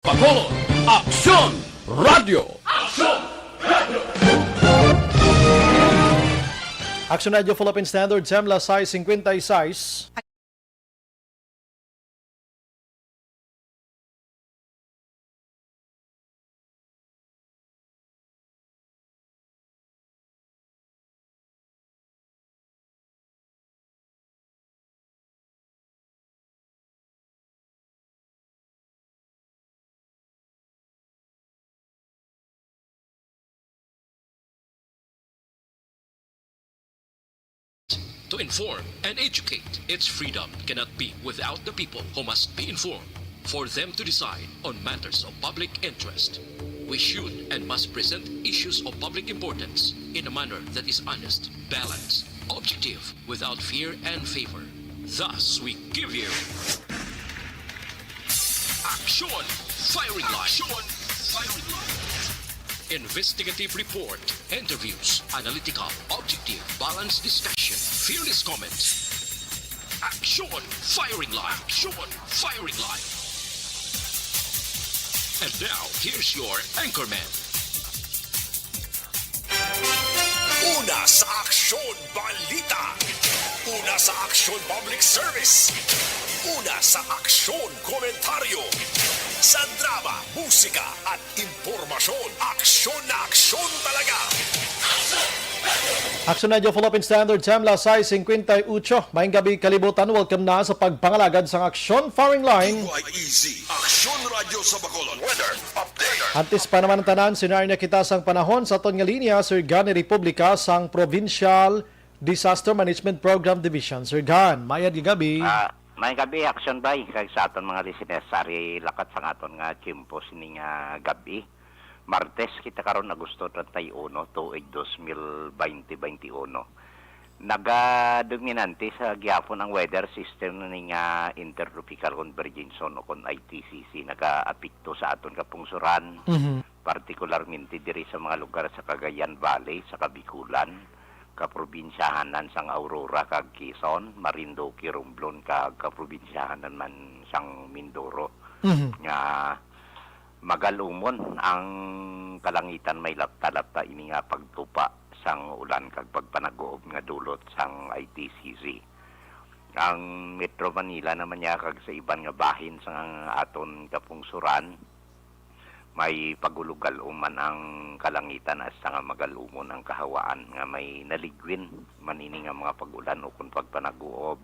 Bacolod, Aksyon Radio! Aksyon! Action Radio Philippine Standard, Semla size 56. To inform and educate, its freedom cannot be without the people who must be informed for them to decide on matters of public interest. We should and must present issues of public importance in a manner that is honest, balanced, objective, without fear and favor. Thus, we give you Action Firing Line. Investigative report, interviews, analytical, objective, balanced discussion, fearless comments. Action Firing Line. Action Firing Line. And now, here's your anchorman. Una sa Aksyon Balita. Una sa Aksyon Public Service. Una sa Aksyon Komentaryo. Sa drama, musika at impormasyon. Aksyon na aksyon talaga. Action Radio Philippine Standard, Semla size 58. Maayong gabi kalibutan, welcome na sa pagpangalagad sa Aksyon Firing Line. Easy. Aksyon Radio sa Bacolod. Weather update. Antes pa naman ang tanan, sinari na kita sang panahon sa aton nga linya, Sir Gan ni Republika sang Provincial Disaster Management Program Division. Sir Gan, mayad yung gabi. May gabi, action bay, kay sa aton mga listeners, sari lakat sa aton nga chimpo sining gabi. Martes, kita karon Agosto 31, tuig 2020-21. Nagadominante sa gihapon ang weather system ng Intertropical Convergence Zone o kon ITCC, nag-apekto sa aton kapungsuran, particularmente diri sa mga lugar sa Cagayan Valley, sa Kabikulan, kaprobinsyahanan sang Aurora kag Quezon, Marinduque, Romblon kag kaprobinsyahanan man sang Mindoro. Nga magalumon ang kalangitan may lapta-lapta ini nga pagtupa sang ulan kag pagpanagoob nga dulot sang ITCC. Ang Metro Manila naman niya kag sa iban nga bahin sang aton kapungsuran, may pagulugal uman ang kalangitan as nga magalumon ang kahawaan nga may naligwin manini nga mga pagulan o kung pagpanaguob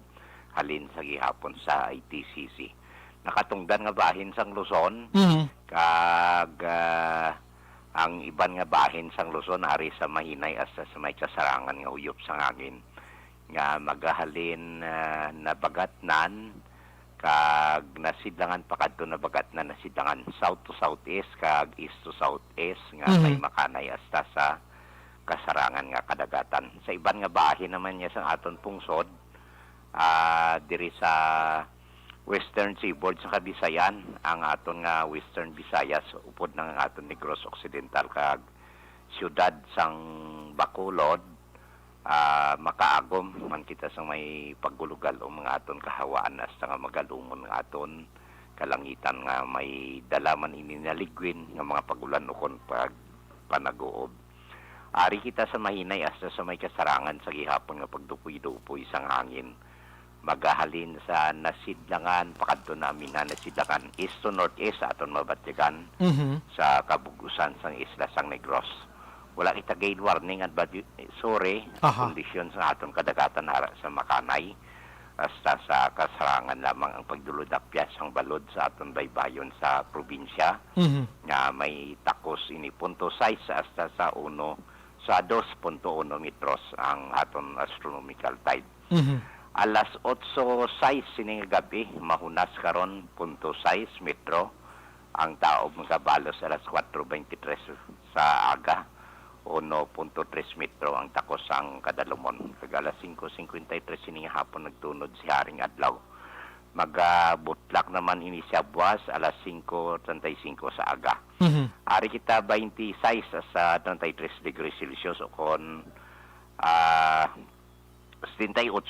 halin sa gihapon sa ITCC. Nakatungdan nga bahin sang Luzon, kag ang iban nga bahin sang Luzon ari sa mahinay as sa may kasarangan nga uyop sang hangin nga magahalin na bagatnan kag nasidlangan pa kadto na bagat na nasidlangan south to southeast kag east to southeast nga may makanay hasta sa kasarangan nga kadagatan. Sa iban nga bahin naman niya sa aton pungsod, diri sa Western Seaboard sa Kabisayan, ang aton nga Western Visayas upod ng aton Negros Occidental kag siyudad sang Bacolod, makaagom man kita sa may paggulugal o mga aton kahawaan hasta nga magalumon nga aton kalangitan nga may dalaman ininaligwin nga mga pagulan o kon panaguob. Ari kita sa mahinay hasta sa may kasarangan sa gihapon nga pagdupoy-dupoy sang hangin. Magahalin sa nasidlangan, pakadto namin na nasidlangan east to northeast sa aton mabatyagan sa kabugusan sang isla sang Negros. Wala kita gale warning at kondisyon sa atong kadagatan ara sa Makanay hasta sa kasarangan lamang ang pagdulodapya sang balod sa aton baybayon sa probinsya nga may takos ini 0.6 hasta sa 2.1 metros ang aton astronomical tide. Alas 8:06 sining gabi mahunas karon 0.6 metro ang taob magabalos alas 4:23 sa aga. 1.3 metro ang takos ang kadalumon. Kag alas 5:53 sining hapon nagtunod si Haring Adlaw. Magabutlak naman ini siya buwas alas 5:35 sa aga. Ari kita 26 sa 33 degrees Celsius o kon 78.8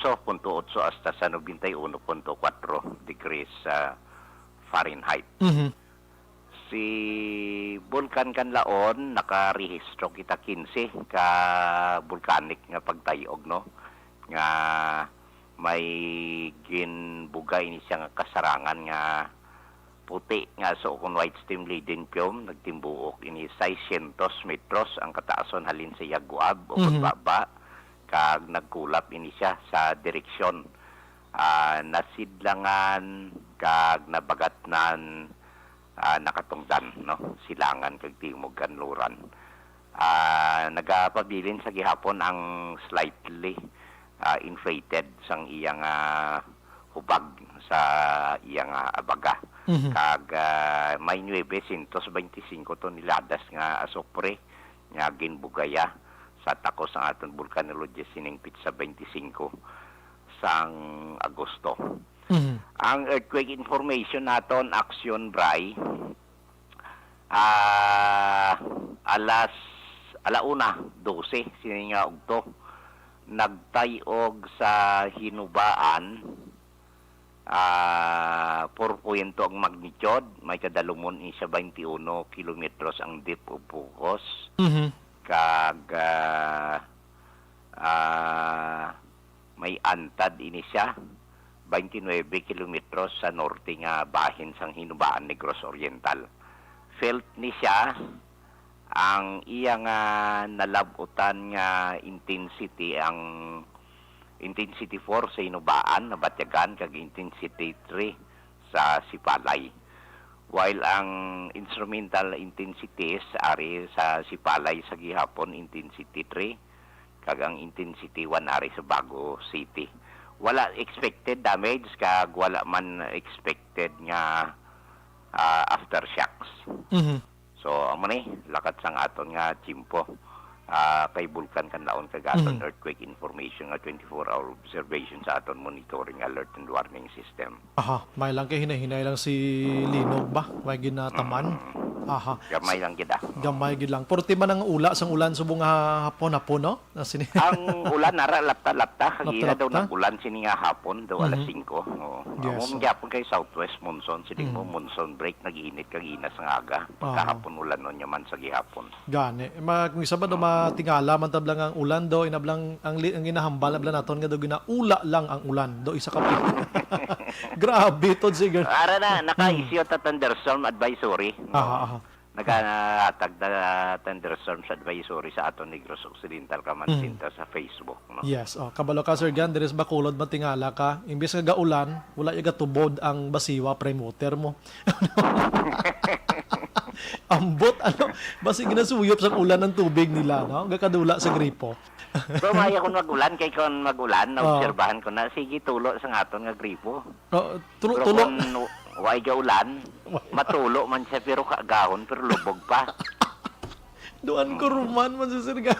hasta sa 91.4 degrees Fahrenheit. Si Bulkan Kanlaon, nakarehistro kita 15 ka volcanic nga pagtayog, no? Nga may ginbugay ni siya nga kasarangan nga puti nga so kung white steam leading film nagtimbuok ini 600 metros ang kataason halin sa Yaguab o pagbaba kag nagkulap ini siya sa direksyon nasidlangan kag nabagatnan nakatungdan, no? Silangan kag timog kanluran. Nagapabilin sa gihapon ang slightly inflated sang iyang hubag sa iyang abaga. Kag may 925 toneladas nga asopre nga ginbugaya sa takos ang aton volcanologist siningpit sa 25 sang Agosto. Ang earthquake information naton action Bray alauna 12 sini nga ugto nagtayog sa hinubaan 4 ang magnitude may kadalumon isa 21 kilometros ang depth of focus kag may antad ini siya 29 kilometros sa norte nga bahin sang hinubaan Negros Oriental. Felt ni siya ang iyang nalabutan nga intensity ang intensity 4 sa hinubaan na Batyagan kag intensity 3 sa Sipalay. While ang instrumental intensities ari sa Sipalay sa gihapon intensity 3 kag ang intensity 1 ari sa Bago City. Wala expected damage kag wala man expected nga aftershocks. So amo ni lakat sang aton nga Chimpo kay Bulkan Kanlaon kag aton earthquake information nga 24-hour observation sa aton monitoring alert and warning system. May lang kay hinay lang si Linog ba? May ginataman. Gamay lang gid. Gamay gid lang. Porti man ang ula sang ulan subong hapon no? Ang ulan nara lapta-lapta kagina daw Lapta-lapta? ng ulan sini nga hapon daw alas 5. Yes. Amo gyapon kay southwest monsoon sini mo monsoon break nagiinit kagina sa aga. Pagkahapon ulan no man sa gihapon. Gani. Kung isa ba do matingala man tablang ang ulan do inablang ang ginahambal ablan naton nga do ginaula lang ang ulan do isa ka Grabe to siguro. Ara na naka-issue ta thunderstorm advisory. Naghatag na thunderstorm advisory sa aton Negros Occidental Kamansinta sa Facebook, no? Yes, kabalo ka Sir Gan, deres bakulod matingala ka. Imbes nga gaulan, wala yung gatubod ang basiwa premoter mo. Ambot basi ginasuyop sa ulan ng tubig nila, no? Gakadula sa gripo. So maya kun magulan kay kon magulan naobserbahan ko na sige tulo sa aton nga gripo. Tulo. Way ulan, matulo man siya pero kagahon pero lubog pa. Doan ko ruman man sa Sir Gan.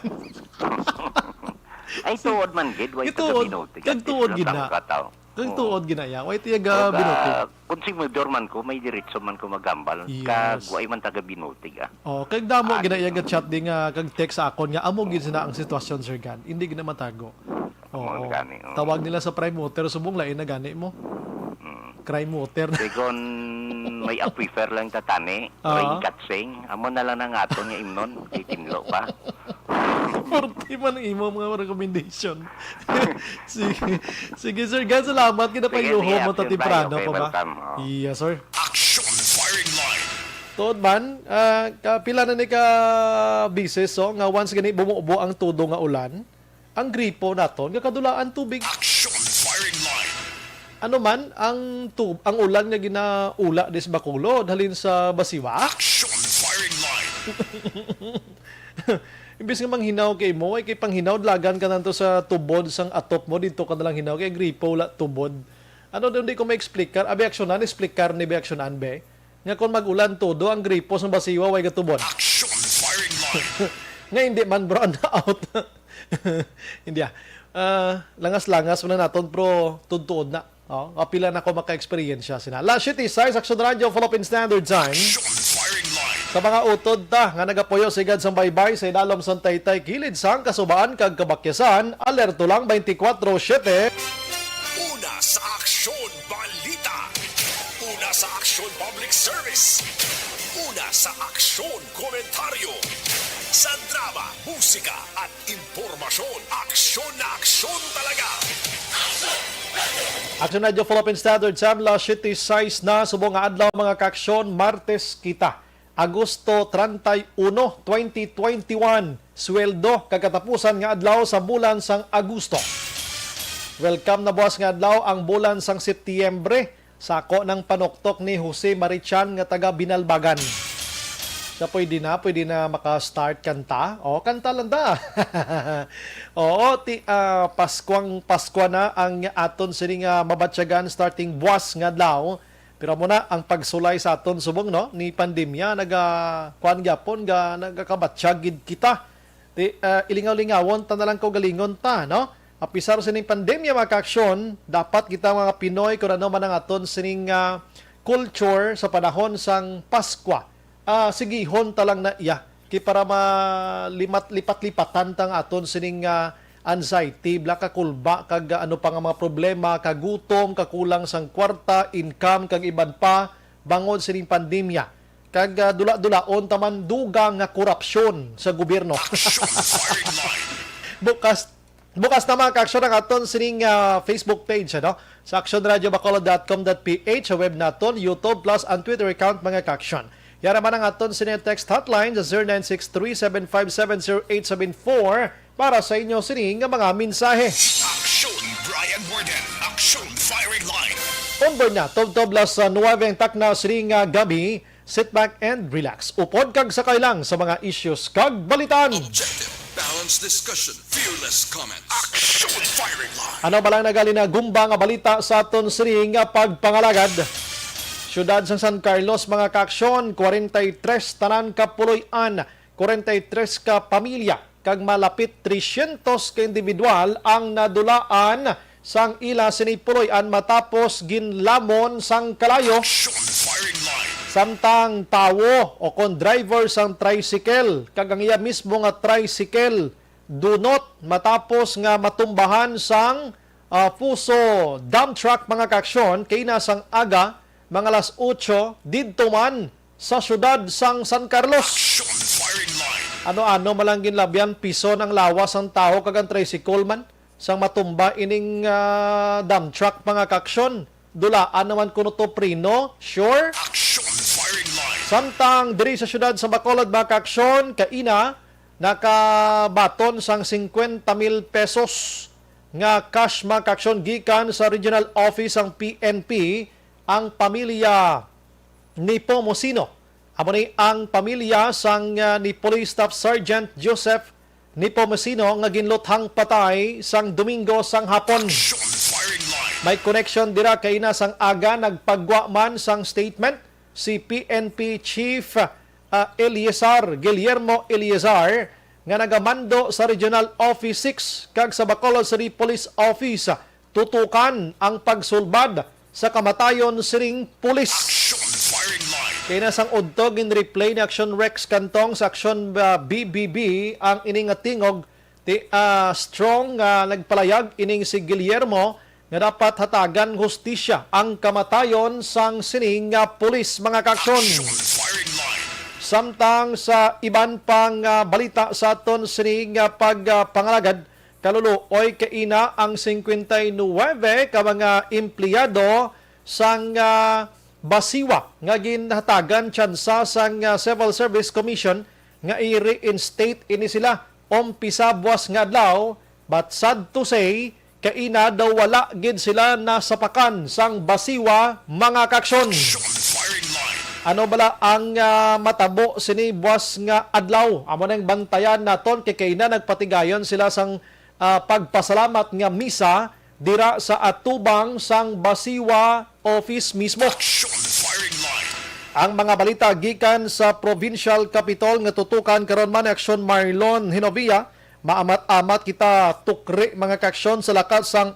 Ay tuod man gid way Tuod, kag tuod gid na. Kag tuod ginaya, way tiyaga binutig. Konsumidor man ko, may diretso man ko magambal. Yes. Kag way man taga binutig Kag damo ginaya ga chat di nga kag text sa akon nga amo gid sina ang sitwasyon Sir Gan. Hindi gina matago. Tawag nila sa prime water subong lain na gani mo. Crime water. Kung may aquifer lang tatani, rain katsing, amo na lang nga ato nga imnon, titinlo pa. Porti man ang imo mga recommendation. sige Sir Gan, salamat kita pa iluho mo ta temprano pa ba? Yes sir. Action firing line. Tuod man, pila na ni ka bises nga once gani bumubo ang tudo nga ulan, ang gripo naton nga kadulaan tubig. Action firing line. Ano man ang ulan nga ginaula des Bacolod halin sa Basiwa. Action firing line. Imbis nga manghinaw kay mo ay kay panghinaw lagan ka nanto sa tubod sang atop mo dito ka nalang hinaw kay gripo la tubod. Ano daw di ko ma-explicar? Abi aksyonan explicar ni aksyonan be. Nga kon magulan todo ang gripo sang Basiwa way gatubod. Action firing line. Nga hindi man bro na out. Hindi langas-langas man naton pro tudtuod na. Apila na ko maka-experience sina. Last shit is Size Action Radio Philippine Standard Time. Action firing line. Sa mga utod ta nga nagapuyo sigad sa baybay sa ilalom sa taytay kilid sang kasubaan kag kabakyasan, alerto lang 24/7. Una sa Aksyon Balita. Una sa Aksyon Public Service. Una sa aksyon, komentaryo. Sa drama, musika at impormasyon, aksyon na aksyon talaga. Action Radio Philippine Standard Time, La City Size na subong nga adlaw mga kaaksyon, Martes kita. Agosto 31, 2021. Sweldo kagatapusan nga adlaw sa bulan sang Agosto. Welcome na buwas nga adlaw ang bulan sang Setyembre. Sako ng panuktok ni Jose Marichan nga taga Binalbagan. Siya pwede na maka-start kanta. O, kanta lang da. Oo, Paskwa na ang aton sining mabatsyagan starting buwas nga adlaw. Pero muna ang pagsulay sa aton subong no ni pandemya kuan gyapon nagakabatsyagid kita. Ilingaw-lingawon ta na lang ko galingon ta no. Apisar sining pandemya mga kaaksyon, dapat kita mga Pinoy kung ano man ang aton sining culture sa panahon sang Paskwa. Sigihon talang na iya. Kaya para lipat-lipatan tang aton sining anxiety, blaka kulba, kag ano pa nga mga problema, kagutom, kakulang sang kwarta, income, kag iban pa, bangod sining pandemya. Kag dula-dulaon taman dugang nga korupsyon sa gobyerno. Bukas na mga kaaksyon ang aton sining Facebook page ano? Sa actionradiobacolod.com.ph, sa web naton, YouTube plus ang Twitter account mga kaaksyon. Yara man ang aton sining text hotline sa 0963-757-0874 para sa inyo sining mga mensahe. Aksyon Brian Warden, Aksyon Firing Line. Onboard na, Tob-Tob las 9 ang takna sining gabi. Sit back and relax. Upod kag sakay lang sa mga issues kag balitan. Objective, balanced discussion, fearless comments. Aksyon Firing Line. Ano ba lang nagali na gumba nga balita sa aton sining pagpangalagad? Syudad sa San Carlos, mga kaaksyon, 43 tanan ka puloy-an, 43 ka pamilya, kag malapit 300 ka individual ang nadulaan sang ila sinipuloy-an matapos ginlamon sang kalayo. Aksyon Firing Line. Samtang tawo o kon driver sang tricycle, kag ang iya mismo nga tricycle, dunot matapos nga matumbahan sang puso dump truck mga kaaksyon, kay nasang aga, mga alas 8, didto man sa syudad sang San Carlos. Aksyon Firing Line. Ano-ano malang ginlabyan, piso ng lawas ang tao kagang tricycle man sang matumba ining dump truck mga kaaksyon. Dulaan naman kuno to prino, sure. Aksyon Firing Line. Samtang diri sa syudad sa Bacolod mga kaaksyon, kaina nakabaton sang 50,000 pesos nga cash mga kaaksyon gikan sa regional office ang PNP ang pamilya ni Pomosino. Amo ni ang pamilya sang ni Police Staff Sergeant Joseph ni Pomosino nga ginluthang patay sang Domingo sang hapon. Aksyon Firing Line. May connection dira kay na sang aga nagpagwa man sang statement si PNP Chief Guillermo Eliazar nga nagamando sa Regional Office 6 kag sa Bacolod City Police Office tutukan ang pagsulbad sa kamatayon siring pulis. Aksyon Firing Line. Kaya nasang udtog in replay ni Action Rex Kantong sa Action BBB ang ining tingog strong nagpalayag ining si Guillermo nga dapat hatagan hustisya ang kamatayon sang sining pulis mga kaaksyon. Aksyon Firing Line. Samtang sa iban pang balita sa aton sining pagpangalagad, kaluluoy kaina ang 59 ka mga empleyado sang basiwa nga ginhatagan tsansa sang Civil Service Commission nga i-reinstate ini sila umpisa buwas nga adlaw, but sad to say kaina daw wala gid sila nasapakan sang basiwa mga kaaksyon. Aksyon Firing Line. Ano bala ang matabo sini buwas nga adlaw? Amo nang bantayan naton kay kaina nagpatigayon sila sang pagpasalamat nga misa dira sa atubang sang basiwa office mismo. Aksyon Firing Line. Ang mga balita gikan sa provincial capital nga tutukan karon man Action Marlon Hinovia, maamat-amat kita tukri mga kaaksyon sa lakas sang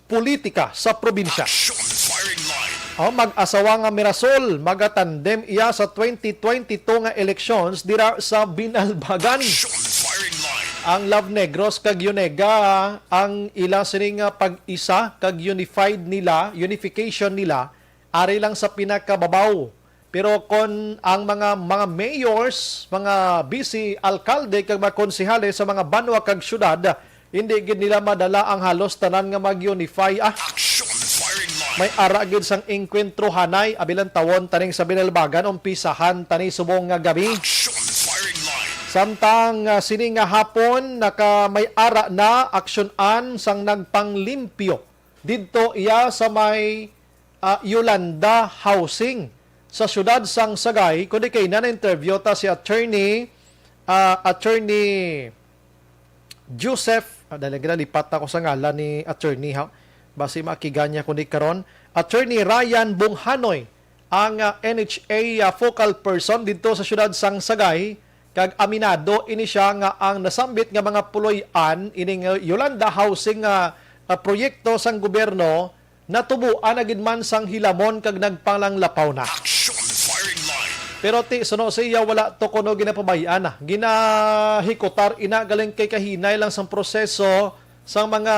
politika sa probinsya. Aksyon Firing Line. Mag-asawa nga Mirasol, magatandem iya sa 2022 nga elections dira sa Binalbagan. Aksyon Firing Line. Ang Love Negros kag Yunega ang ila sining pag-isa kag unification nila ari lang sa pinakababaw Pero kon ang mga mayors, mga vice alkalde kag mga konsehale sa mga banwa kag syudad, hindi gid nila madala ang halos tanan nga mag-unify. Action Firing Line. May ara gid sang enkwentro hanay abilang tawon taning sa binalbagan umpisahan tani subong nga gabi. Action Firing Line. Samtang sini nga hapon naka may ara na aksyonan sang nagpanglimpyo didto iya sa may Yolanda Housing sa syudad sang Sagay. Kundi kay na interview ta si attorney Joseph, dahil lipat ako sa ngalan ni attorney ha. Basi makiganya kundi karon. Attorney Ryan Bunghanoy, ang NHA focal person dito sa syudad sang Sagay, kag aminado ini siya nga ang nasambit nga mga puloy-an ining Yolanda Housing proyekto sang gobyerno natubuan na gid man sang hilamon kag nagpanglapaw na. Action Firing Line. Pero suno siya wala to kuno ginapabayaan na. Ginahikotar ina galing kay kahinay lang sang proseso sang mga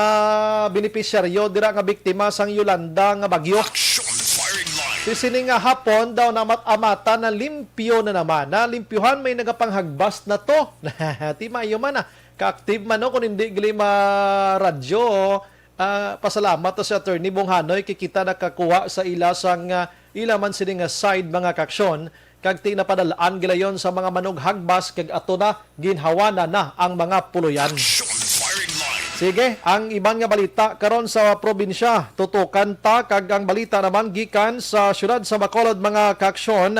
benepisyaryo dira nga biktima sang Yolanda nga bagyo. Action Firing Line. Sini nga hapon daw na matamata na limpyo na naman. Na limpyuhan may nagapanghagbas na to. Ti mayo man na. Ka-active man no kung hindi gili ma-radyo. Pasalamat to si Attorney Bunghanoy kikita nakakuha sa ila sang ilaman sini nga side mga kaksyon kag tinapadalaan gilayon sa mga manughagbas kag ato na ginhawana na ang mga puluyan. Action Firing Line. Sige, ang ibang nga balita karon sa probinsya tutukan ta kag ang balita naman gikan sa syudad sa Bacolod mga kaksyon.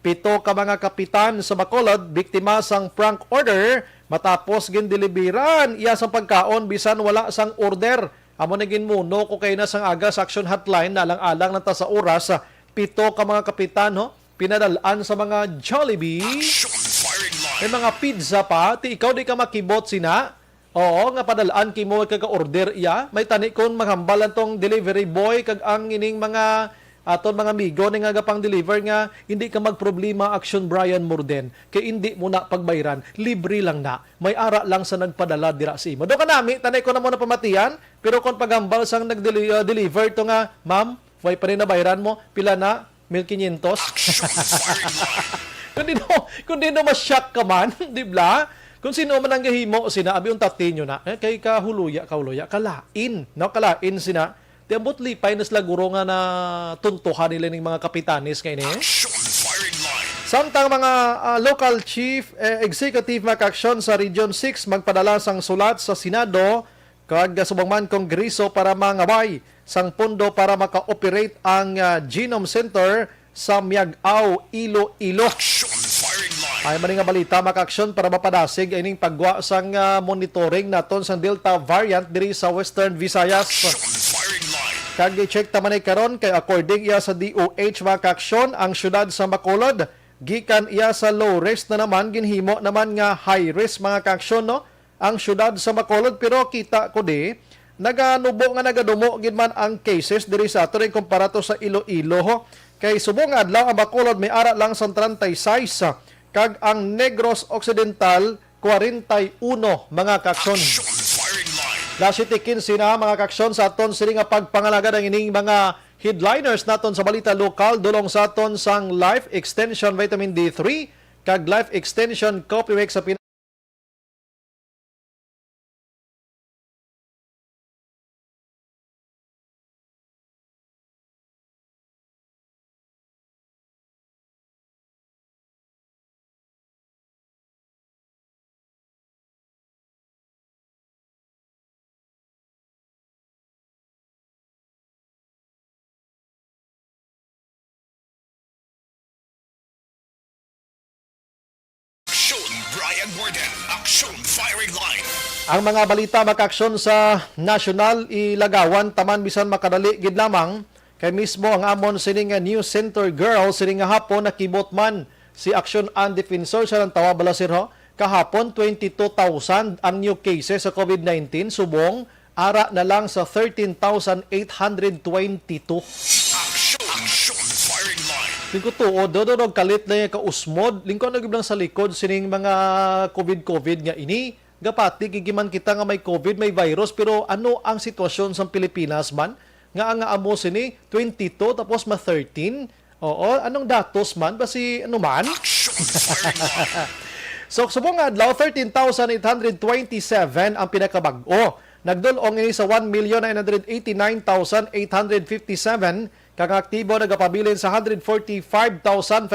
7 ka mga kapitan sa Bacolod biktima sang prank order matapos gindeliveran iya sang pagkaon bisan wala sang order. Amo na ginmuno ko kay na sang aga sa action hotline nalang-alang nata sa oras 7 ka mga kapitan pinadalaan sa mga Jollibee. Action Firing Line. May mga pizza pa, ti ikaw di ka makibot sina. Oo, nga padalaan kimo kag order iya. May tani kon maghambalan tong delivery boy kag ang ining mga aton mga amigo ni nga gapang deliver nga hindi ka magproblema Action Brian Morden kay hindi mo na pagbayran, libre lang na. May ara lang sa nagpadala dira sa imo. Do ka nami tanay ko na mo na pamatian, pero kon paghambal sang nag-deliver to nga, ma'am, way pa rin na bayran mo, pila na 1,500. Action Firing Line. Kung di no ma-shock ka man, di ba? Kung sino man ang gahimo sina, abi untatin nyo na, kay kahuluya, kalain, no? Kalain sina. Di ambot lipay na sila guro nga na tuntuhan nila ng mga kapitanis ngayon eh. Action Firing Line. Samtang mga local chief executive makaksyon sa Region 6 magpadala sang sulat sa Senado kag subong man Kongreso para mangabay sang pondo para maka-operate ang Genome Center sa Miagao, Iloilo. Action Firing Line. Ay man nga balita makaksyon para mapadasig ining pagwa sang monitoring naton sang Delta variant diri sa Western Visayas. Action Firing Line. Kag i-check taman karon kay according iya sa DOH makaksyon ang syudad sa Bacolod gikan iya sa low risk na naman ginhimo naman nga high risk mga kaksyon no ang syudad sa Bacolod pero kita ko di naganubo nga nagadumo gid man ang cases diri sa ato rin kumpara to sa Iloilo ho. Kay subong adlaw ang Bacolod may ara lang sa 36 kag ang Negros Occidental 41 mga kaksyon. Action Firing Line. Lasitikin sina mga kaksyon sa aton sila nga pagpangalaga ng ining mga headliners naton sa balita lokal dulong sa aton sang Life Extension Vitamin D3 kag Life Extension Coffee Mix sa Brian Morden. Action Firing Line. ang mga balita makaksyon sa national ilagawan taman bisan makadali gid lamang kay mismo ang amon sining News Center girl sining hapon nakibot man si Action and Defensor sa tawa balasir ho kahapon 22,000 ang new cases sa COVID-19 subong ara na lang sa 13,822. Action Firing Line. Lingko tuod, doon kalit na yung kausmod. Lingko nagiblang sa likod sining mga COVID nga ini. Gapati, gigiman kita nga may COVID, may virus, pero ano ang sitwasyon sa Pilipinas man? Nga amo sini, 22 tapos ma 13. Oo, anong datos man? Basi ano man? Action firing line. So, subong nga adlaw, 13,827 ang pinakabag-o. Nagdulong ini sa 1,989,857 kag aktibo nagapabilin sa 145,562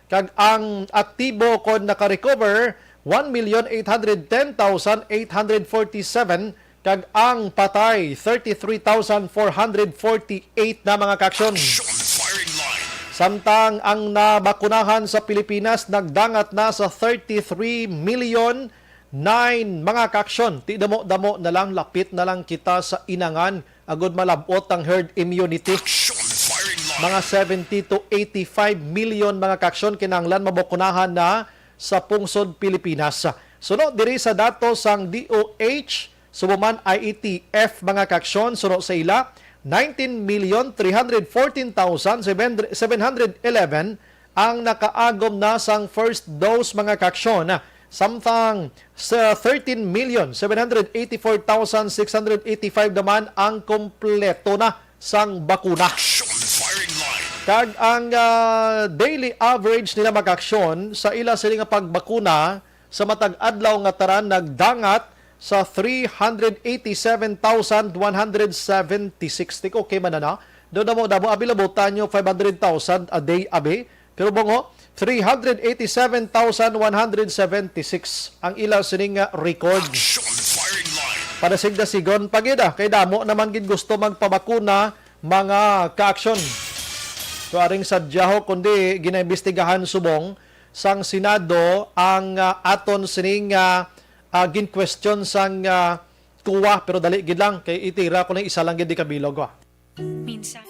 kag ang aktibo kon naka-recover 1,810,847 kag ang patay 33,448 na mga kaaksyon. Action firing line. Samtang ang nabakunahan sa Pilipinas nagdangat na sa 33 million 9 mga kaaksyon. Ti damo-damo na lang, lapit na lang kita sa inangan agud malabot ang herd immunity. Action firing line. Mga 70 to 85 million mga kaaksyon kinahanglan mabakunahan na sa pungsod Pilipinas. Sunod diri sa datos sang DOH, subuman IETF mga kaaksyon, sunod sa ila 19,314,711 ang nakaagom na sang first dose mga kaaksyon. Samtang sa 13,784,685 naman ang kompleto na sang bakuna. Action firing line. Kag ang daily average nila mag-aksyon sa ila sila nga pagbakuna sa matag adlaw nga taran nagdangat sa 387,176. Tik okay man na. Doon na mo abi labutan nyo 500,000 a day abi. Pero bongo 387,176 ang ila sining record. Action firing line. Para sigda-sigon pagida kay damo naman gid gusto magpabakuna mga ka-aksyon. So aring sadyaho kundi ginaimbestigahan subong sang Senado ang aton sining gin-question sang kuwa pero dali gid lang kay itira ko lang isa lang gid di kabilog wa. Minsan.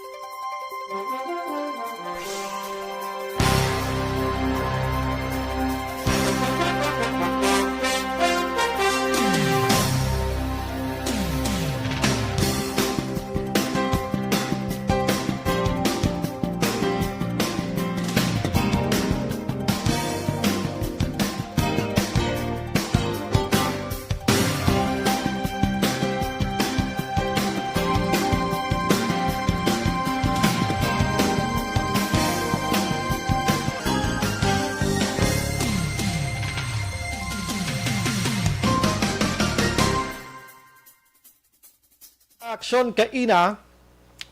Aksyon kaina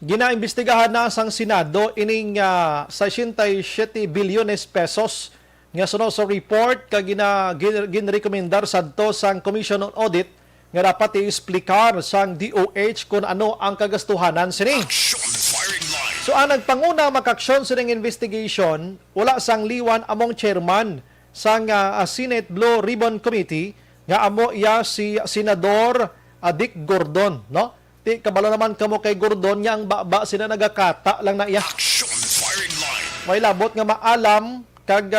ginaimbestigahan na sang Senado ining 67 bilyones pesos nga sunod sa report kag ginrekomendar sadto sang Commission on Audit nga dapat i-explicar sang DOH kung ano ang kagastuhanan sini. Action firing line. So ang nagpanguna makaksyon sa investigation wala sang liwan among chairman sang Senate Blue Ribbon Committee nga amo iya si Senador Dick Gordon, no? Ti kabalo naman kamo kay Gordon nga ang baba sila nagakata lang na iya. Action firing line. May labot nga maalam kag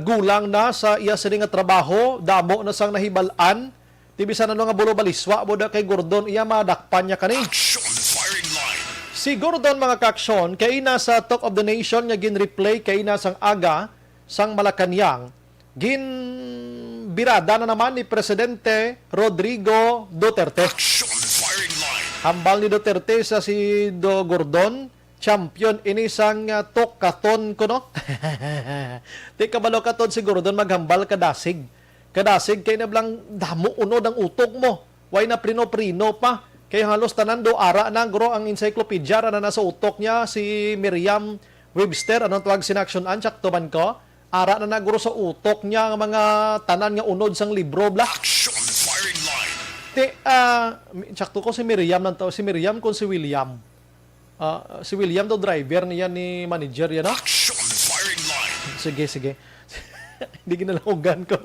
gulang na sa iya sini nga trabaho, damo na sang nahibalan. Ti bisan ano nga bulo baliswa boda kay Gordon iya madakpan niya kani. Action firing line. Si Gordon mga kaaksyon kay ina sa Talk of the Nation nga gin-replay kay ina sang aga sang Malacañang birada na naman ni Presidente Rodrigo Duterte. Action firing line. Hambal ni Duterte sa si Gordon, champion ini sang tokaton ko no. Di kabalo katon si Gordon maghambal kadasig. Kadasig kay nablang damo unod ang utok mo. Way na prino-prino pa. Kay halos tanan do ara na gro ang encyclopedia na nasa utok niya si Merriam Webster anong tawag sinaksyonan sakto man ko. Ara na naguro sa utok niya ang mga tanan nga unod sang libro bla. Action firing line. Sakto ko si Miriam nang tao si Miriam kun si William. Si William do driver niya ni manager yan no? Action firing line. Sige. Hindi ginalahugan ko.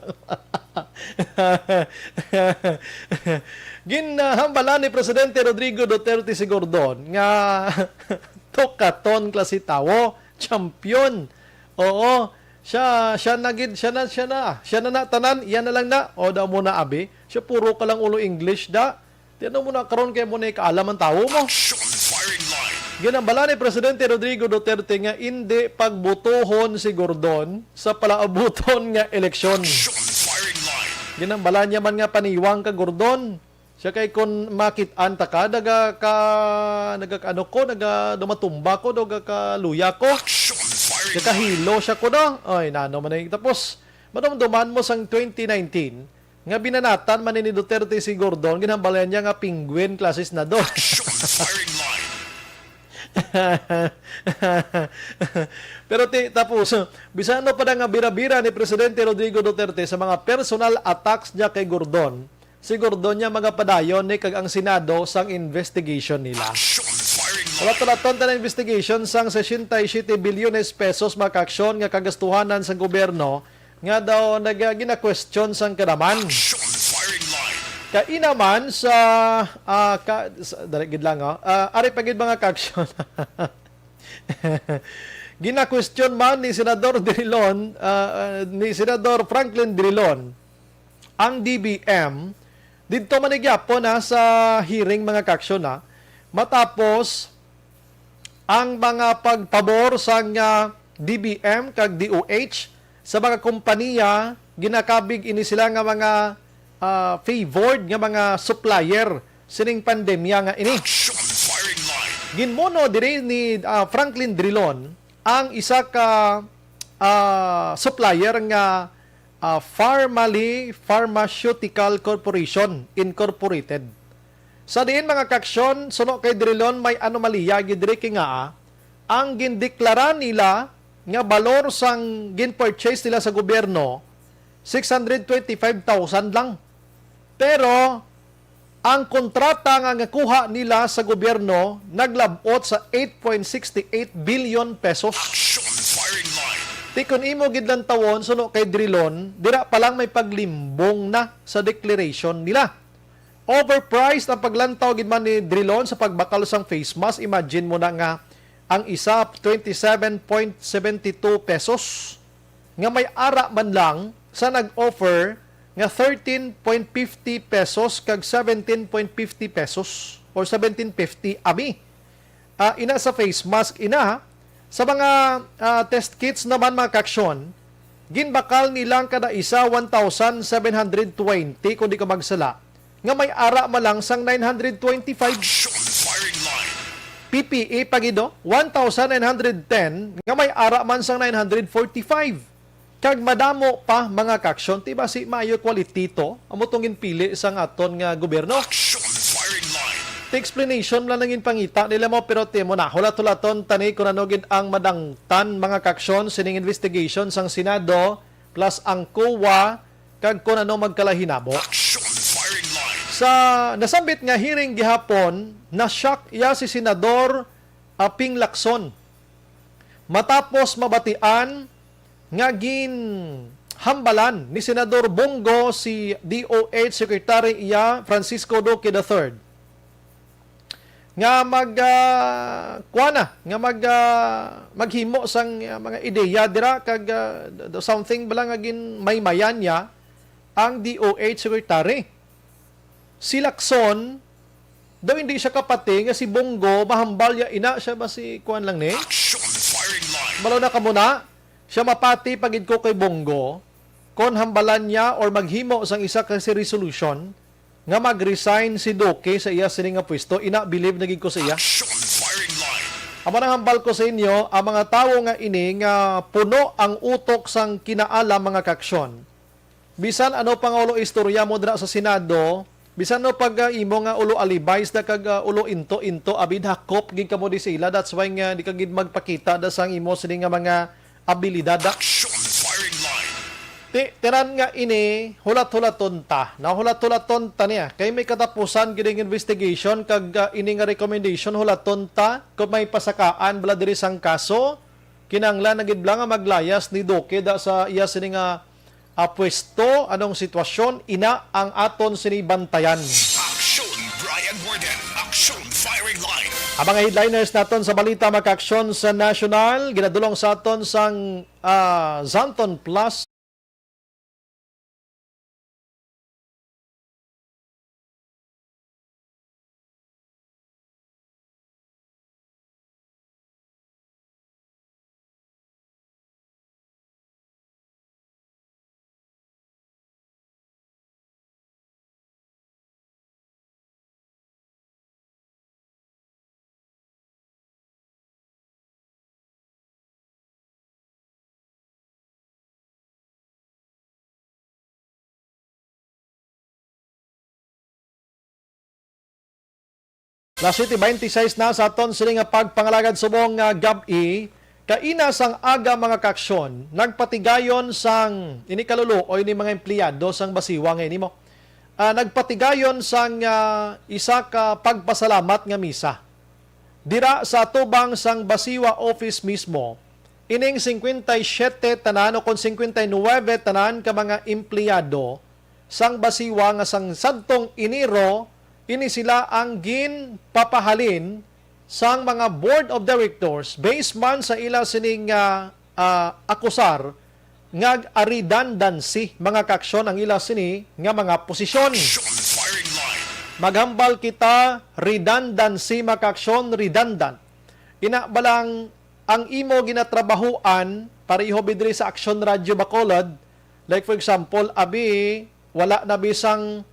Ginhambalan ni Presidente Rodrigo Duterte si Gordon nga tokaton klase tawo, champion. Oo. Siya na tanan, iyan na lang na. O daw mo na abi. Siya puro ka lang ulo English da. Tiyan mo na karon kay mo na ikaalam ang tao mo. Action firing line. Ginambala ni Presidente Rodrigo Duterte nga hindi pagbutuhon si Gordon sa palaabuton nga eleksyon. Action firing line. Ginambala niya man nga paniwang ka Gordon. Siya kay kung makit-an ta ka, dumatumba ko, ka luya ko. Action firing line. Kahilo siya ko na. Ay, nano man na. Tapos, madumduman mo sang 2019, nga binanatan man ni Duterte si Gordon, ginambalayan niya nga penguin klases na do. Action firing line. Pero tapos, bisano pa na nga bira-bira ni Presidente Rodrigo Duterte sa mga personal attacks niya kay Gordon. Si Gordon niya mga padayon ni kag ang Senado sang investigation nila. Action firing line. Wala na investigation sang 67 bilyones pesos makaksyon nga kagastuhanan sa gobyerno nga daw gina-question sang karaman. Action firing line. Kainaman sa daligid lang ari pagid mga kaksyon. Gina-question man ni Senador Drilon, ni Senador Franklin Drilon ang DBM dito manigyapon sa hearing mga kaksyon matapos ang mga pagpabor sang DBM kag DOH sa mga kompanya ginakabig ini sila nga mga favored nga mga supplier sining pandemya nga ini. Action firing line. Ginmono diri ni Franklin Drilon ang isa ka supplier nga Pharmaceutical Corporation Incorporated. Sa diin mga kaksyon, suno kay Drilon may anomalya gidiri nga ang gindeklara nila nga balor sang gin-purchase nila sa gobyerno 625,000 lang. Pero ang kontrata nga nakuha nila sa gobyerno naglabot sa 8.68 billion pesos. Action firing line. Tikon imo gid lang tawon suno kay Drilon, dira pa lang may paglimbong na sa declaration nila. Overpriced ang paglantaw gid man ni Drilon sa pagbakal sang face mask. Imagine mo na nga ang isa 27.72 pesos nga may ara man lang sa nag-offer nga 13.50 pesos kag 17.50 pesos or 17.50 abi. Ina sa face mask ina. Sa mga test kits naman mga kaksyon, ginbakal nilang kada isa 1,720 kung di ka magsala. Nga may ara malang sang 925. Action firing line. PPE pagido 1,910 nga may ara man sang 945. Kag madamo pa mga kaksyon, tiba si mayo quality to, amo tong ginpili sang aton nga gobyerno. Action firing line. Explanation lang nangin pangita nila mo pero temo na hulat-hulaton tani kung ano gid ang madangtan mga kaksyon sining investigation sang Senado plus ang COA kag kung ano magkalahinabo. Action firing line. Sa nasambit nga hearing gihapon, na-shock iya si Senador Ping Lacson matapos mabatian nga hambalan ni Senador Bongo si DOH Secretary iya Francisco Duque III nga maghimo sang mga ideya dira kag something bala nga maymayan niya ang DOH Secretary. Si Lacson daw hindi siya kapati nga si Bongo mahambal ya ina siya ba si kuan lang ni? Action firing line. Malo na kamuna siya mapati pagid ko kay Bongo kon hambalan niya or maghimo sang isa kasi resolution nga mag-resign si Duque sa iya sining nga pwesto. Ina-believe naging ko sa iya. Action firing line. Amo nang hambal ko sa inyo, ang mga tawo nga ini nga puno ang utok sang kinaalam mga kaksyon. Bisan ano pang ulo istorya mo dira sa Senado, bisan no pag imo nga ulo alibis da kag ulo into abid hakop gid kamo di sila. That's why nga di ka gid magpakita da sang imo sining nga mga abilidad. Action firing line. Tiran nga ini hulat-hulaton ta. Nahulat-hulaton ta niya. Kay may katapusan gining investigation kag ini nga recommendation hulaton ta kung may pasakaan bala diri sang kaso kinanglan na gid nga maglayas ni Duque da sa iya sini nga pwesto anong sitwasyon ina ang aton sini bantayan. Action Brian Warden. Action firing line. Ang mga headliners naton sa balita maka-aksyon sa national ginadulong sa aton sang Zanton Plus Las 7:26 na sa aton sini nga pagpangalagad subong nga gabi, kaina sang aga mga kaksyon, nagpatigayon sang inikalulu o ini mga empleyado sang basiwa nga ini mo. Nagpatigayon sang isa ka pagpasalamat nga misa. Dira sa tubang sang basiwa office mismo, ining 57 tanan o kon 59 tanan ka mga empleyado sang basiwa nga sang sadtong Enero, ini sila ang ginpapahalin sang mga board of directors based man sa ila sining akusar nga redundancy mga kaksyon ang ila sini nga mga posisyon. Maghambal kita redundancy mga kaksyon, redundant. Ina balang ang imo ginatrabahuan pareho bidri sa Action Radio Bacolod, like for example abi wala na bisang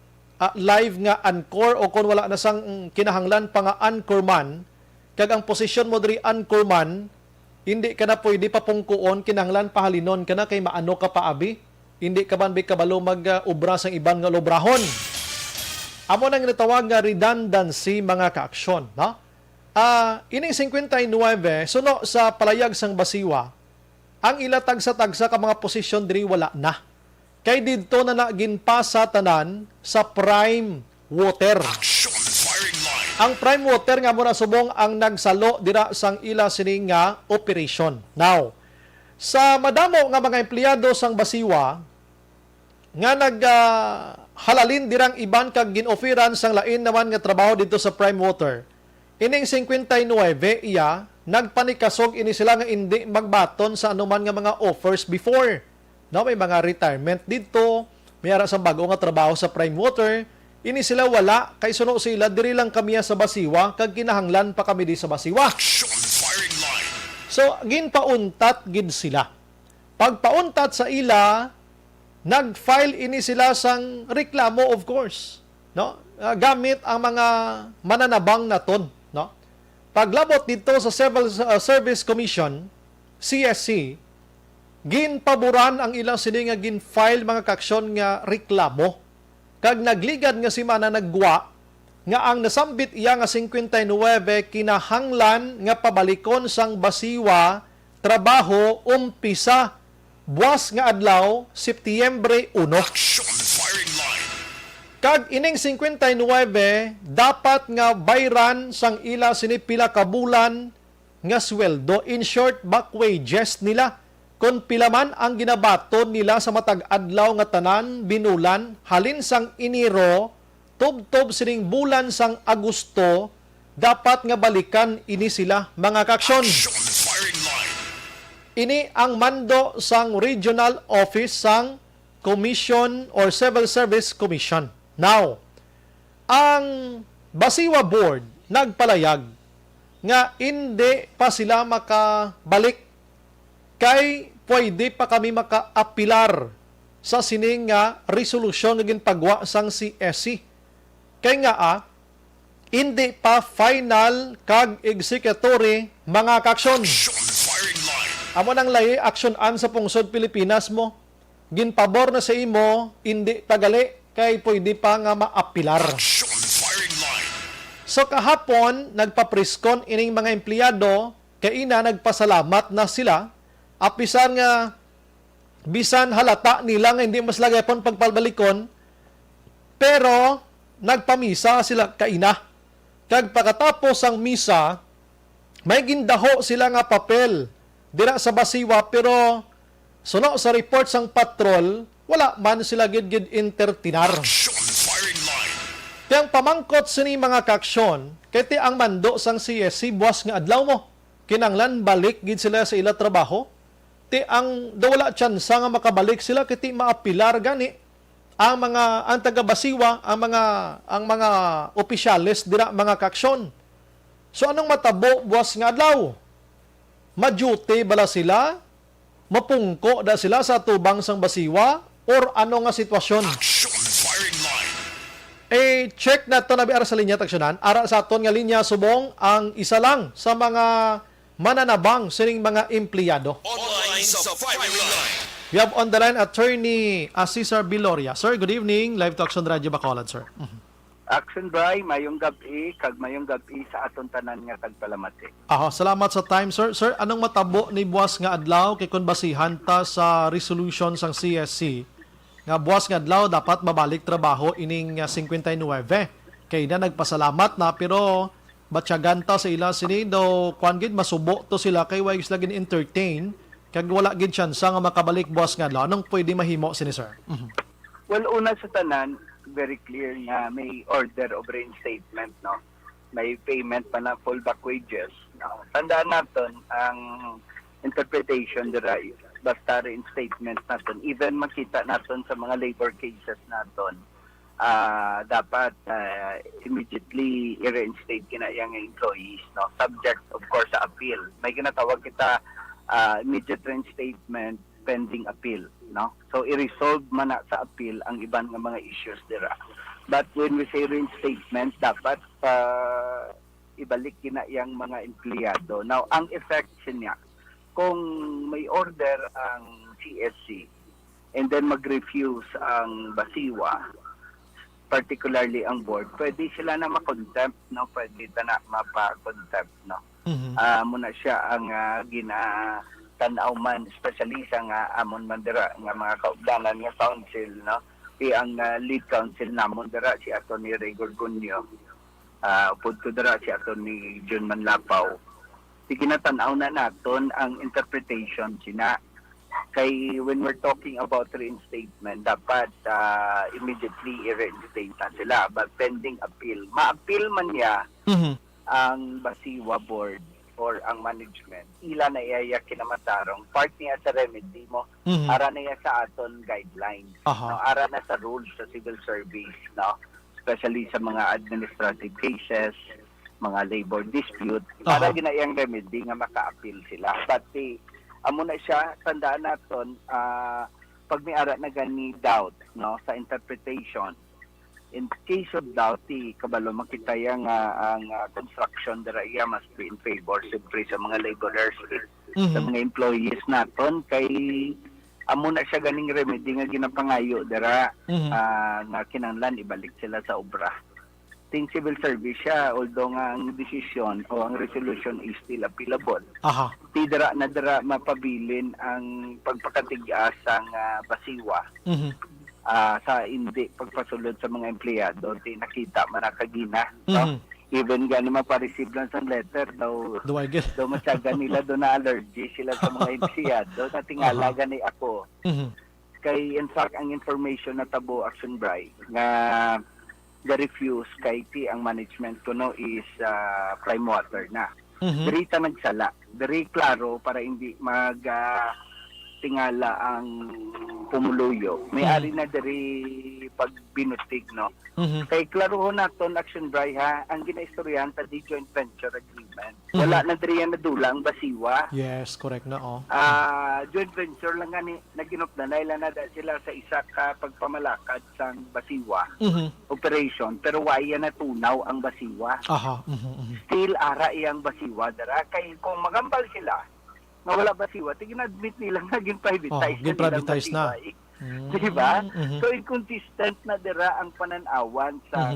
live nga anchor o kung wala na sang kinahanglan pa nga anchorman, kag ang posisyon mo diri anchorman, hindi ka na pwede papungkuon, kinahanglan pahalinon ka na kay maano ka pa abi, hindi ka man kabalo mag-ubra sang iban nga lobrahon. Amo nang ginatawag nga redundancy mga kaaksyon, no? Ining 59 suno sa palayag sang basiwa, ang ilatag sa tagsa ka mga posisyon diri wala na. Kay didto na ginpasa tanan sa prime water. Ang prime water nga muna subong ang nagsalo dira sang ila sining nga operation. Now, sa madamo nga mga empleyado sang basiwa nga halalin dirang iban kag ginoferan sang lain naman nga trabaho dito sa prime water. Ining 59 iya nagpanikasog ini sila nga hindi magbaton sa anuman nga mga offers before. No, may mga retirement dito, may ara sa bago nga trabaho sa prime water, ini sila wala, kay suno sila, diri lang kami sa basiwa, kag kinahanglan pa kami di sa basiwa. So, ginpauntat gid sila. Pagpauntat sa ila, nag-file ini sila sang reklamo, of course. No? Gamit ang mga mananabang naton. No? Paglabot dito sa Civil Service Commission, CSC, ginpaboran ang ilang sini nga gin-file mga kaksyon nga reklamo. Kag nagligad nga si mana nagguwa nga ang nasambit iya nga 59 kinahanglan nga pabalikon sang basiwa trabaho umpisa buwas nga adlaw Setyembre 1. Kag ining 59 dapat nga bayran sang ila sini pila ka bulan nga sweldo, in short back wages nila. Kung pilaman ang ginabaton nila sa matag adlaw nga tanan binulan halin sang Enero tub-tub sining bulan sang Agosto, dapat nga balikan ini sila mga kaksyon. Ini ang mando sang regional office sang Commission or Civil Service Commission. Now, ang Basiwa Board nagpalayag nga hindi pa sila makabalik kay pwede pa kami makaapilar sa sining nga resolusyon nga ginpagwa sang CSC. Kay nga hindi pa final kag executory mga kaksyon. Amo nang lahi action an sa pungsod Pilipinas mo, ginpabor na sa imo, hindi tagali kay pwede pa nga maapilar. So kahapon nagpapriskon ining mga empleyado kay ina nagpasalamat na sila. Apisan nga bisan halata nila nga hindi mas lagaypon pagpalbalikon, pero nagpamisa sila kaina. Kag pagkatapos ang misa, may gindaho sila nga papel dira sa basiwa, pero suno sa report sang patrol, wala man sila gid entertinar. Kaya ang pamangkot sini mga kaksyon, kaya ang mando sang CSC buwas nga adlaw mo, kinanglan balik gid sila sa ila trabaho. Ang dawala tsansa nga makabalik sila kiti maapilar gani ang taga-basiwa, ang mga opisyales dira mga kaksyon. So anong matabo buwas nga adlaw? Maduty bala sila? Mapungko da sila sa tubang sang basiwa or ano nga sitwasyon? Check na to nabi ara sa linya taksyonan. Ara sa aton nga linya subong ang isa lang sa mga mananabang sining mga empleyado. Online sa firing line. We have on the line Attorney Cesar Biloria. Sir, good evening. Live to Action Radio Bacolod, sir. Action Bray, mayong gabi, kag mayong gabi sa aton tanan nga tagpalamati. Salamat sa time, sir. Sir, anong matabo ni buwas nga adlaw kay kun basihan ta sa resolution sang CSC nga buwas nga adlaw dapat mabalik trabaho ining 59 kay na nagpasalamat na pero batyagan ta sa ila sini daw kuan gid masubo to sila kay wa sila gin entertain kag wala gid tsansa nga makabalik buwas nga adlaw. Anong pwede mahimo sini, sir? Well, una sa tanan, very clear nga may order of reinstatement, no? May payment pa na fallback wages. No? Tandaan natin ang interpretation derive basta reinstatement natin. Even makita natin sa mga labor cases natin, dapat immediately i-reinstate kinayang employees, no? Subject, of course, sa appeal. May ginatawag kita immediate reinstatement pending appeal, no? So i-resolve man na sa appeal ang iban nga mga issues dira. But when we say reinstatement, dapat ibalik kina yang mga empleyado. Now, ang effect niya kung may order ang CSC and then mag-refuse ang basiwa, particularly ang board, pwede sila na ma-contempt, no? Pwede na mapa-contempt, no? Muna siya ang tanaw man, especially sa nga amon man dira nga mga kaugdanan nga council, no? Ang lead council namon dira si Atty. Ray Gorgonio, upod ko dira si Atty. John Manlapaw. Sige na tanaw na naton ang interpretation sina. Kay when we're talking about reinstatement, dapat immediately i-reinstate na sila. But pending appeal, ma-appeal man niya ang Basiwa Board or ang management, ila na iya kinamatarong part niya sa remedy mo, ara na iya sa aton guidelines, no? Ara na sa rules sa civil service, no? Especially sa mga administrative cases, mga labor dispute, para ginayang remedy nga maka-appeal sila. But amo na siya, tandaan naton, pag may ara na gani doubt, no, sa interpretation, in case of doubt, kabalo makita yang ang construction dira must be in favor siyempre sa mga laborers, sa mga employees naton, kay amo na siya ganing remedy nga ginapangayo dira nga kinahanglan ibalik sila sa obra. Ting civil service siya, although nga ang decision o ang resolution is still appealable. Di dira na dira mapabilin ang pagpakatigas ang basiwa. Sa hindi pagpasulod sa mga empleyado, di nakita man nakagina, no? Even gani mapareceive lang sa letter daw matyaga nila do na allergy sila sa mga empleyado na tingala gani ako. Kay in fact ang information na tabo Action Bray nga refuse kay ang management kuno is prime water na. Diri ta nagsala, diri klaro para hindi tingala ang pumuluyo. May ari na diri pag binutig, no? Kay klarohon naton Action Bray ha, ang ginaistoryahan sa di joint venture agreement. Wala na diri yan nadulang basiwa. Yes, correct na Joint venture lang gani naginupdanay lang na sila sa isa ka pagpamalakad sang basiwa operation, pero waya na tunaw ang basiwa. Still ara iyang basiwa dara kay kung magambal sila na wala basiwa, ginadmit nila na gin-privatize na. Diba? So, inconsistent na dira ang pananawan sa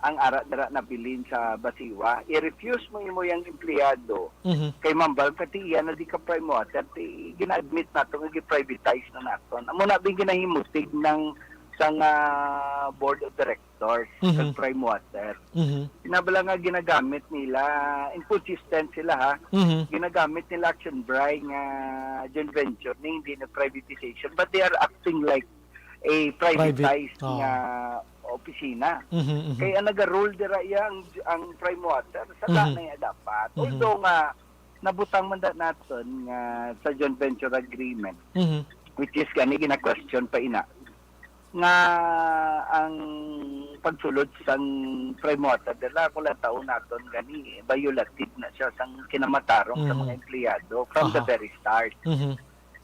ang ara dira na bilin sa basiwa. I-refuse mo yung empleyado kay mambal, pati iyan na di ka prime water, ginadmit na ito, gi-privatize na natin. Amo na bin ginahimutig ng sang board of directors sa prime water. Sinabala nga ginagamit nila, inconsistent sila ha, ginagamit nila Action Bray nga joint venture na hindi na privatization, but they are acting like a privatized nga opisina. Kaya nag-rule dira ang prime water sa tanay dapat. Although nga nabutang mandat natin nga sa joint venture agreement, which is gani gina-question pa ina nga ang pagsulod sang prime water dala ko lang taon naton gani violative na siya sang kinamatarong sa mga empleyado from the very start.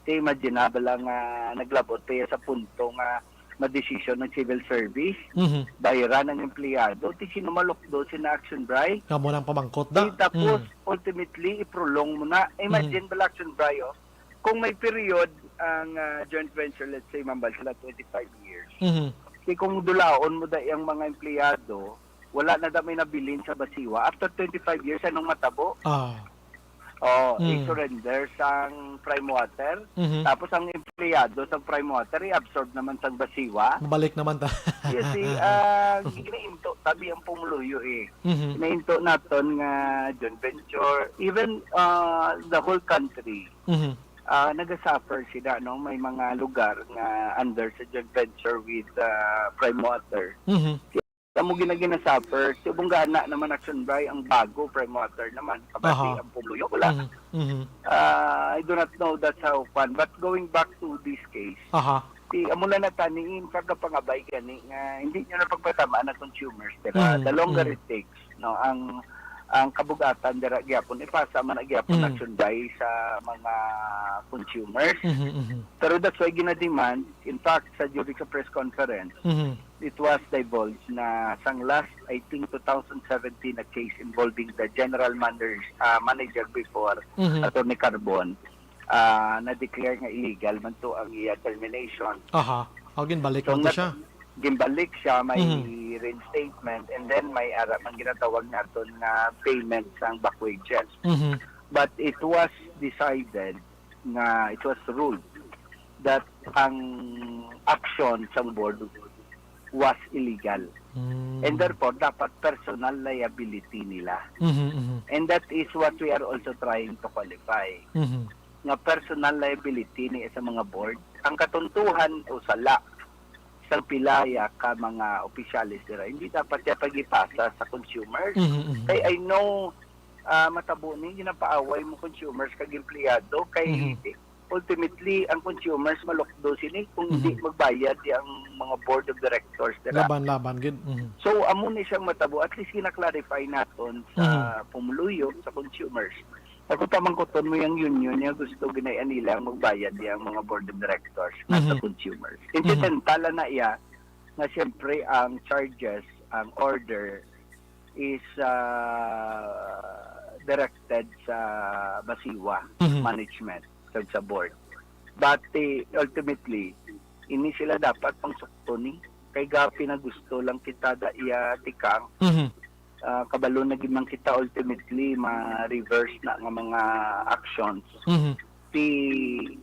Imaginable lang naglabot pa sa punto nga ma-decision ng civil service, bayaran ng empleyado, ti sinumalok do sina Action Bray. Kamo nang pamangkot da. Tapos ultimately i-prolong mo na. Imagine ba Action Bray kung may period ang joint venture, let's say mambal sila 25 years. Kaya kung dulaon mo da yung mga empleyado, wala na may nabilin sa Basiwa. After 25 years, anong matabo? I-surrender sang prime water. Tapos ang empleyado sa prime water, i-absorb naman sa Basiwa. Mabalik naman ta. Kasi, ginainto, tabi ang pumuluyo Ginainto naton nga joint venture. Even the whole country, nagasuffer sila, no? May mga lugar nga under sa joint venture with prime water. Kamo ginasuffer. Si Bunggana naman Action Bray, ang bago prime water naman. Kabati ang pumuyo. Wala. I do not know that's how fun. But going back to this case, si amula na taniin kagapangabay gani nga hindi niya na pagpatamaan na consumers. Pero the longer it takes, no, ang kabugatan dira gyapon ipasa man gyapon Action Bray sa mga consumers. Pero that's why ginademand, in fact sa during sa press conference, it was divulged na sang last, I think 2017, a case involving the general manager before, Atty. Carbon, na-declare nga illegal man to ang iya termination. Ginbalik mo to siya. Gimbalik siya, may reinstatement, and then may ang ginatawag natin na payment sang back wages. But it was decided na it was ruled that ang action sa board was illegal. And therefore, dapat personal liability nila. And that is what we are also trying to qualify. Nga personal liability ni sa mga board, ang katuntuhan o sala sa pilaya ka mga opisyalis nila, hindi dapat siya pag-ipasa sa consumers. Kay I know, matabo ni, ginapaaway mo consumers kag empleyado, kay ultimately, ang consumers malokdo sini kung hindi magbayad yung mga board of directors nila. Laban, good. So, amo ni siyang matabo. At least kinaklarify natin sa pumuluyo, sa consumers. Ako pamangkuton mo yung union niya, gusto ginayan nila magbayad yung mga board of directors na sa consumers. Incidental na iya na siyempre ang charges, ang order is directed sa Basiwa management sa board. But ultimately, ini sila dapat pang suktoni kay gapi na gusto lang kita da iya tikang kabalo na gimang kita ultimately ma-reverse na nga mga actions.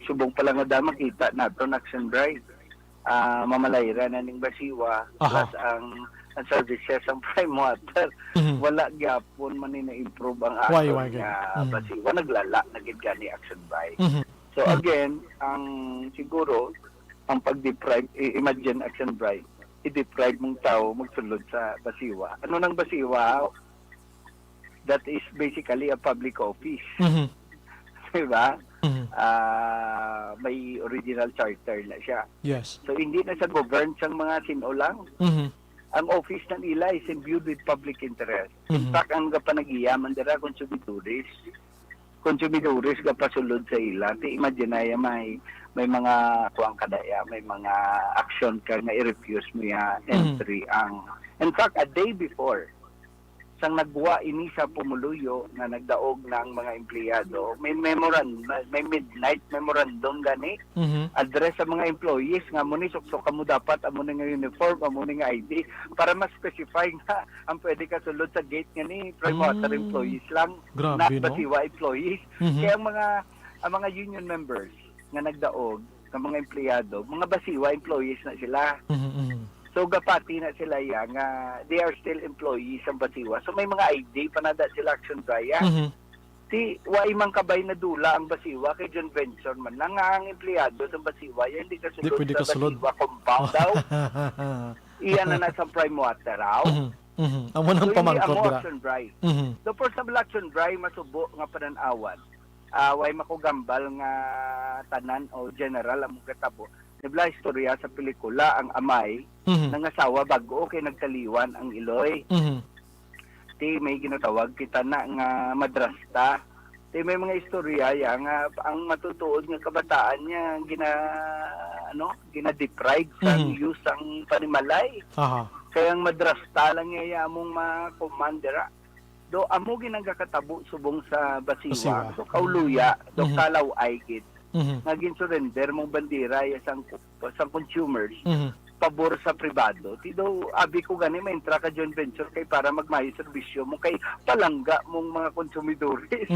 Subong pala nga da makita nato na Action Bray. Mamalayra na ning Basiwa plus ang services ang prime water. Wala gyapon man ni na-improve ang action nga Basiwa. Naglala na gid gani Action Bray. So again, ang siguro ang pag-deprive, imagine Action Bray, i-deprive mong tao magsulod sa Basiwa. Ano nang Basiwa? That is basically a public office. Diba? May original charter na siya. Yes. So hindi na siya governed sa mga sinolang. Ang office ng ila is imbued with public interest. In fact, ang kapanagiyaman dira consumidores kapasulod sa ila. Imagine na may mga kuwang kadaya, may mga action ka na i-refuse mo ya entry ang. In fact, a day before, sang nagwa ini sa pumuluyo na nagdaog ng mga empleyado, may midnight memorandum gani address sa mga employees nga mo ni suksok kamo dapat amo nga uniform, amo nga ID para ma-specify nga ang pwede ka sulod sa gate nga ni prime water employees lang, not Basiwa employees. Kaya ang mga union members nga nagdaog ng mga empleyado, mga Basiwa employees na sila. So gapati na sila nga they are still employees ng Basiwa. So may mga ID pa na sila Action Braya. Wa imang kabay na dula ang Basiwa kay John Venture man lang ang empleyado sa Basiwa hindi ka sulod sa Basiwa compound daw. Iyan na nasa prime water raw. Amo nang pamangkot dira. Action Bray. The first of Action Bray masubo nga pananawan. Way makugambal nga tanan o general among katabo. Nibla istorya sa pelikula ang amay ng asawa bago kay nagtaliwan ang iloy. May ginatawag kita na nga madrasta. May mga istorya nga ang matutuod nga kabataan niya gina-deprive sa use ang panimalay. Kaya ang madrasta lang niya among ma-commandera. Do amo ginagakatabo subong sa Basiwa. So kauluya, do kalaw ay gid. Naging surrender mong bandera sa consumers pabor sa pribado. Tido, abi ko gani, may intra ka joint venture kay para magmayo serbisyo mo kay palangga mong mga konsumidores.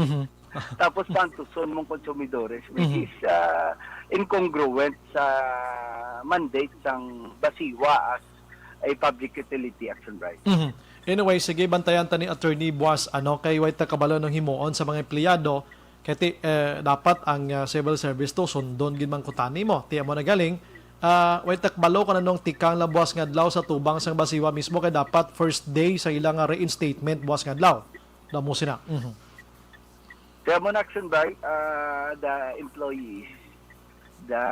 Tapos pantuson mong konsumidores, which is incongruent sa mandate ng Basiwa as a public utility action right. Anyway, sige, bantayan ta ni Attorney Buas, kay White kabalo ng himuon sa mga empleyado, kaya dapat ang civil service to sundon gid man kutani mo. Tiya mo na galing, White kabalo ka na nung tikang la Buas nga adlaw sa tubang sang Basiwa mismo, kay dapat first day sa ilang reinstatement Buas nga adlaw. Damo sina. Kaya mo na action right, the employees, the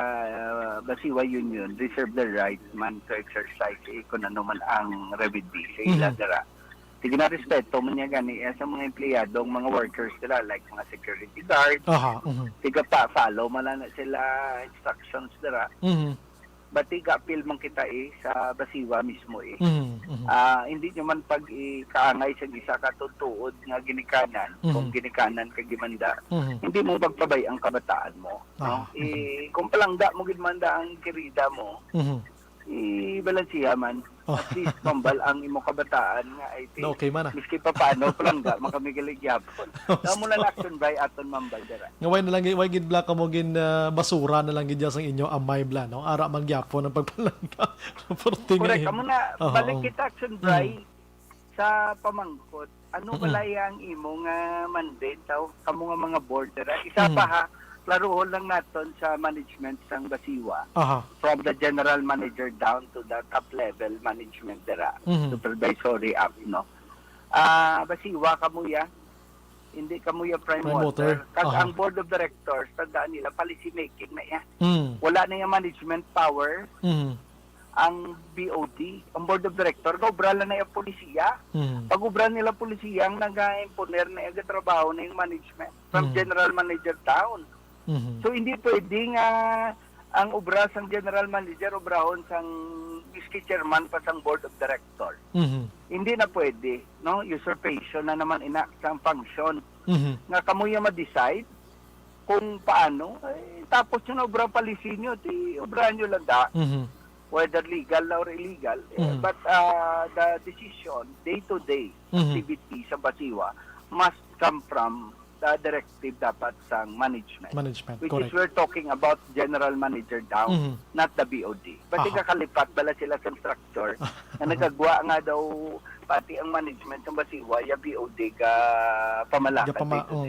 Basiwa Union reserve the right man to exercise kung ano man ang remedy sa ila dara. Sige na respeto mo niya gani sa mga empleyado, mga workers nila like mga security guard. Tiga pa follow man na sila instructions dara. But tiga appeal man kita sa Basiwa mismo hindi nyo man pag kaangay sa isa katutuod nga ginikanan, kung ginikanan ka gimanda, hindi mo magpabay ang kabataan mo. No? Kung palangda mo gimanda ang kirida mo, balansiya man. At least kambal ang imo kabataan nga ay okay man miski pa paano palangga makamigalig yapon. Damo na action by aton mambaldera. Ngaway na lang way gid bla ka mo gin basura na lang gid sang inyo amay bla no. Ara man gyapon ang pagpalangga. Correct. Kamo na balik kita action by sa pamangkot. Ano balaya ang imo nga mandate taw kamo nga mga board dera. Isa pa ha, klarohon lang naton sa management sang Basiwa. From the general manager down to the top level management dera. Supervisory up, no. Basiwa kamuya, hindi kamuya prime water. Kasi ang board of directors, tandaan nila, policy making na yan. Wala na yung management power. Ang BOD, ang board of director, kaubra lang na yung polisiya. Pag ubra nila polisiya, ang nag-imponer na yung trabaho na yung management from general manager down. So hindi pwedeng ang obra sang general manager obrahon sang vice chairman pa sang board of director. Hindi na pwede, no? Usurpation na naman sang function. Nga kamuya ma-decide kung paano tapos yung obra policy nyo, obrahan nyo lang da. Whether legal or illegal. But the decision, day-to-day activity sa Basiwa must come from the directive dapat sa management. Which correct. Is we're talking about general manager down, not the BOD. Pati kakalipat bala sila sa structure na nagagawa nga daw pati ang management ng Basiwa, ya BOD ka pamalakan.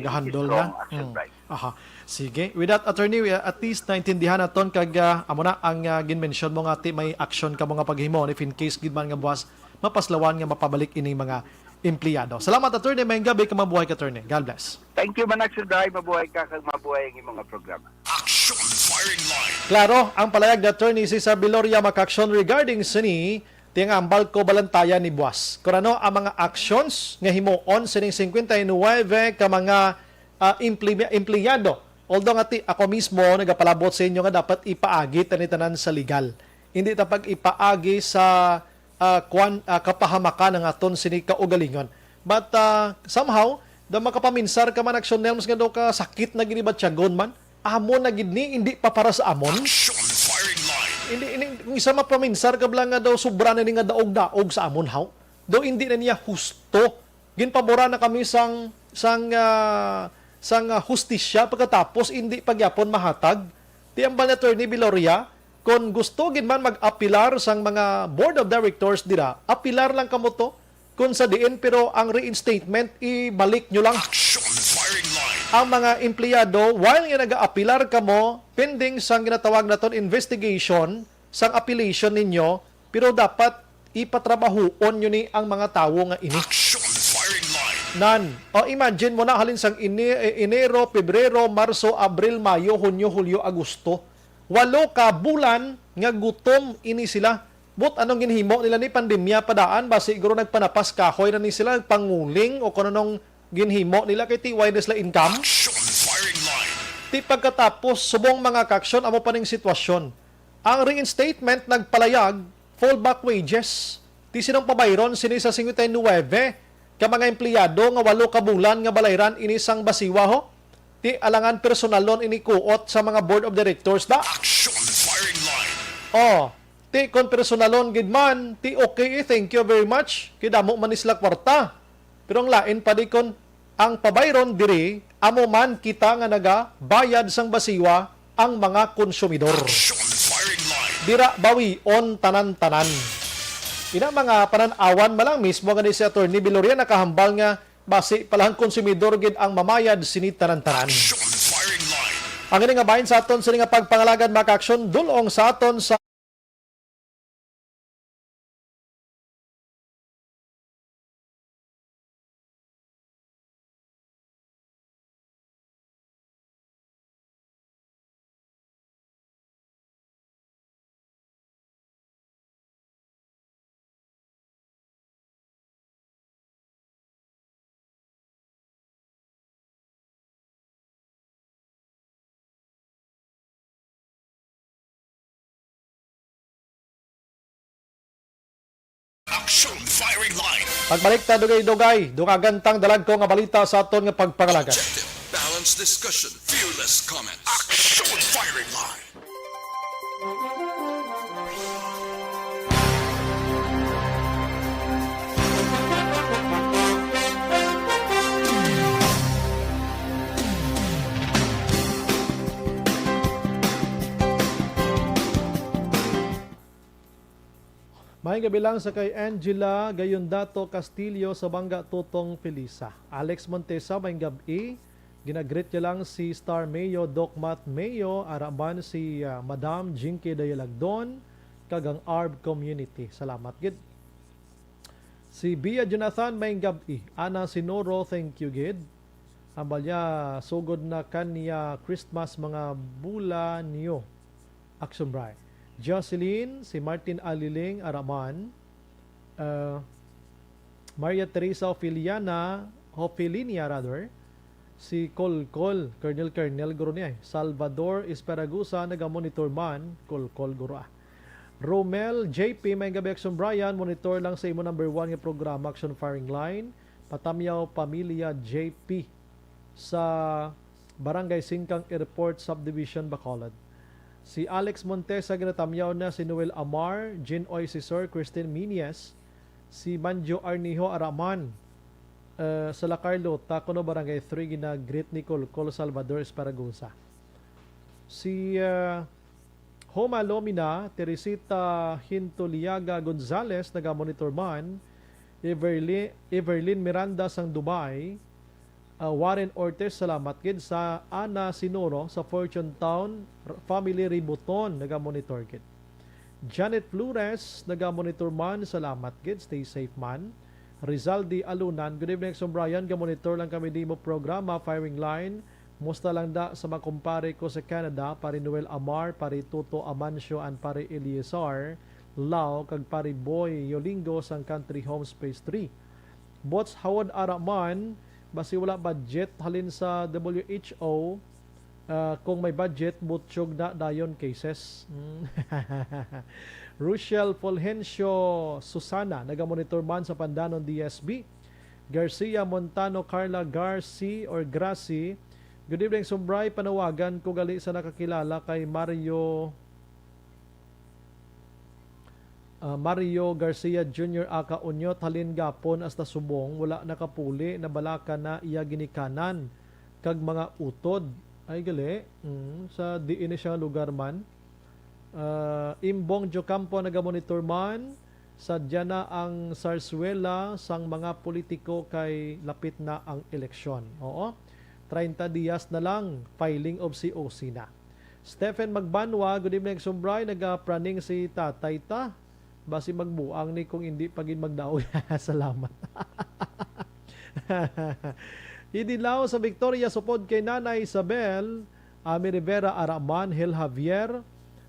Gahandol na. Sige. With that, attorney, at least naintindihan naton kag amo na ang ginmention mo nga may action ka mga paghimo if in case gid man nga buwas mapaslawan nga mapabalik ini mga empleyado. Salamat, attorney. May gabi ka, mabuhay ka, attorney. God bless. Thank you, Manaxo Dai. Mabuhay ka kag mabuhay ang mga programa. Action Firing Line. Klaro, ang palayag na attorney si Cesar Viloria makaksyon regarding sini tiyang ambal ko balantayan ni Buas. Kung ano ang mga actions nga himuon sining 59 ka mga empleyado. Although nga ako mismo nagapalabot sa inyo nga dapat ipaagi tanitanan sa legal. Hindi tapag ipaagi sa kapahamakan ng aton sini kaugalingon. But somehow, da makapaminsar ka man aksyon nelms nga daw ka sakit na gini ba tiyagon man, amon na gid ni hindi pa para sa amon. Action Firing Line. Hindi kung isa mapaminsar ka blang nga daw sobra na ni nga daog-daog sa amon haw. Do hindi na niya husto. Ginpabora na kami sang hustisya pagkatapos hindi pagyapon mahatag. Ti ambal attorney Viloria, kung gusto gid man mag-apilar sang mga board of directors dira, apilar lang kamo to. Kung sa diin pero ang reinstatement ibalik nyo lang. Action Firing Line. Ang mga empleyado while nga naga-apilar kamo pending sang ginatawag naton investigation sang appellation ninyo, pero dapat ipatrabahoon nyo ni ang mga tawo nga ini. Action Firing Line. Imagine mo na halin sang Enero, Pebrero, Marso, Abril, Mayo, Hunyo, Hulyo, Agosto. 8 ka bulan nga gutom ini sila. But anong ginhimo nila ni pandemya padaan ba siguro nagpanapas kahoy na ni sila panguling o kung anong ginhimo nila kay TYDS la income. Action Firing Line. Ti pagkatapos subong mga kaksyon amo pa ning sitwasyon. Ang reinstatement nagpalayag fallback wages. Ti sinong pabayron sini sa 59 ka mga empleyado nga 8 ka bulan nga balayran ini sang Basiwa ho. Ti alangan personalon ini kuot sa mga board of directors da. Action Firing Line. Ti ti kon personalon gid man, ti okay, thank you very much. Kidamo man isla kwarta. Pero ang lain pa di kon ang pabayron diri, amo man kita nga naga bayad sang basiwa ang mga konsumidor. Action firing line. Dira bawi on tanan-tanan. Ina mga pananawan malang mismo nga ni si Attorney Viloria nakahambal nga basi palang konsumidor gid ang mamayad sini tanan-tanan. Action firing line. Ang ini nga bahin sa aton sa nga pagpangalagan maka-aksyon dulong sa aton sa Action firing line. pagbalik ta dugay-dugay, dungagantang dalag ko nga balita sa aton nga pagpangalagan. Objective, balanced discussion, fearless comments. Action firing line. May gabi lang sa kay Angela Gayondato Castillo sa Bangga Tutong Felisa. Alex Montesa may gabi. Ginagreet niya lang si Star Mayo, Doc Matt Mayo, araman si Madam Jinky Dayalagdon, kagang ARB Community. Salamat gid. Si Bia Jonathan may gabi. Ana Sinoro, thank you gid. Ambal niya, sugod na kanya Christmas mga bula niyo. Action Bright. Jocelyn, si Martin Aliling Araman, Maria Teresa Ofiliana, si Colcol, Colonel Guro niya, Salvador Esperagusa, naga-monitor man, Colcol Guro. Romel JP, may gabi Action Brian, monitor lang sa imo number 1 nga programa, Action Firing Line, Patamyaw Pamilya JP, sa Barangay Singkang Airport Subdivision, Bacolod. Si Alex Montesa, ginatamyaw na si Noel Amar, Jean Oy Sisor, Christine Minies, si Manjo Arnijo Araman, sa La Carlota, Cono Barangay 3, gina-greet ni Col Salvador Esparagosa. Si Homa Lomina, Teresita Hintoliaga Gonzales, naga-monitor man, Everlyn Miranda sang Dubai, Warren Ortiz, salamat gid. Sa Ana Sinoro sa Fortune Town Family Ributon, naga-monitor gid. Janet Flores, naga-monitor man, salamat gid. Stay safe man. Rizaldi Alunan, good evening Action Brian, ga-monitor lang kami di mo programa Firing Line. Musta lang da sa mga kumpare ko sa Canada, pari Noel Amar, pari Toto Amancio, and pari Eliazar Lao, kag pari Boy Yolingo sang Country Home Space 3. Bots Howard Araman, basi wala budget halin sa WHO, kung may budget butsyog na dayon cases. Rochelle Fulgencio Susana, naga-monitor man sa Pandanon DSB. Garcia Montano Carla Garci or Graci, good evening Sumbray, panawagan ko gali sa nakakilala kay Mario Garcia Jr. aka Unyot halin gapon hasta subong wala nakapuli na balaka na iya ginikanan kag mga utod ay gali sa diin siya lugar man. Imbong Jocampo naga-monitor man, sadya na ang sarswela sang mga politiko kay lapit na ang eleksyon. Oo, 30 dias na lang filing of COC na. Stephen Magbanwa, good evening Sumbray, naga-praning si tatay ta basi magbuang ni kung hindi pagin magdaog. Salamat. Idilaw sa Victoria supod kay Nanay Isabel, Ami Rivera Araman, Hel Javier,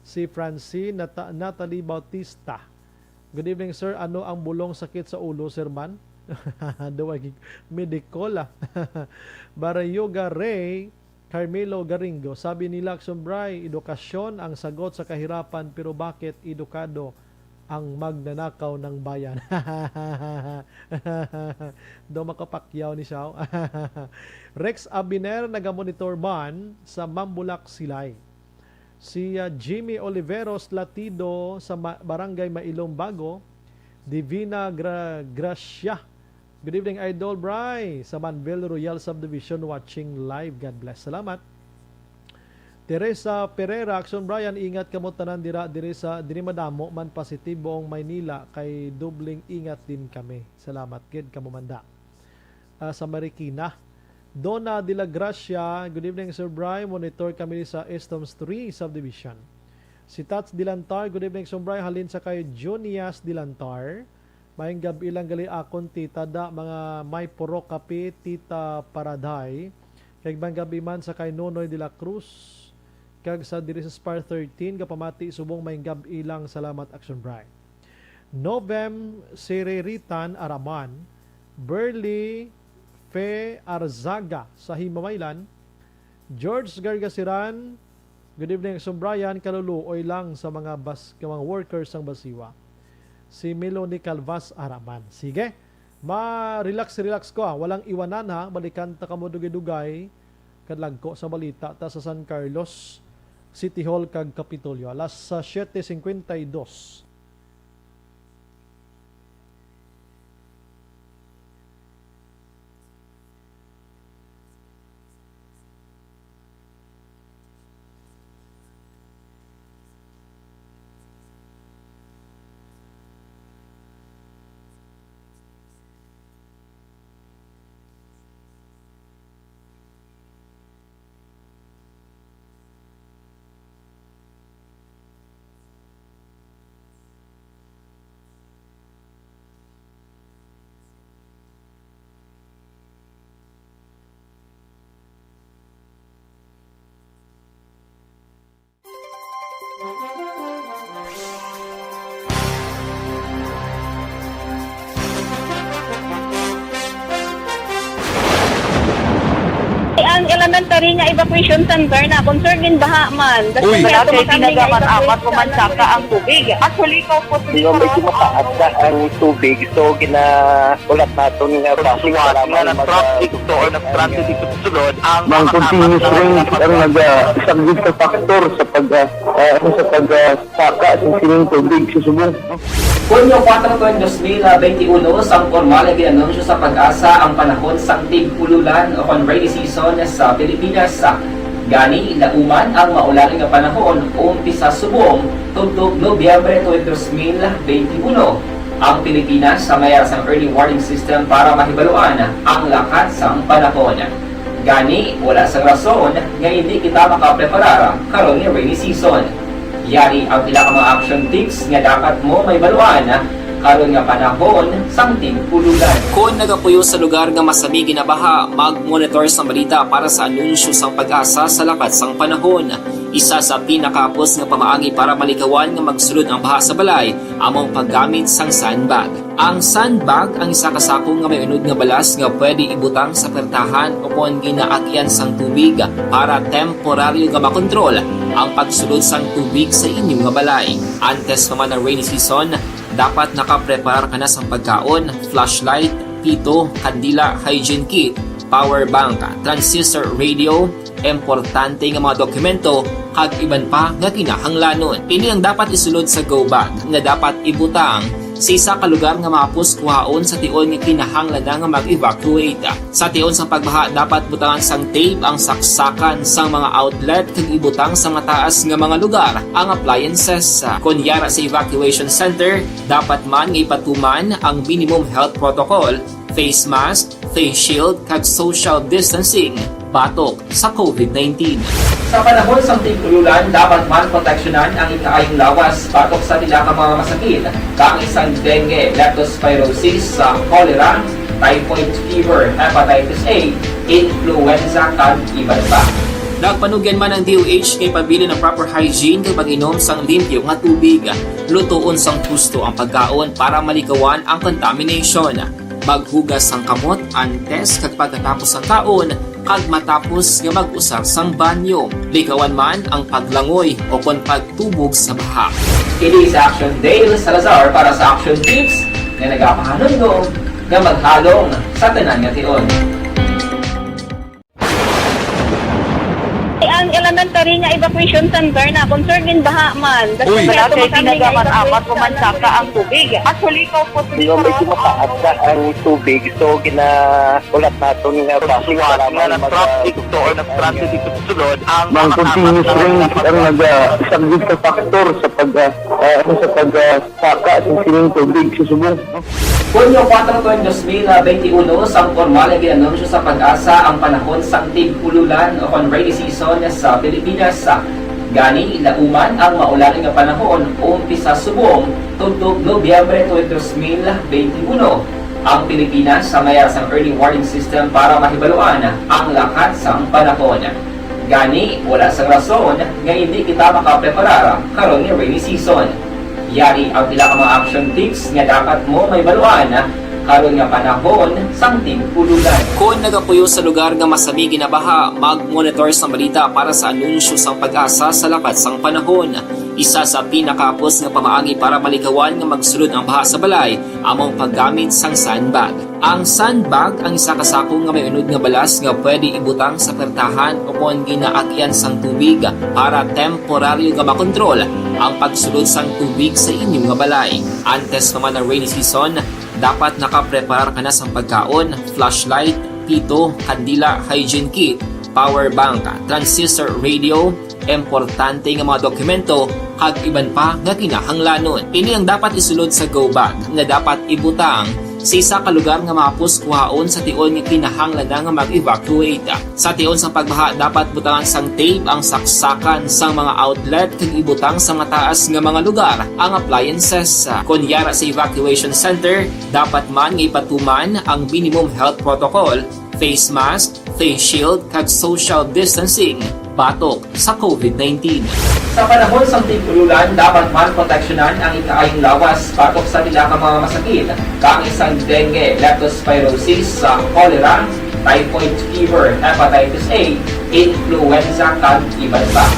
si Francine Natalie Bautista. Good evening sir, ano ang bulong sakit sa ulo sir man? Dawag medikola. Barayoga Ray Carmelo Garingo, sabi ni Lacson Bray, edukasyon ang sagot sa kahirapan, pero bakit edukado ang magnanakaw ng bayan? Do makapakyaw ni Xiao. Rex Abiner, nagamonitor man sa Mambulak Silay. Si Jimmy Oliveros Latido sa Barangay Mailong Bago. Divina Gracia. Good evening, Idol Bry. Sa Manville Royal Subdivision watching live. God bless. Salamat. Teresa Pereira, Action Brian, ingat kamo tanan diri sa diri madamo man positibo ang Maynila kay dobling ingat din kami. Salamat gid kamo manda. Sa Marikina, Donna de la Gracia, good evening Sir Brian, monitor kami sa Estoms 3 Subdivision. Si Tats Dilantar, good evening Sir Brian, halin sa kay Junias Dilantar. Mayong gabi lang gali akon tita da mga may puro kape tita Paraday. Kay bang gabi man sa kay Nonoy de la Cruz. Kag sa diri sa Spar 13 kapamati subong may gab ilang salamat Action Bright. Novem Sereritan Araman, Burley Fe Arzaga sa Himamaylan, George Gargasiran, good evening Action Brian, kaluluoy lang sa mga workers ng Basiwa. Si Melanie Calvas Araman. Sige, relax ko walang iwanan ha, balikan ta kamo dugay-dugay kadlagko sa balita ta sa San Carlos City Hall kag Kapitolyo alas 7:52. Ang elementary nga evacuation center na concern din baha man. Uy! Kaya Kaya ginagaman amat evacuation kumansaka ang tubig. Actually, ko po Hindi mo medyo mataas na ang tubig. So, ulat natin nga Pagsuwat nga ng traffic to or ng traffic dito sa sulod, ang Mang continuous rin ang nag-subject sa factor sa pagsaka sa sining tubig sa subong. Hunyo 4 2021, sang formal ay ginanunsyo sa Pag-asa ang panahon sa tig-ululan o rainy season sa Pilipinas. Gani, lauman ang maulaling nga panahon umpisa subong tugtog Nobyembre 2021. Ang Pilipinas sa mayroon sang early warning system para mahibaluan ang lakat sang panahon. Gani, wala sang rason nga hindi kita makapreparar karon nga rainy season. Yari ang pila ka mga action tips nga dapat mo may baluan karon nga panahon sang tig-ululan. Kung nagapuyo sa lugar nga masabi ginabaha, mag-monitor sa balita para sa anunsyo sang Pag-asa sa lakat sang panahon. Isa sa pinakapos nga pamaagi para malikawan nga magsulod ang baha sa balay among paggamit sang sandbag. Ang sandbag ang isa ka sako nga may unod nga balas nga pwede ibutang sa pertahan o kung ginaagyan sang tubig para temporaryo nga makontrol ang pagsulod sang tubig sa inyong nga balay. Antes naman ng rainy season, dapat nakaprepare ka na sa pagkaon, flashlight, pito, kandila, hygiene kit, power bank, transistor radio, importante nga mga dokumento, kag iban pa nga kinahanglanon. Ini ang dapat isulod sa go bag nga dapat ibutang sa isa ka lugar nga mapus kuhaon sa tion nga kinahanglan nga mag-evacuate. Sa tion sa pagbaha dapat butangan sang tape ang saksakan sang mga outlet kag ibutang sa mataas nga mga lugar ang appliances. Kunyara sa evacuation center, dapat man nga ipatuman ang minimum health protocol, face mask, face shield kag social distancing batok sa COVID-19. Sa panahon sa tig-ululan, dapat man proteksyonan ang ikaayong lawas batok sa tila ka mga masakit, kang isang dengue, leptospirosis, cholera, typhoid fever, hepatitis A, influenza, kag iban pa. Nagpanugyan man ang DOH kay pabili ng proper hygiene kay pag-inom sang limpyo nga tubig. Lutuon sang husto ang pagkaon para malikawan ang contamination. Maghugas sang kamot antes kag pagkatapos ang kaon kag matapos nga mag-usar sang banyo. Likawan man ang paglangoy o kon pagtubog sa baha. Kini sa Action Dale Salazar para sa Action Tips nga nagapahanong nga maghalong sa tanan nga tion. ang elementary nga evacuation center na concern din baha man. Uy. Wala kayo ginagaman apat kumansaka ang tubig. Actually, ikaw po Yung medyo mataas na ang tubig, so ginaulat natin nga pasiwala nga nag-traffic to or nag-traffic dito sa sulod. Ang continuous rain ang nag-subject sa factor sa pagsaka sa sining tubig sa subong. Hunyo 4 tuwing 2021, sang formal ay ginanunsyo sa pag-asa ang panahon sa tig-ululan o rainy season sa Pilipinas. Gani, lauman ang maulaling nga panahon umpisa subong tugtog Nobyembre 2021. Ang Pilipinas sa mayroon sa early warning system para mahibaluan ang lakat sa panahon. Gani, wala sa rason nga hindi kita makapreparar karon ni rainy season. Yari ang pila ka mga action tips nga dapat mo may baluan karon nga panahon sang tig-ululan. Kung nagapuyo sa lugar nga masami ginabaha, mag-monitor sa balita para sa anunsyo sang pag-asa sa lakat sang panahon. Isa sa pinakapos nga pamaagi para malikawan nga magsulod ang baha sa balay, among paggamit sang sandbag. Ang sandbag ang isa kasakong nga may unod nga balas nga pwede ibutang sa pertahan upon ginaagyan sang tubig para temporaryo nga makontrol ang pagsulod sang tubig sa inyong nga balay. Antes naman ng rainy season, dapat nakapreparar ka na sa pagkaon, flashlight, pito, kandila, hygiene kit, power bank, transistor radio, importante nga mga dokumento, kag iban pa nga kinahanglanon. Ini ang dapat isulod sa go bag nga dapat ibutang sa isa ka lugar nga mapus kuhaon sa tion nga kinahanglan nga mag-evacuate. Sa tion sa pagbaha dapat butangan sang tape ang saksakan sang mga outlet kag ibutang sa mataas nga mga lugar ang appliances. Kunyara sa evacuation center, dapat man nga ipatuman ang minimum health protocol, face mask, face shield kag social distancing batok sa COVID-19. Sa panahon sa tig-ululan, dapat man proteksyonan ang ikaayong lawas batok sa pila ka mga masakit, kang isang dengue, leptospirosis, cholera, typhoid fever, hepatitis A, influenza, kag iban pa.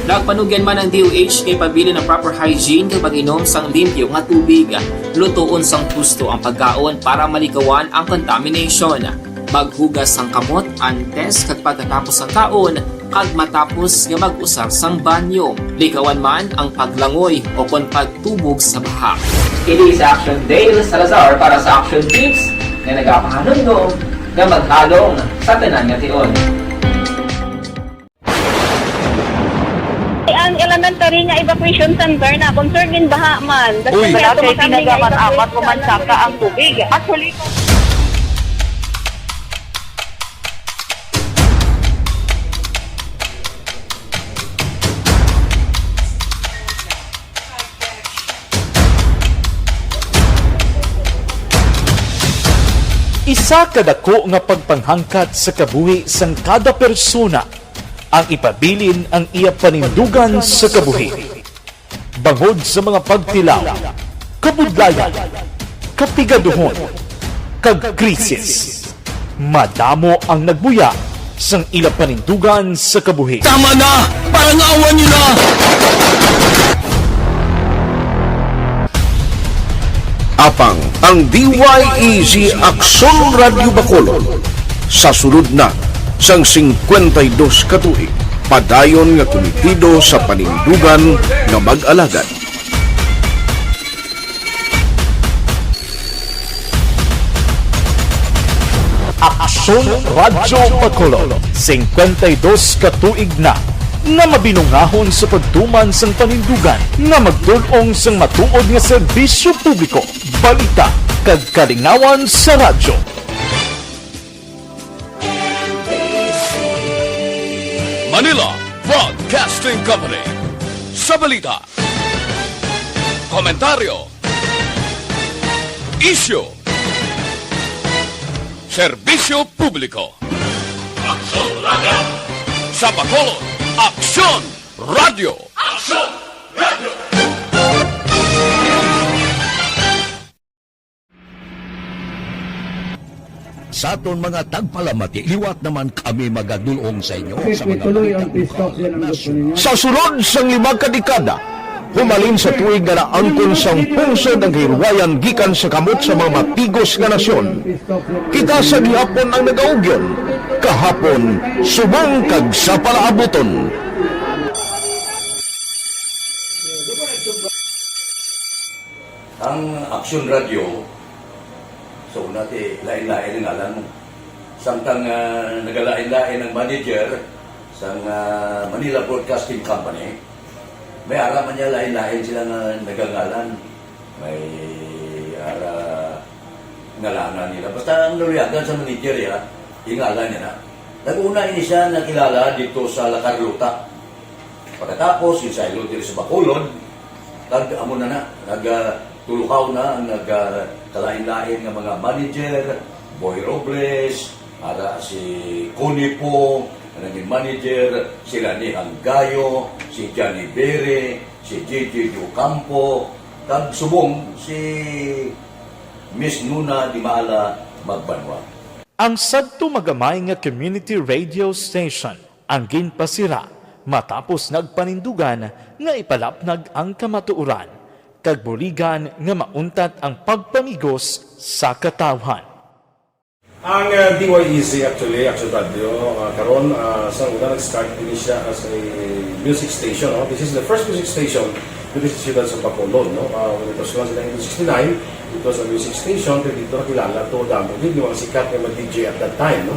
Nagpanugyan man ang DOH kay pabili ng proper hygiene kay pag-inom sang limpyo nga tubig, lutuon sang gusto ang pagkaon para malikawan ang contamination. Maghugas sang kamot antes kag pagkatapos ang kaon, kag matapos nga mag-usar sang banyo. Likawan man ang paglangoy o kon pagtubog sa baha. Kini sa Action Dale Salazar para sa Action Tips nga nagapahanundong nga maghalong sa tanan nga tion. Ang elementary nga evacuation center na concern din baha man. Uy. Wala kayo ginagaman apat kumansaka ang tubig. Actually, Isa kadako nga pagpanghangkat sa kabuhi sang kada persona ang ipabilin ang iya panindugan sa kabuhi. Bangod sa mga pagtilaw, kabudlayan, kapigaduhon, kag krisis. Madamo ang nagbuya sang ila panindugan sa kabuhi. Tama na! Parang awan nyo na! Apang ang DYEZ Aksyon Radio Bacolod sa sulod na sang 52 katuig padayon nga komitido sa panindugan nga mag-alagad. Aksyon Radio Bacolod 52 katuig na nga mabinungahon sa pagtuman sang panindugan nga magdulong sang matuod nga serbisyo publiko, balita kag kalingawan sa radyo. Manila Broadcasting Company sa balita, komentaryo, isyu, serbisyo publiko. Aksyon Radio! Sa Bacolod, Aksyon Radio! Aksyon Radio! Sa aton mga tagpalamati, liwat naman kami magadulong sa inyo sa mga Tuloy ang TikTok yan ang gusto ninyo. sa sulod sang 5 kadekada, Humalin sa tuig nga naangkon sang pungsod ang hirwayan gikan sa kamot sa mga matigos nga nasyon. Kita sa gihapon ang nagaugyon, kahapon subong kag sa palaabuton. Ang Aksyon Radio, so nati lain-lain ang alam mo. Samtang nagalain-lain ang manager sa Manila Broadcasting Company, may araman niya lain-lain sila nga nagangalan. May ngalangan nila. Basta ang naluyagan sa manager ya, ingalan niya na. Nag-una ini siya nakilala dito sa La Carlota. Pagkatapos, yung sa dito sa Bacolod, amo na nagtulukaw na ang nagkalain-lain ng mga manager, Boy Robles, si Connie po, naging manager, sila ni Hanggayo, si Johnny Bere, si JJ Ocampo, kag subong si Miss Nuna Di Maala Magbanwa. Ang sadto magamay nga community radio station ang ginpasira matapos nagpanindugan nga ipalapnag ang kamatuoran kag buligan nga mauntat ang pagpamigos sa katawhan. Ang DYEZ actually, Action Radio, karon sa una nag-start din siya as a music station. No? This is the first music station dito sa siyudad sa Bacolod. No? When it was launched in 1969, it was a music station. Pero dito nakilala to damo din yung mga sikat na DJ at that time. No?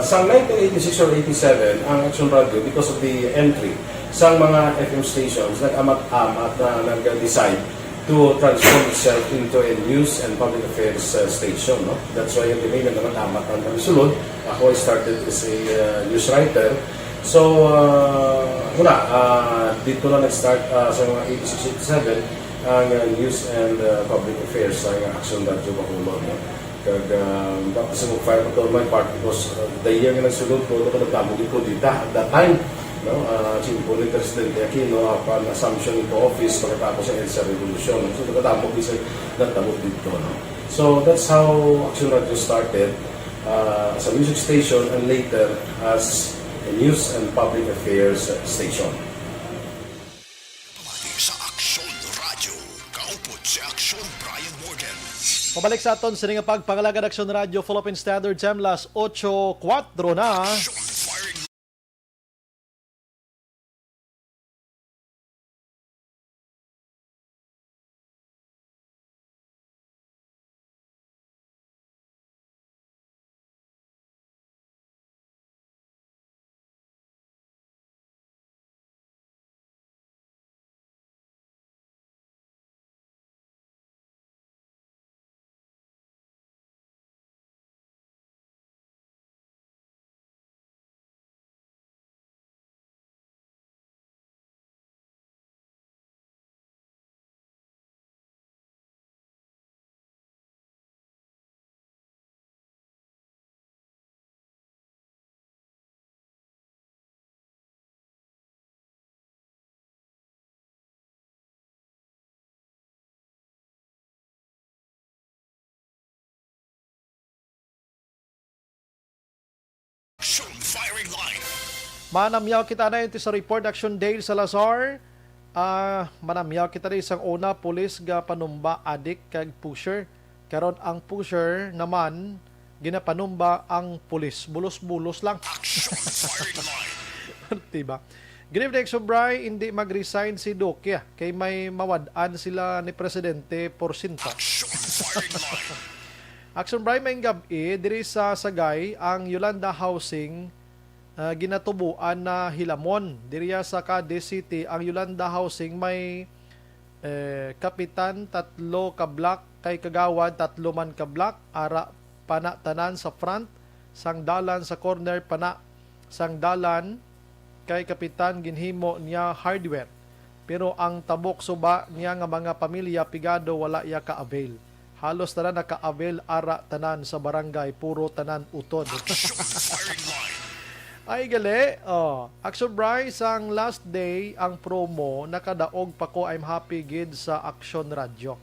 Sa 1986 or 87, ang Action Radio, because of the entry sa mga FM stations, nag-amat-amat na nag-decide to transform itself into a news and public affairs station. No? That's why yung tinignan naman amat ang kamisulod. Ako I started as a news writer. So, dito na nag-start sa mga 86-87 ang news and public affairs sa Action Radio Bacolod. No? Kag tapos mo fire ko my part because the year nga nagsulod ko ito nagtamo dito at that time. No, simple ni Presidente Aquino upon assumption into office pagkatapos ng EDSA Revolution. So, nagkatapos isa nagtamo dito. No? So, that's how Action Radio started as a music station and later as a news and public affairs station. Sa Aksyon Radio, kaupod si Aksyon Brian Morgan. Pabalik sa aton sa nga pagpangalagad Action Radio Philippine Standard Time, las 8:04 na. Firing line. Manamyaw kita na ito sa report Action Day sa Lazar. Manamyaw kita rin isang una pulis ga panumba adik kag pusher. Karon ang pusher naman ginapanumba ang pulis. Bulos-bulos lang. Action firing line. Diba? Good evening, Sobray. Hindi mag-resign si Duque kay may mawad-an sila ni Presidente porsinto. Action firing line. Action Brian may gabi, diri sa Sagay, ang Yolanda Housing ginatubuan na hilamon. Diri sa Cadiz City, ang Yolanda Housing may kapitan 3 ka block, kay kagawad 3 man ka block, ara panatanan sa front, sangdalan sa corner pana, sangdalan kay kapitan ginhimo niya hardware. Pero ang tabok suba niya nga mga pamilya pigado wala iya ka-avail. Halos tanan naka-avail ara tanan sa barangay, puro tanan utod. Ay gali, Action Bryce, ang last day ang promo nakadaog pa ko I'm happy gid sa Action Radio.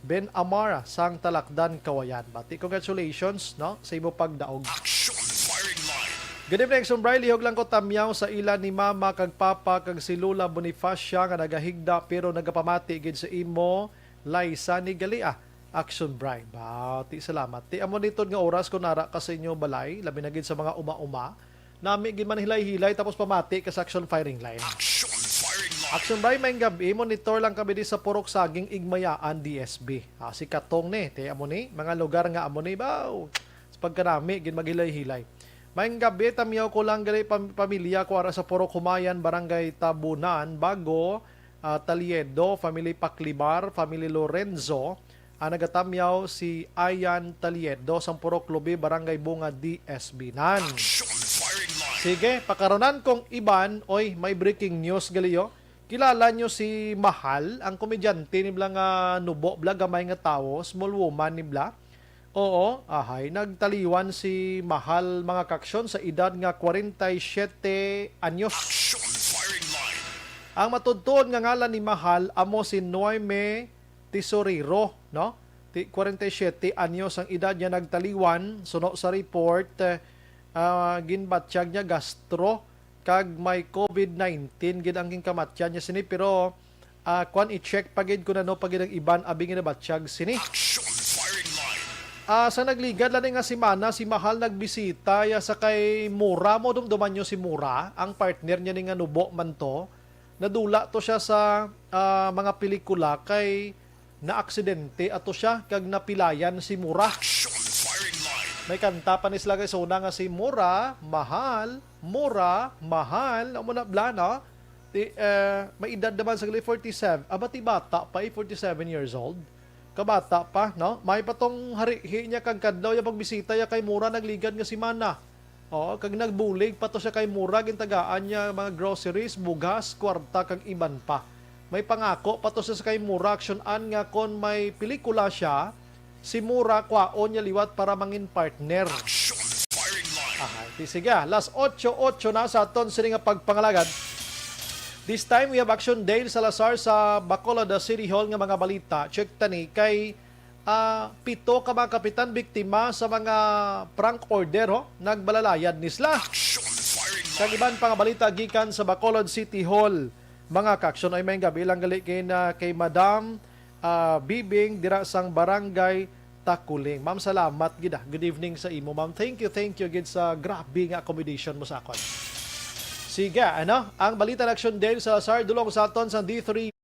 Ben Amara sang Talakdan Kawayan. Bati congratulations no sa imo pagdaog. Action firing line. Good evening, Sumbray. Lihog lang ko tamyaw sa ila ni Mama kag Papa kag si Lula Bonifacia nga nagahigda pero nagapamati gid sa imo Liza ni Galia. Action Bray. Bati salamat. Ti amo nitod nga oras ko nara ka sa inyo balay, labi na gid sa mga uma-uma. Nami gid man hilay-hilay tapos pamati ka sa action firing line. Action Bray, may gabi monitor lang kami di sa Purok Saging Igmayaan DSB. Si Katong ni, ti amo ni mga lugar nga amo ni baw. Sa pagkanami gid maghilay-hilay. Mayang gabi, tamiyaw ko lang gali pamilya ko ara sa Purok Humayan, Barangay Tabunan, Bago, Taliedo, Family Paclibar, Family Lorenzo. Nagatamyaw si Ayan Taliedo, sa Purok Lubi, Barangay Bunga, DSB nan. Sige, pakaronan kong iban, oy, may breaking news galiyo. Kilala nyo si Mahal, ang komedyante ni Blang Nubo, Bla gamay nga tao, small woman ni Bla. Oo, nagtaliwan si Mahal mga kaksyon sa edad nga 47 anyos. Ang matudtod nga ngalan ni Mahal amo si Noime Tesorero, no? 47 anyos ang edad niya nagtaliwan, suno sa report ginbatsyag niya gastro kag may COVID-19 gid ang kamatyan niya sini pero kwan i-check pagid ko na no pagid ang iban abing ginabatsyag sini. Sa nagligad lang nga si Mana, si Mahal nagbisita ya sa kay Mura mo dumduman nyo si Mura, ang partner niya ni nga Nubo man to. Nadula to siya sa mga pelikula kay naaksidente ato siya kag napilayan si Mura. May kanta pa ni sila kay suna nga si Mura, Mahal, Mura, Mahal, amo na blana. May edad naman sa 47, abati bata pa 47 years old. Kabata pa, no? May patong harihi niya kag kadlaw ya pagbisita ya kay Mura nagligad nga si Mana. Kag nagbulig pa to siya kay Mura gintagaan niya mga groceries, bugas, kwarta kag iban pa. May pangako pa to siya sa kay Mura action-an nga kon may pelikula siya, si Mura kwaon niya liwat para mangin partner. Sige, last 8-8 na sa aton sini nga pagpangalagad. This time, we have Action Dale Salazar sa Bacolod City Hall nga mga balita. Check tani kay 7 ka mga kapitan biktima sa mga prank order nagbalalayan nisla. Kag iban pa nga balita gikan sa Bacolod City Hall. Mga kaksyon ay may gabi lang gali kay Madam Bibing dira sang Barangay Takuling. Ma'am, salamat gid. Good evening sa imo, ma'am. Thank you gid sa grabe nga accommodation mo sa akon. Sige, ang balita ng Action Dale Salazar dulong sa aton sa D3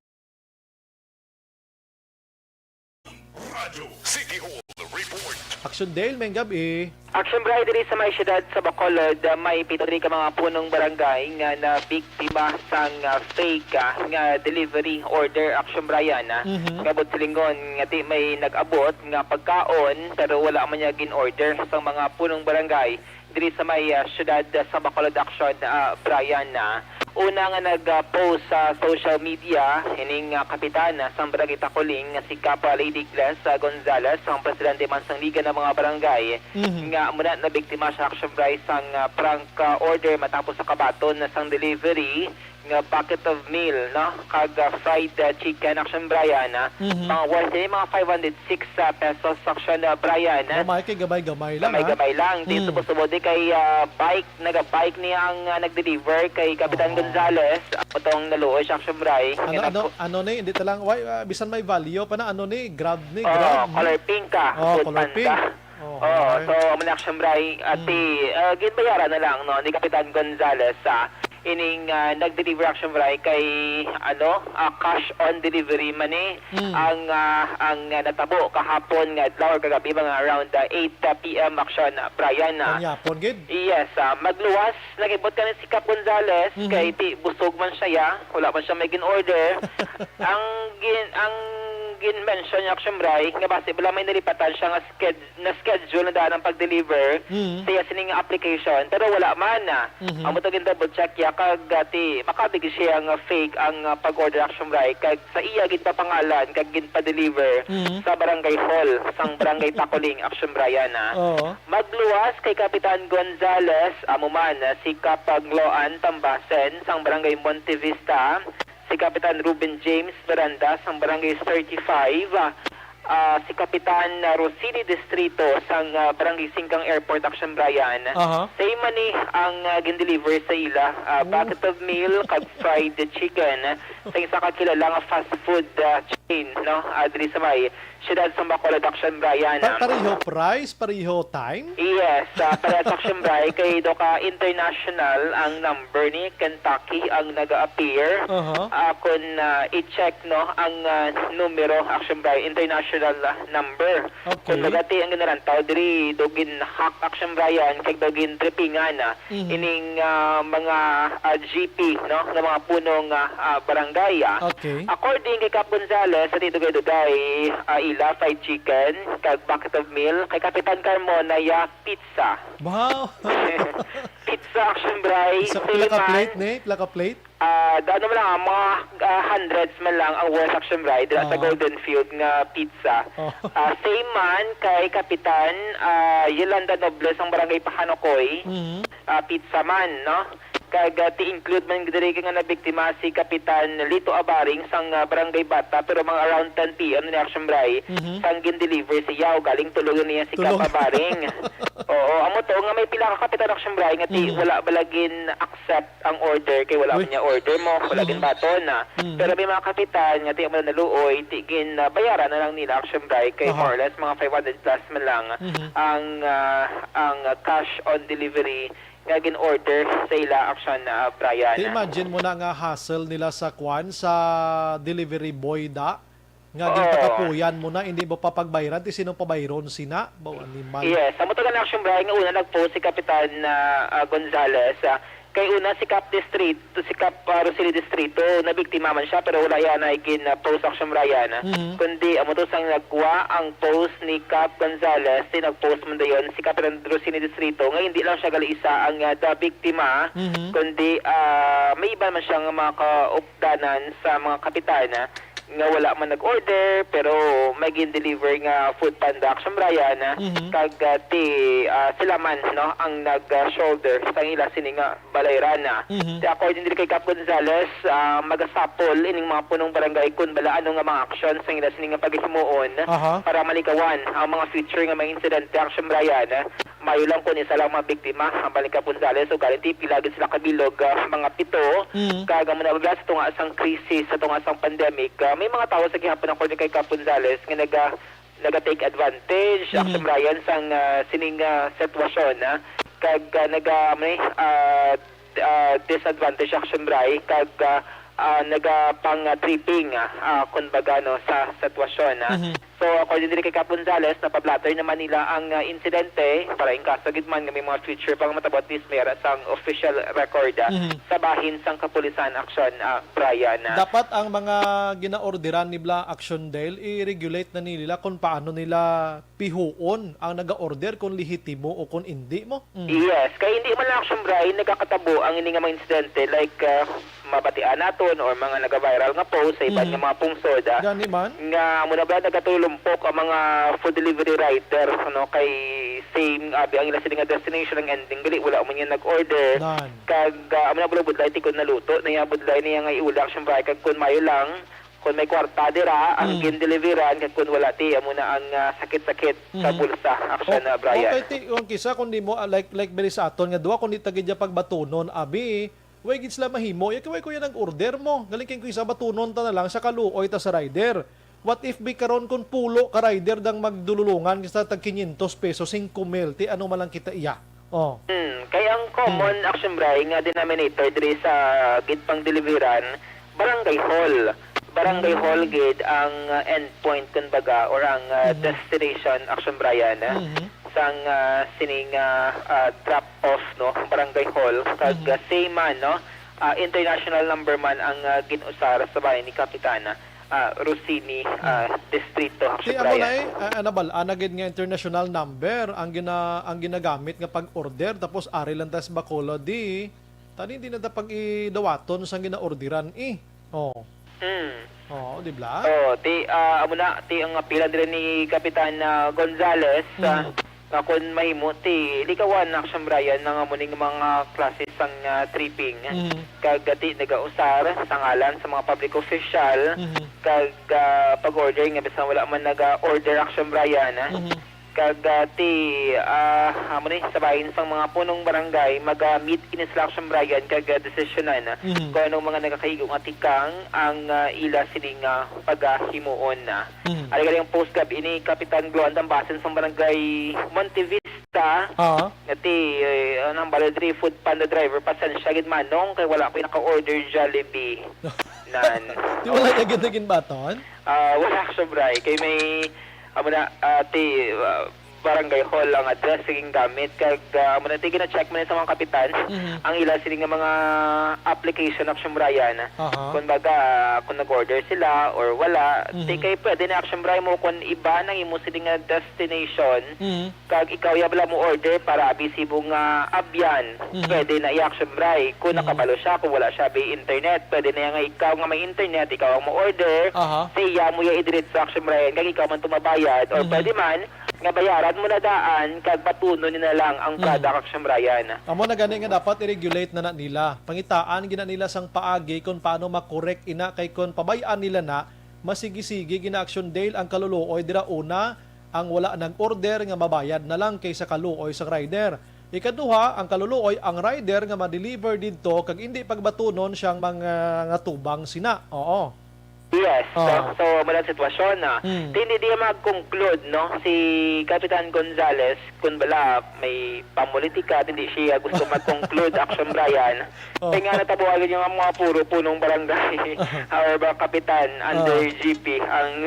Radyo City Hall Report. Action Dale, may gabi. Action Bray diri sa may syudad sa Bacolod, may pito diri ka mga punong barangay nga na biktima sang fake nga delivery order. Action Brian kabot silingon nga ti may nag-abot nga pagkaon pero wala man niya gin-order sa mga punong barangay diri sa may syudad sa Bacolod. Action Brian una nga nag-post sa social media ining kapitan sa Barangay Takuling si Kapa Lady Glass Gonzales, ang presidente man sang Liga ng mga Barangay nga muna na biktima sa Action Price sang prank order matapos sa kabaton na sang delivery nga packet of meal kag fried chicken. Action Brian mga worth mga 506 pesos. Action Brian gamay kay gamay lang gamay lang dito subo di kay nagabike niya ang nag-deliver kay Kapitan Gonzales atong naluoy sa Action Brian ano ni hindi talang bisan may value pa na grab color pink color pink. So muna Action Brian ginbayaran na lang ni Kapitan Gonzales ining nag-deliver Action Bray kay cash on delivery man ang natabo kahapon nga adlaw kagabi mga around 8 PM Action Brian Kanyapon gid. Yes, magluwas nagibot ka ni si Cap Gonzales kay ti busog man siya wala man siya may gin-order. ang gin-mention niya Action Bray nga base wala may nilipatan siya nga schedule na daan ang pag-deliver siya sining application pero wala man ang mutagin double check ya kag makabigi siya nga fake ang pag-order Action Bray kag sa iya gid pa pangalan kag gid pa-deliver sa Barangay Hall sang Barangay Takuling. Action Brian magluwas kay Kapitan Gonzales amuman si Kapagloan Tambasen sang Barangay Montevista, si Kapitan Ruben James Veranda sang Barangay 35 si Kapitan Rosini Distrito sang Barangay Singkang Airport Action Brian. Say mani ang gin-deliver sa ila bucket of meal kag fried chicken sa isa ka kilala nga fast food chain no diri sa may siyudad sa Bacolod Action Brian. Pareho price, pareho time? Yes, para sa Action Brian kay do ka international ang number ni Kentucky ang naga-appear. Kung i-check no ang numero Action Brian international number. Kung nagati ang ginarantaw diri dogin hack Action Brian kay dogin trippingan ining mga GP no ng mga punong barangay. According kay Cap Gonzales sa dugay-dugay ila fried chicken kag bucket of meal kay Kapitan Carmona pizza. Wow. Pizza Action Brian. Sa pila ka plate ne? Pila ka plate? Ano mo lang, mga hundreds man lang ang worth Action Brian sa Golden Field nga pizza. Same man kay Kapitan Yolanda Nobles ang Barangay Pahanokoy. Pizza man, no? Kag ti-include man diri nga nabiktima si Kapitan Lito Abaring sang Barangay Bata pero mga around 10 PM ni Action Brian sang gin-deliver siya galing tulugan niya si Kap Abaring. Oo, amo to nga may pila ka Kapitan Action Brian nga ti wala balagin accept ang order kay wala man niya order mo, wala gin baton na. Pero may mga kapitan nga ti mo naluoy ti gin bayaran na lang nila Action Brian kay more or less mga 500 plus man lang ang cash on delivery nga gin-order sa ila Action Brian. Imagine mo na nga hassle nila sa sa delivery boy da. Nga ginpakapuyan mo na, hindi mo papagbayran, ti sinong pabayron sina? Animal. Yes, sa mutugan Action Brian nga una nagpost si Kapitan Gonzales. Kay una si Cap Distrito, si Cap Rosili Distrito, nabiktima man siya pero wala yan ay post Action Brian. Kundi amo to sang nagkuha ang post ni Cap Gonzales, nag-post man dayon si Kapitan Rosili Distrito. Nga hindi lang siya gali-isa ang biktima, kundi may iba man siyang mga kaupdanan sa mga kapitana nga wala man nag-order pero may gin-deliver nga food panda Action Brian kag sila man no ang nag-shoulder sa ila sini nga balayran according diri kay Cap Gonzales magasapol ining mga punong barangay kun bala ano nga mga action sa ila sini nga paghimuon para malikawan ang mga future nga mga incident Action Brian mayo lang kun isa lang mga biktima ang balik Cap Gonzales so garanti pilagid sila kabilog mga 7 kag mo na sa tunga sang krisis sa tunga sang pandemic may mga tao sa gihapon ng Corte kay Cap Gonzales nga naga-take advantage Action Brian sang sining sitwasyon kag disadvantage Action Brian kag nagapang tripping kumbaga no sa sitwasyon. So according diri kay Cap Gonzales napablatter naman nila ang insidente para in kaso gid man nga may mga future pang matabot is mayara sang official record sa bahin sang kapulisan Action Brian. Dapat ang mga ginaorderan ni Bla Action Dale i-regulate na nila kung paano nila pihuon ang naga-order kung lehitimo o kung hindi mo. Yes, kay hindi man lang Action Brian nagakatabo ang ini nga mga insidente like mabatian naton or mga naga-viral nga post sa iban nga mga pungsod gani man nga muna ba nagatulumpok ang mga food delivery rider no kay same ang ila sila nga destination ang ending gali wala man yan nag-order kag amuna budlay ti kun naluto niya budlay niya nga iula Action Brian kag kun mayo lang kung may kwarta dira ang gin-deliveran kag kun wala ti amuna ang sakit-sakit sa bulsa Action Brian. Okay ti yung kisa kun di mo like beri sa aton nga duwa kun di tagid pagbatunon abi way gid sila mahimo, yakaway ko yan ang order mo. Galing kayo isa batunon ta na lang sa kaluoy ta sa rider. What if bi karon kun pulo ka rider dang magdululungan sa tag 500 pesos 5,000 ti ano man lang kita iya. Kaya ang common Action Brian nga denominator diri sa gid pang deliveran barangay hall. Barangay hall gid ang endpoint kumbaga or ang destination Action Brian. Sang sining drop off no barangay hall kag same man no international number man ang ginusar sa bahay ni Kapitana Rosini Distrito Action Brian. Anagid nga international number ang ginagamit nga pag-order tapos ari lang tas Bacolod di tani hindi na pag idawaton sang gina-orderan di ba? Ti amo na ti ang pila dire ni Kapitan Gonzales nga kun mahimo ti likawan action Brian nga muning mga klase sang tripping kag ti nagausar sa ngalan sa mga public official kag pag-order nga bisan wala man naga-order action Brian kag ti amo ni sabayin sang mga punong barangay mag-meet in instruction Brian kag desisyonan kung anong mga nagakahigo nga tikang ang ila sining paghimuon na. Ari galing post gab ini Kapitan Glo Andambasen sang barangay Montevista ngati anang baladri food panda driver pasensya gid manong kay wala ko naka-order Jollibee nan. Di wala yung gin baton? Wala siya Bray kay may amo na ti barangay hall ang address siging gamit kag amo na ti gina-check man sa mga kapitan ang ila sining nga mga application action Brian kung baga kung nag-order sila or wala ti kay pwede na action Brian mo kung iba nang imo sining nga destination kag ikaw yabla mo order para bisibo nga abyan pwede na i-action Brian kung nakabalo siya kung wala siya by internet pwede na nga ikaw nga may internet ikaw ang mo order siya mo ya i-direct sa action Brian kag ikaw man tumabayad or pwede man nga bayaran mo na daan kag patuno nila lang ang product action Brian. Amo na gani nga dapat i-regulate na nila. Pangitaan gina nila sang paagi kung paano makorek ina kay kon pabayaan nila na masigi-sige gina action dale ang kaluluoy dira una ang wala nang order nga mabayad na lang kaysa kaluoy sa rider. Ikaduha, ang kaluluoy ang rider nga ma-deliver didto kag hindi pagbatunon siyang mga nga tubang sina. Oo. Yes. So mula sitwasyon na hindi di mag-conclude no si Kapitan Gonzales kung bala may pamulitika hindi siya gusto mag-conclude action Brian kaya nga natabuhagan yung mga puro punong barangay or ba kapitan under GP ang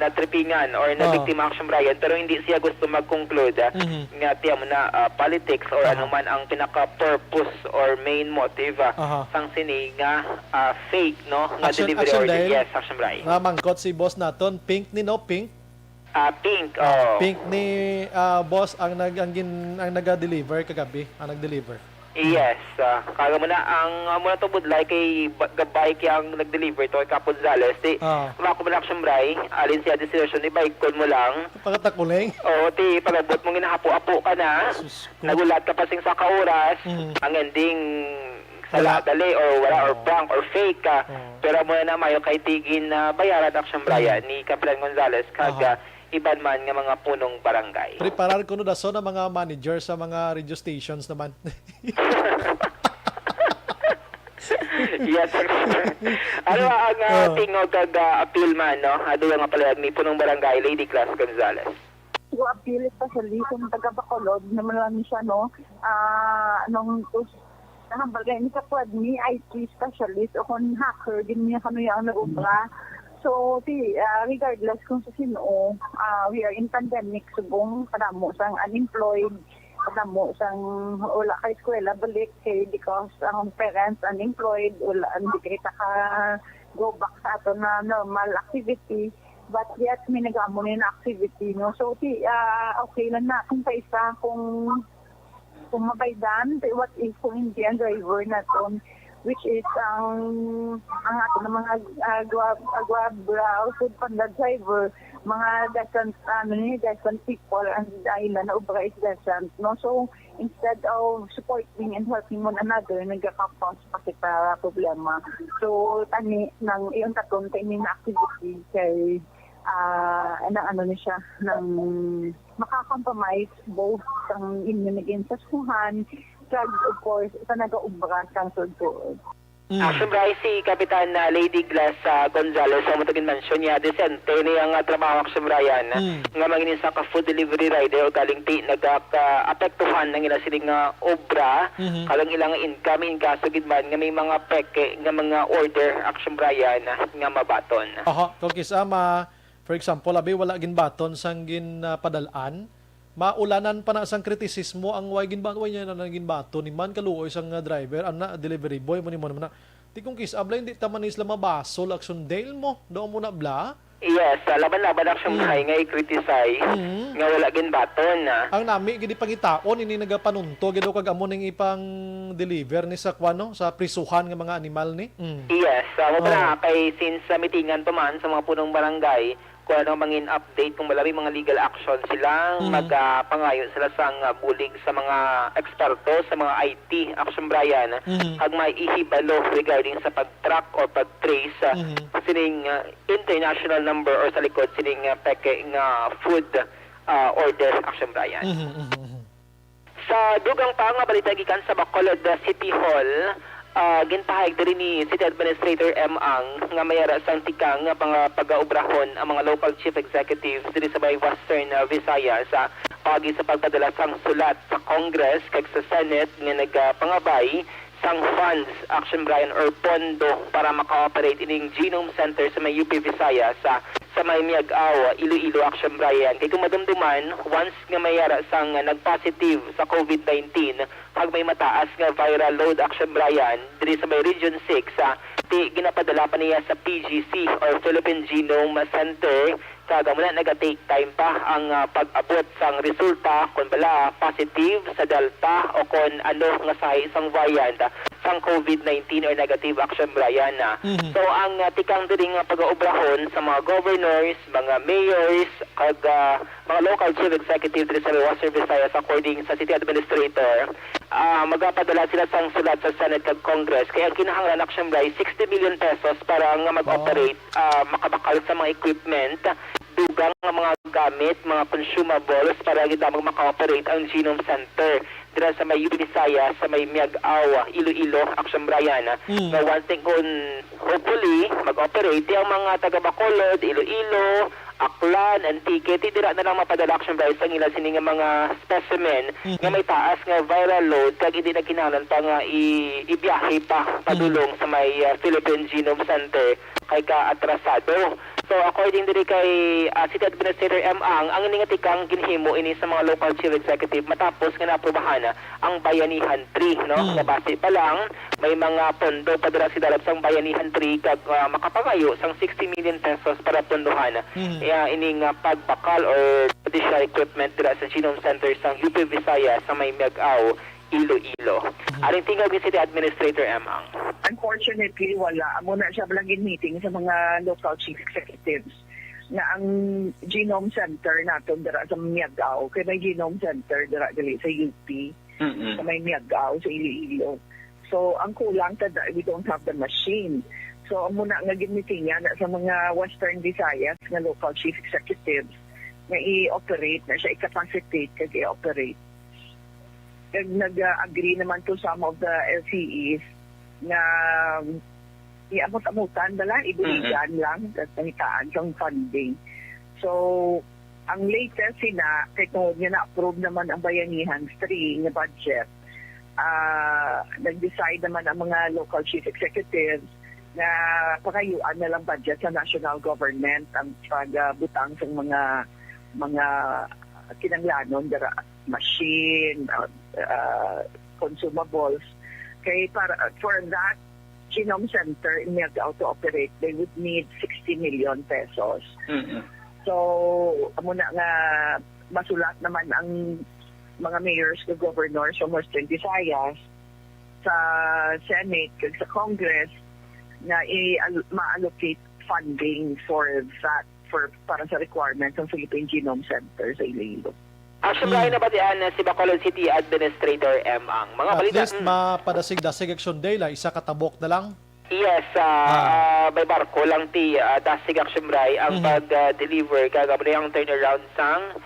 natripingan or na-biktima action Brian pero hindi siya gusto mag-conclude nga tiyan mo na politics or ano man ang pinaka-purpose or main motive sang sini nga fake no nga delivery yes, action Brian. Mangkot si boss naton, Pink ni no, Pink. Pink. Pink ni boss ang naga-deliver kagabi, ang nag-deliver. Yes, kaga mo na ang muna to budlay kay gabay kay ang nag-deliver to kay Caponzales. Di ko mo action Brian, alin siya decision ni bike call mo lang. Pagkatakuling. Ti pagabot mo ginahapo-apo ka na. Nagulat ka pa sing sa kauras, ang ending wala dali or wala or prank or fake ka pero mo na mayo kay tigin na bayaran action Brian ni Kapitan Gonzales kag iban man nga mga punong barangay. Preparar ko no daso na mga manager sa mga radio stations naman. Yes. Ano ang tingog kag appeal man no? Ado nga pala ni punong barangay Lady Class Gonzales. Yung appeal especially kung taga Bacolod naman lang siya no nung bagay ni kapag ni IT specialist o kung hacker, din niya kano yung nag-ubra. So, regardless kung sa sino, we are in pandemic, subong kadamo sang unemployed, kadamo sang wala kay eskwela, balik kay because ang parents unemployed, wala, hindi kita ka go back sa ato na normal activity. But yet, may nag-amo na activity, no? So, okay lang na kung paisa, kung mabaydan, what if kung hindi ang driver natin, which is ang ato na mga food panda driver, mga decent people and island na ubra is decent, no? So, instead of supporting and helping one another, nagkakapos pa kita problema. So, tani, nang iyon taton, tayo na activity kay ni siya ng makakompromise both ang inyo naging sasuhan kag of course sa nag-ubra kang sudod. Action Brian si Kapitan Lady Glass Gonzales sa Mutagin Mansion niya desente niya nga trabaho action Brian nga manginin sa ka-food delivery rider o galing ti nagaka-apektuhan ng ila siling obra kalang ilang income in kaso gidman nga may mga peke nga mga order action Brian nga mabaton. Kung kisama for example, abi wala ginbaton sang ginpadalaan, maulanan pa na sang kritisismo ang way ginbaton niya na ginbaton ni man kaluoy sang driver, ana delivery boy mo ni mo na. Ti kung kisabla hindi ta man isla mabasol action dale mo, do mo na bla. Yes, laban-laban action hay nga i-criticize nga wala ginbaton na. Ang nami gidi pangitaon ini nagapanunto gido kag amo ning ipang deliver ni sa kwano sa prisuhan nga mga animal ni. Yes, mo na kay since meetingan pa man sa mga punong barangay kung ano mangin update kung malami mga legal action silang magpangayo sila sa bulig sa mga eksperto sa mga IT action Brian hag may ihibalo regarding sa pag-track or pag-trace sining international number or sa likod sining peke nga food order action Brian. Sa dugang pa nga balita gikan sa Bacolod City Hall, ginpahayag diri ni City Administrator M. Ang nga mayara sang tikang nga pag-aubrahon ang mga local chief executives diri sa may Western Visayas sa pagi sa pagpadala sang sulat sa Congress kag sa Senate nga nagpangabay sang funds action Brian or pondo para maka-operate ining Genome Center sa may UP Visayas sa may Miag-Aw, Iloilo action Brian. Kay kung madumduman, once nga mayara sang nag-positive sa COVID-19, pag may mataas nga viral load action Brian, diri sa may Region 6, ginapadala pa niya sa PGC or Philippine Genome Center. Kaga muna naga-take time pa ang pag-abot sang resulta kung bala positive sa Delta o kung ano nga sa isang variant sang COVID-19 or negative action Brian. So ang tikang diri nga pag-aubrahon sa mga governors, mga mayors, kag mga local chief executive diri sa Western Visayas according sa city administrator, magapadala sila sang sulat sa Senate kag Congress kaya ang kinahanglan action Brian 60 million pesos para nga mag-operate makabakal sa mga equipment, dugang mga gamit, mga consumables para kita maka-operate ang Genome Center dira sa may UP Visayas, sa may Miag-Aw, Iloilo, action Brian. Na one thing kung hopefully mag-operate ang mga taga Bacolod, Iloilo, Aklan, Antique, dira na lang mapadala action Brian sa nila sining mga specimen nga may taas nga viral load kag hindi na kinahanglan pa nga ibiyahe pa padulong sa may Philippine Genome Center kay ka-atrasado. So according diri kay City Administrator M. Ang nga tikang ginhimo ini sa mga local chief executive matapos nga naaprubahan ang Bayanihan 3, no? Nga base pa lang may mga pondo padala si dalab sang Bayanihan 3 kag makapangayo sang 60 million pesos para pondohan ining pagpakal or additional equipment dira sa Genome Center sang UP Visayas sa may Miag-Aw, Iloilo. Aring tingog ni City Administrator M. Ang. Unfortunately, wala. Amo na siya balangin meeting sa mga local chief executives na ang Genome Center nato dira sa Miag-Aw. Kaya may Genome Center dira dili sa UP, sa may Miag-Aw, sa Iloilo. So, ang kulang tada, we don't have the machine. So, amo na nga gimiting yan sa mga Western Visayas nga local chief executives na i-operate, na siya i-capacitate kag i-operate. Nag-agree naman to some of the LCEs na iamot-amutan na lang, ibuligan lang at nahitaan siyang funding. So, ang latest sina, kaya niya na-approve naman ang Bayanihan 3 na budget, nag-decide naman ang mga local chief executives na pangayuan na lang budget sa national government ang pagbutang sa mga kinanglanon, machine, consumables. Kaya for that Genome Center in Miag-Aw to operate, they would need 60 million pesos. So, amo na nga masulat naman ang mga mayors o governors sa Western Visayas sa Senate kag sa Congress na ma-allocate funding for that para sa requirements ng Philippine Genome Center sa Iloilo. Actually, na ba si Bacolod City Administrator M. Ang mga At balita? least mapadasig-dasig action day la, isa katabok na lang. Yes, may barko lang dasig action bray ang pag-deliver kagabri ang turnaround sang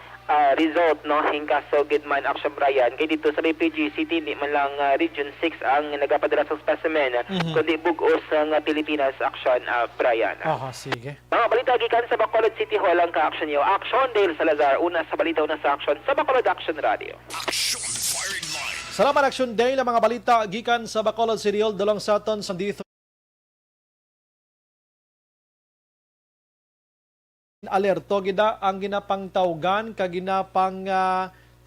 result no hingkaso gidman action Brian kay dito sa PG City hindi man lang Region 6 ang nagapadala sa specimen kundi bugos ng Pilipinas action Brian. Sige. Mga balita gikan sa Bacolod City Hall ang ka-action niyo. Action Dale Salazar una sa balita una sa action sa Bacolod Action Radio. Salamat Action Day lang mga balita gikan sa Bacolod City Hall dalong sa aton sa dito alerto gida ang ginapangtawgan kag ginapang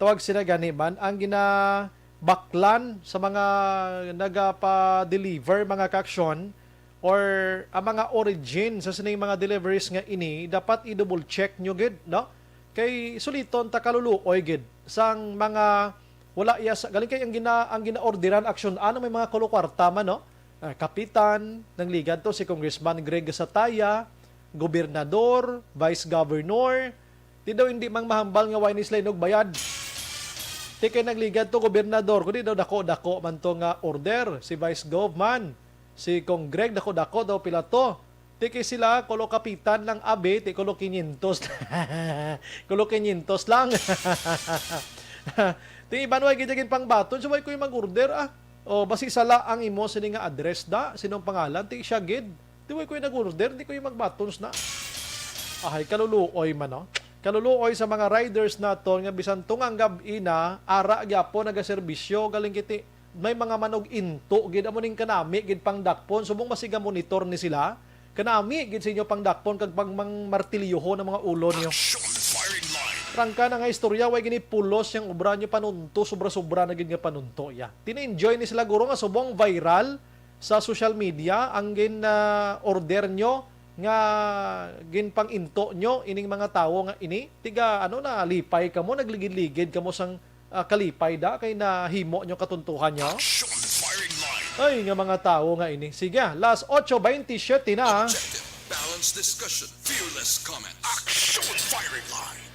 tawag sila ganiman ang ginabaklan sa mga nagapa-deliver mga kaksyon or ang mga origin sa sining mga deliveries nga ini dapat i-double check nyo gid no kay suliton ta kaluluoy gid sang mga wala iya sa galing kay ang gina-orderan aksyon ano may mga kulukwarta man no kapitan ng ligan to si Congressman Greg Sataya gobernador, vice governor, di daw hindi mang mahambal nga wine is og bayad. Di kay nagligad to gobernador, kundi daw dako-dako man to nga order, si vice gov man, si Kong Greg dako-dako daw pila to. Di kay sila, kulo kapitan lang abe, ti kulo 500. Kulo 500 lang. Ti iban way gidagin pang baton, so way ko yung mag-order O basi sala ang imo sini nga address da, sinong pangalan, ti siya gid. Di way ko yung nag-order, di ko yung magbatons na. Ahay, kaluluoy man, no? Kaluluoy sa mga riders naton nga bisan tungang gabi na ara gyapon nagaserbisyo galing kiti may mga manog into gid amo ning kanami gid pang dakpon subong masiga monitor ni sila kanami gid sa inyo pang dakpon kag pang martilyoho ng mga ulo niyo. Trangka na nga istorya way gini pulos yang obra niyo panunto sobra-sobra na gid nga panunto ya. Tina-enjoy ni sila guro nga subong viral sa social media ang gin order nyo nga ginpang into nyo ining mga tawo nga ini tiga ano na lipay kamo nagligid-ligid kamo sang kalipay da kay nahimo nyo katuntuhan nyo ay nga mga tawo nga ini sige last 8:27 na Balanced discussion, fearless comment. Action Firing Line.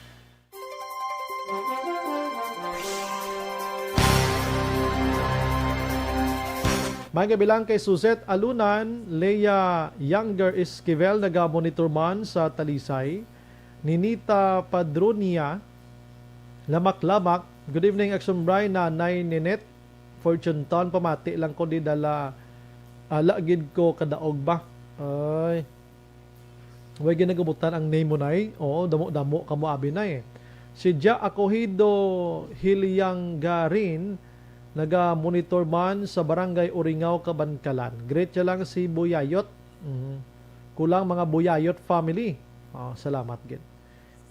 May kabilang kay Suzette Alunan, Leia Younger Esquivel, naga-monitor man sa Talisay, Ninita Padronia, Lamak-Lamak, good evening Action Brian, Nanay Ninette, Fortune Town, pamati lang ko di dala, lagid ko kadaog ba? Ay, way ginagabutan ang name mo na oo, damo-damo kamo abi na Si Ja Acohido Hiliang Garin, naga-monitor man sa Barangay Uringaw, Kabankalan. Great siya lang si Buyayot. Kulang mga Buyayot family. Salamat, gid.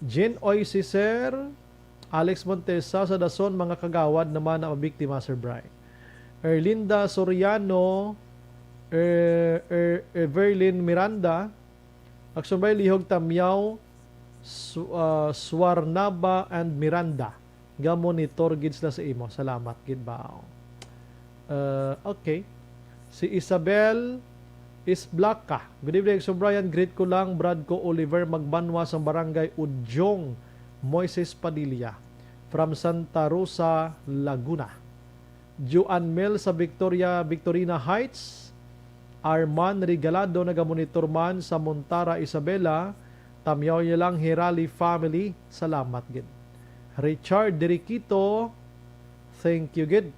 Jen Oy si Sir Alex Montesa sa Dason, mga kagawad naman na mabiktima, Sir Brian. Erlinda Soriano, Everlyn Miranda, Action by Lihog Tamyaw, Swarnaba and Miranda. Ga-monitor gid sila sa imo. Salamat gid ba. Okay. Si Isabel Isblaka. Good evening, so Brian. Great ko lang. Brad ko Oliver Magbanwa sa Barangay Udyong, Moises Padilla. From Santa Rosa, Laguna. Juan Mel sa Victorina Heights. Arman Regalado, naga-monitor man sa Montara, Isabela. Tamyaw niya lang Hirali family. Salamat gid. Richard Deriquito, thank you gid.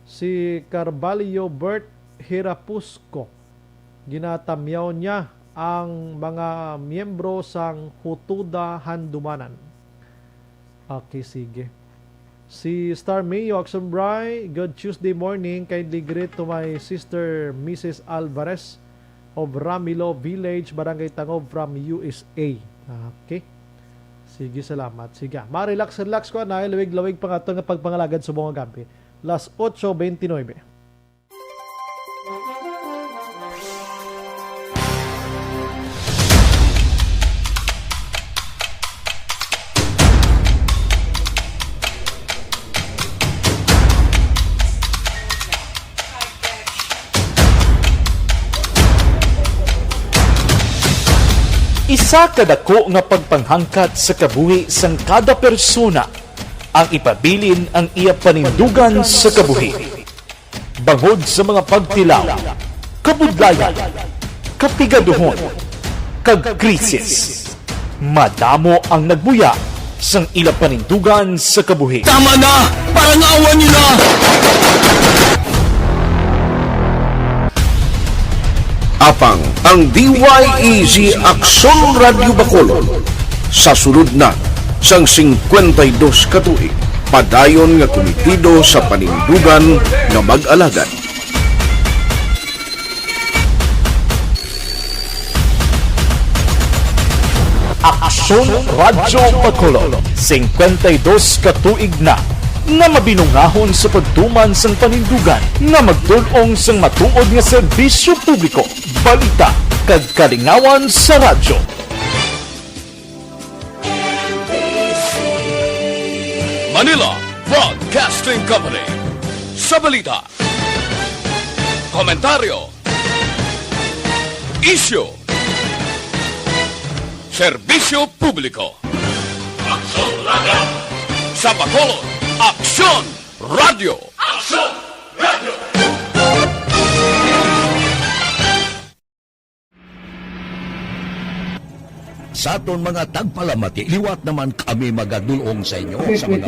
Si Carvalho Bert Hirapusco, ginatamyaw niya ang mga miyembro sang Hutuda Handumanan. Okay, sige. Si Star Mayo Action Bry, good Tuesday morning. Kindly greet to my sister Mrs. Alvarez of Ramilo Village, Barangay Tangob from USA. Okay. Sige, salamat. Sige. Ma-relax ko na. Lawig-lawig pa nga ito nga pagpangalagad sa mga gabi. Last 8:29. Isa kadako nga pagpanghangkat sa kabuhi sang kada persona ang ipabilin ang iya panindugan sa kabuhi. Bangod sa mga pagtilaw, kabudlayan, kapigaduhon, kag krisis. Madamo ang nagbuya sang ila panindugan sa kabuhi. Tama na! Parang awan nyo na! Apang ang DYEZ Aksyon Radio Bacolod sa sulod na sang 52 katuig padayon nga komitido sa panindugan nga mag-alagad. Aksyon Radio Bacolod 52 katuig na nga mabinungahon sa pagtuman sang panindugan nga magtulong sang matuod nga serbisyo publiko, balita kag kalingawan sa radyo. Manila Broadcasting Company. Sa balita, komentaryo, issue, Serbisyo Publiko. Sa Bacolod, Aksyon Radio. Sa aton mga tagpalamati, liwat naman kami magadulong sa inyo sa mga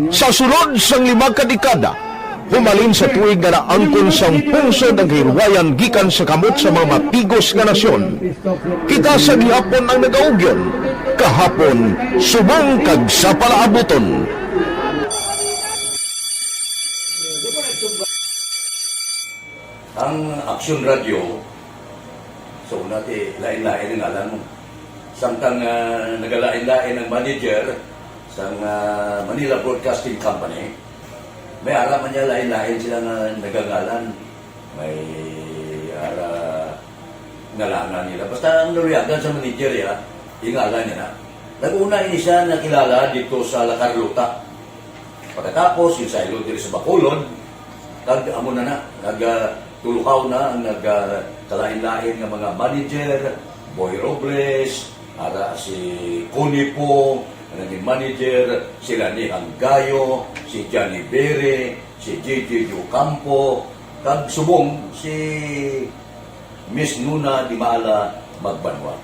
sa sulod sang 5 kadekada, humalin sa tuig nga naangkon sang pungsod ang hirwayan gikan sa kamot sa mga mapigos nga nasyon. Kita sa gihapon ang nagaugyon, kahapon subong kag sa palaabuton. Ang Aksyon Radio, so natin lain-lain ang alam mo. Samtang nagalain-lain ang manager sa Manila Broadcasting Company, may alaman niya lain-lain sila na nagagalan. May ngalangan nila. Basta ang naluyagan sa manager ingalan niya na. Nag-una ini siya nakilala dito sa La Carlota. Pagkatapos, yung sa ilo dito sa Bacolod, amo na nagtulukaw na ang nagkalain-lain ng mga manager, Boy Robles, si Connie po, naging manager, sila ni Anggayo, si Johnny Bere, si JJ Ocampo, kag subong si Miss Nuna Di Maala Magbanwa.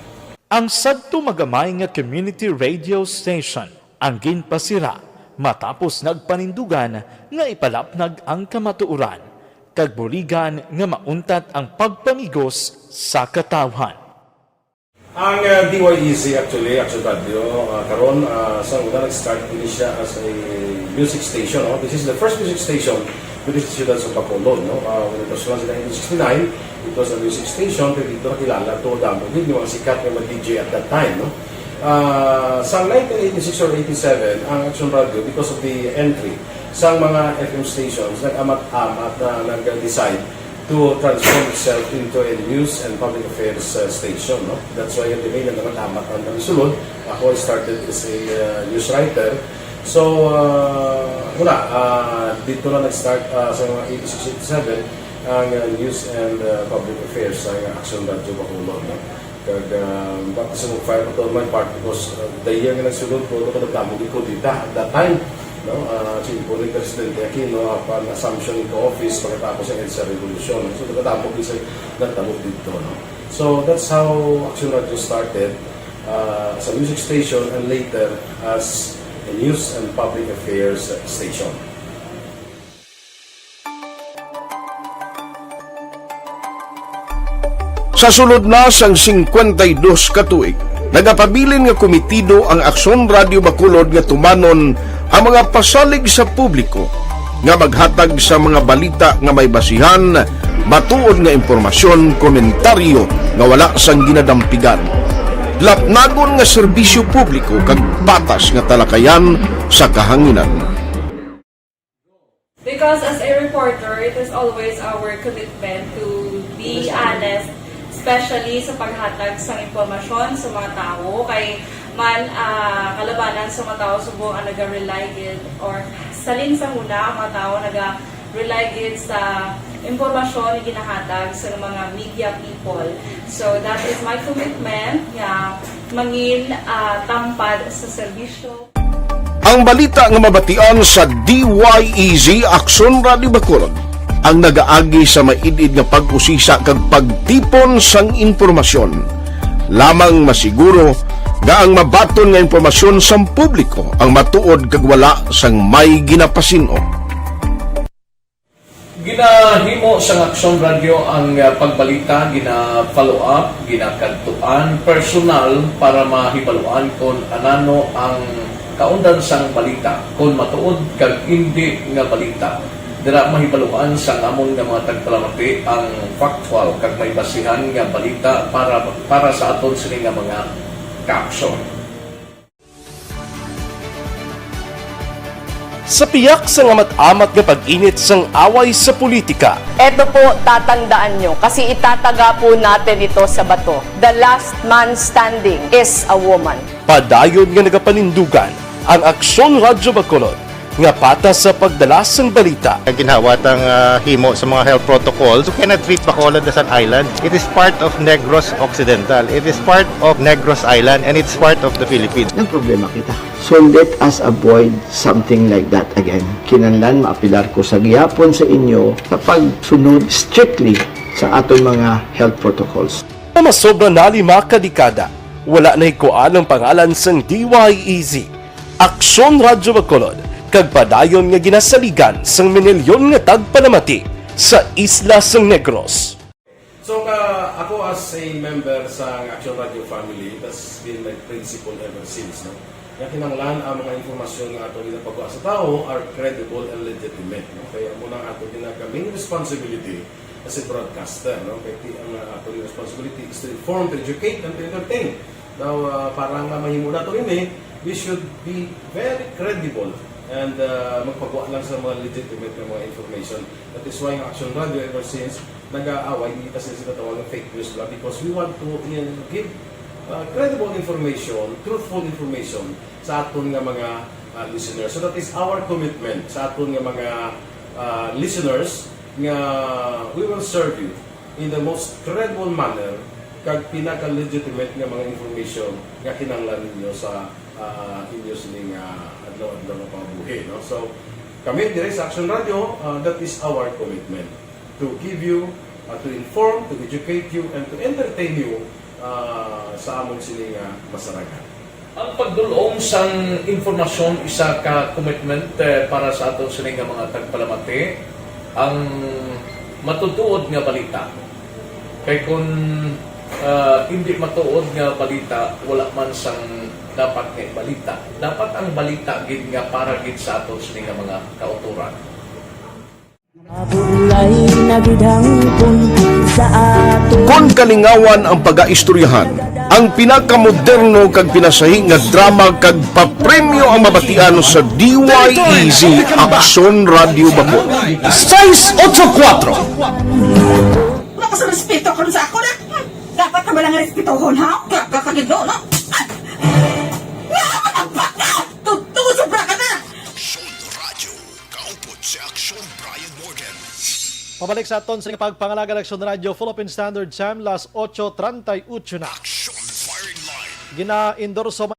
Ang sadto magamay nga community radio station ang ginpasira matapos nagpanindugan nga ipalapnag ang kamatuuran kag buligan nga mauntat ang pagpamigos sa katawhan. Ang DYEZ actually, Action Radio, karon sa una nag-start din siya as a music station. No? This is the first music station with the Ciudad sa Bacolod. No? When it was launched in 1969, it was a music station, pero dito nakilala to damo din yung mga sikat na DJ at that time. No? Sa 1986 or 87, ang Action Radio, because of the entry sa mga FM stations, nag-amat-amat na nag-decide to transform itself into a news and public affairs station. No? That's why yung name na naman-amat ang sulod. Ako started as a news writer. So, dito na nag-start sa mga 86-87 ang news and public affairs sa Action Radio Bacolod. No? Kag bakit sa mag-fire ko my part because the year nga nagsulod ko, nagdamog ko dito at that time. No, po ni Presidente Aquino upon assumption into office pagkatapos ng EDSA Revolution. So, nagdamog dito. No? So, that's how Action Radio started as a music station and later as a news and public affairs station. Sa sulod na sang 52 ka tuig, nagapabilin nga komitido ang Aksyon Radio Bacolod nga tumanon ang mga pasalig sa publiko nga maghatag sa mga balita nga may basihan, matuod nga impormasyon, komentaryo nga wala sang ginadampigan. Lapnagon nga serbisyo publiko kag patas nga talakayan sa kahanginan. Because as a reporter, it is always our commitment to be honest, especially sa paghatag sa impormasyon sa mga tao kay man kalabanan sa mga tao subong ang naga-rely gid or salin sa muna ang mga tao naga-rely gid sa impormasyon na ginahatag sa mga media people. So that is my commitment nga mangin tampad sa serbisyo. Ang balita nga mabatian sa DYEZ Aksyon Radio Bacolod ang nagaagi sa maidid nga pag-usisa kag pagtipon sang impormasyon. Lamang masiguro nga ang mabaton nga impormasyon sa publiko ang matuod kag wala sang may ginapasino. Ginahimo sa Aksyon Radio ang pagbalita, gina-follow up, ginakantuan, personal para mahibaluan kung anano ang kaundan sang balita, kung matuod kag hindi nga balita. Dira mahibaluan sa amon nga mga tagpalamati ang factual kag may basihan nga balita para sa aton sini nga mga ka-aksyon. Sa piyak sa amat-amat nga pag-init sang away sa politika. Eto po, tatandaan nyo, kasi itataga po natin ito sa bato. The last man standing is a woman. Padayon nga nagapanindugan ang Aksyon Radio Bacolod nga patas sa pagdalas ng balita. Ginhawatang himo sa mga health protocols. You cannot treat Bacolod as an island. It is part of Negros Occidental. It is part of Negros Island and it's part of the Philippines. Ang problema kita. So let us avoid something like that again. Kinahanglan maapilar ko sa gihapon sa inyo sa pagsunod strictly sa aton mga health protocols. Masobra na 5 kadekada, wala na ikuan ang pangalan sang DYEZ. Aksyon Radyo Bacolod, kag padayon nga ginasaligan sang minilyon nga tagpanamati sa isla sang Negros. So ako as a member sa Action Radio family, that's been my principle ever since. No? Kaya kinanglan ang mga informasyon nga ato ginapagawa sa tao are credible and legitimate. No? Kaya muna ato main responsibility as a broadcaster. No? Kaya ang ato responsibility is to inform, to educate, and to entertain. Now, parang mahimo na ito rin we should be very credible and magpagawa lang sa mga legitimate na mga information. That is why ang Action Radio ever since nag-aaway, hindi kasi sila tawag ng fake news lang because we want to give credible information, truthful information sa aton nga mga listeners. So that is our commitment sa aton nga mga listeners nga we will serve you in the most credible manner kag pinaka-legitimate nga mga information nga kinahanglan ninyo sa inyo sining adlaw-adlaw na pambuhi. No? So, kami dire sa Action Radio, that is our commitment to give you, to inform, to educate you, and to entertain you sa among sining masaragan. Ang pagdulong sang informasyon isa ka commitment para sa aton sining mga tagpalamati ang matutuod nga balita. Kay kung hindi matuod nga balita, wala man sang dapat nga balita. Dapat ang balita gid nga para gid sa aton sining mga kauturan. Kung kalingawan ang pag-aistoryahan, ang pinakamoderno kag pinasahi nga drama kag papremyo ang mabatian sa DYEZ Aksyon Radio Bacolod. 684 Wala ka sa respeto karon sa ako na. Dapat na malang respetohon ha? Kakagino no? Tutuwa sobra ka na! Action Radio, kaupod si Action Brian Morgan. Pabalik sa aton sa pagpangalaga ng Action Radio Philippine Standard Time, las 8:38 na. Action Firing Line. Gina-endorso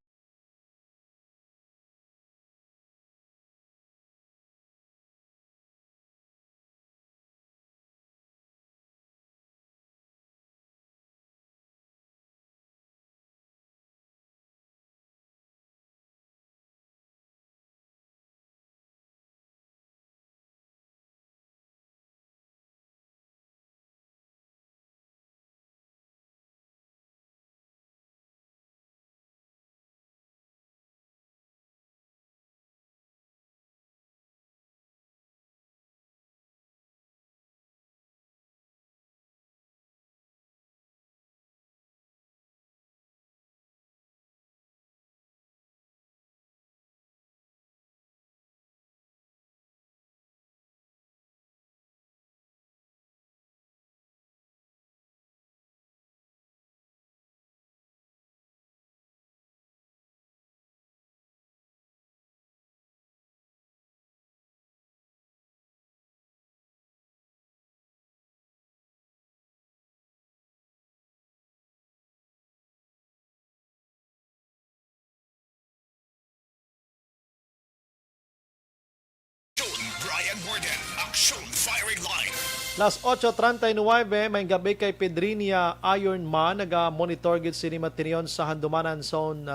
Brian Morgan, Action Firing Line. Las 8:39, may gabi kay Pedrinia Ironman, naga-monitor gid sini materiyon sa Handumanan Zone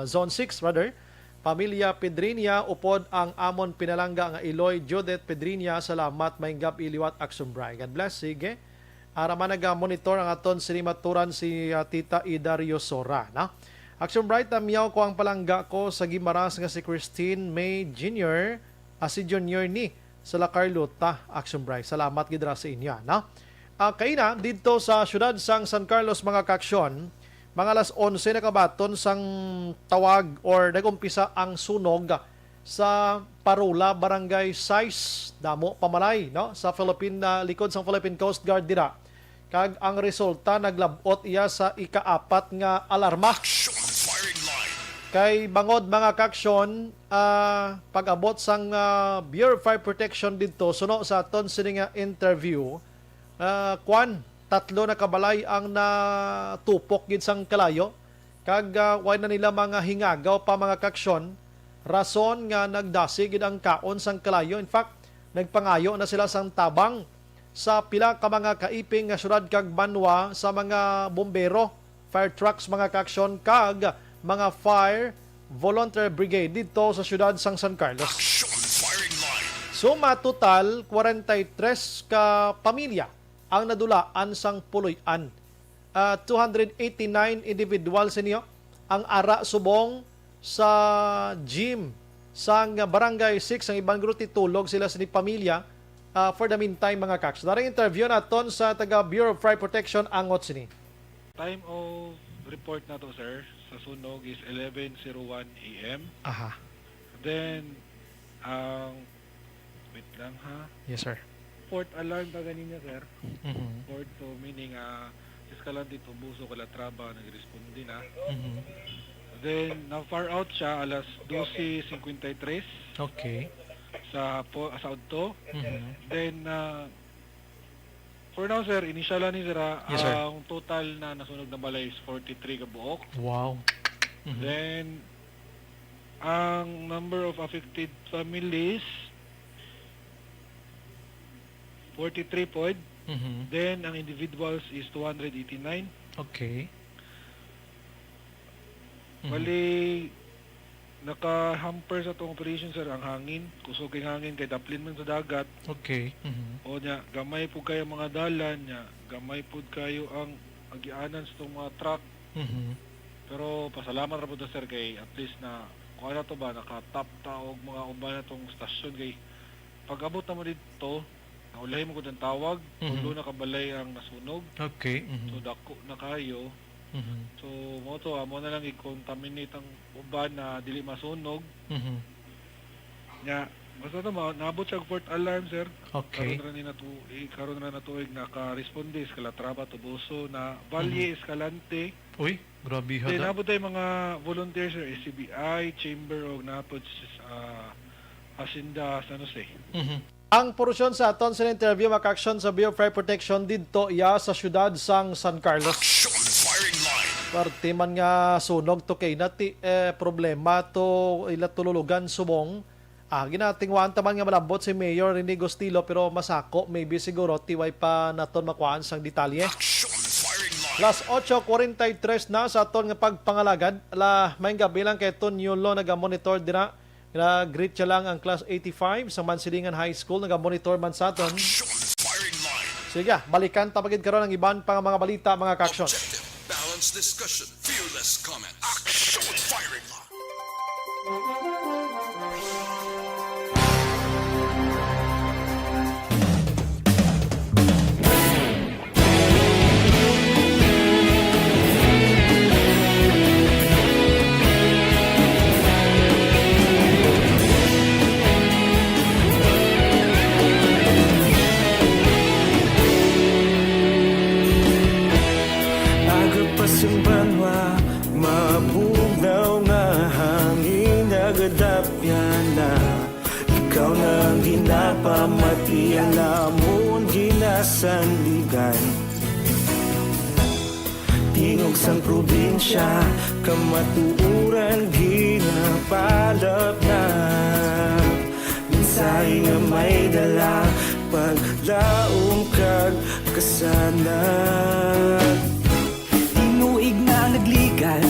6 rather. Pamilya Pedrinia upod ang amon pinalangga nga Iloy Judith Pedrinia, salamat may gab iliwat Action Brian. God bless. Sige. Araman naga-monitor ang aton sini maturan si Tita Ida Riosora, na. Action Bright, miyaw ko ang palangga ko sa Gimaras nga si Christine May Jr. Si Junior ni sa La Carlota. Action Bright, salamat gidra sa inyo, na. Kaina dito sa syudad sang San Carlos mga kaksyon, mga alas 11 na kabaton sang tawag or nagumpisa ang sunog sa Parula Barangay 6 Damo Pamalay, no, sa likod sang Philippine Coast Guard dira. Kag ang resulta naglabot iya sa ika-4 nga alarma. Kay bangod mga kaksyon, pag-abot sang Bureau of Fire Protection dito, suno sa aton sini nga interview, tatlo na kabalay ang natupok gid sang kalayo. Kag why na nila mga hingagaw pa mga kaksyon, rason nga nagdasi gid ang kaon sang kalayo. In fact, nagpangayo na sila sang tabang sa pila ka mga kaiping nga syudad kag banwa sa mga bombero, fire trucks mga kaksyon, kag mga fire volunteer brigade dito sa syudad sang San Carlos. So matotal 43 ka pamilya ang nadulaan sang puloy-an. 289 individuals niyo ang ara subong sa gym sang Barangay 6 ang ibang grupo titulog sila sa ni pamilya. For the meantime mga kaks, daring interview naton sa taga Bureau of Fire Protection angot sini. Time of report na to sir sa sunog is 11:01 AM. Aha. Then wait lang ha. Yes sir. Fourth alarm pa ganina sir. Mhm. Fourth, so meaning Escalante Tubuso Calatrava nagresponde na. Then na far out siya alas 12:53. Okay. Sa Udto. Mhm. Then for now sir, initial ni sir, Yes, sir. ang total na nasunog na balay is 43 ka buok. Wow. Then ang number of affected families 43 pod. Mhm. Then ang individuals is 289. Okay. Bali naka-hamper sa itong operation sir ang hangin. Kusog kay hangin kay daplin man sa dagat. Okay. Mhm. O nya, gamay po kayo mga dalan nya, gamay po kayo ang agianan sa itong mga truck. Mhm. Pero pasalamat ra po to sir kay at least na kung ano to ba naka-top taog mga uban na itong stasyon kay pag-abot na mo dito naulahi mo ko ng tawag, ulo na kabalay ang nasunog. Okay. Mhm. So dako na kayo. Mhm. So mo to amo na lang i-contaminate ang uban na dili masunog. Mhm. Nya basta to naabot siya og fourth alarm sir. Okay. Karon ra na tuig naka-responde sa Calatrava Tubuso na Valle Escalante. Uy, grabe ha. Then naabot tayo mga volunteers sir, SCBI, Chamber of Napod Hacienda San Jose. Mhm. Ang porosyon sa aton sa interview maka-action sa Bureau of Fire Protection dito iya sa syudad sang San Carlos. Parte man nga sunog to kay nati problema to ila tululugan subong. Ginating wanta man nga malambot si Mayor Renigo Stilo pero masako maybe siguro tiway pa naton makuhaan sang detalye. Las 8:43 na sa aton nga pagpangalagad. May gabi lang kay Ton Yulo naga-monitor dira. Nag-greet siya lang ang class 85 sa Mansilingan High School. Naga-monitor man sa aton. Sige, balikan tapagid karon ang iban pang mga balita mga kaksyon. Balanced discussion, fearless comments. Action firing line. Agapasang banwa, mabugaw nga hangin agadapyan na. Ikaw na ang ginapamati, alamon ginasandigan. Tingog sang probinsya, kamatuuran ginapalap na. Minsay nga may dala, paglaong kag kasanat. Tinuig na nagligan,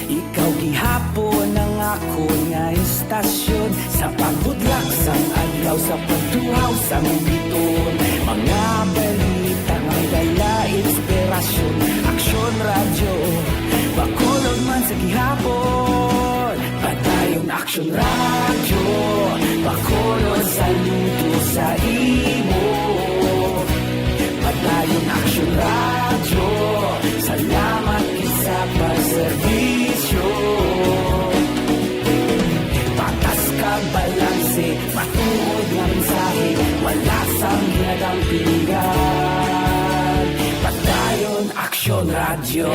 ikaw gihapon ang ako nga istasyon. Sa pagudlak sang adlaw, sa pagtuhaw sang biton. Mga balita nga dala inspirasyon. Aksyon radyo, bakulog man sa gihapon. Padayon aksyon radyo, bakulog sa luto sa imo. Padayon aksyon radyo, salamat isa pagserbisyo. Patas kag balanse, matuod nga mensahe, wala sang ginadang pilihan. Padayon aksyon radyo.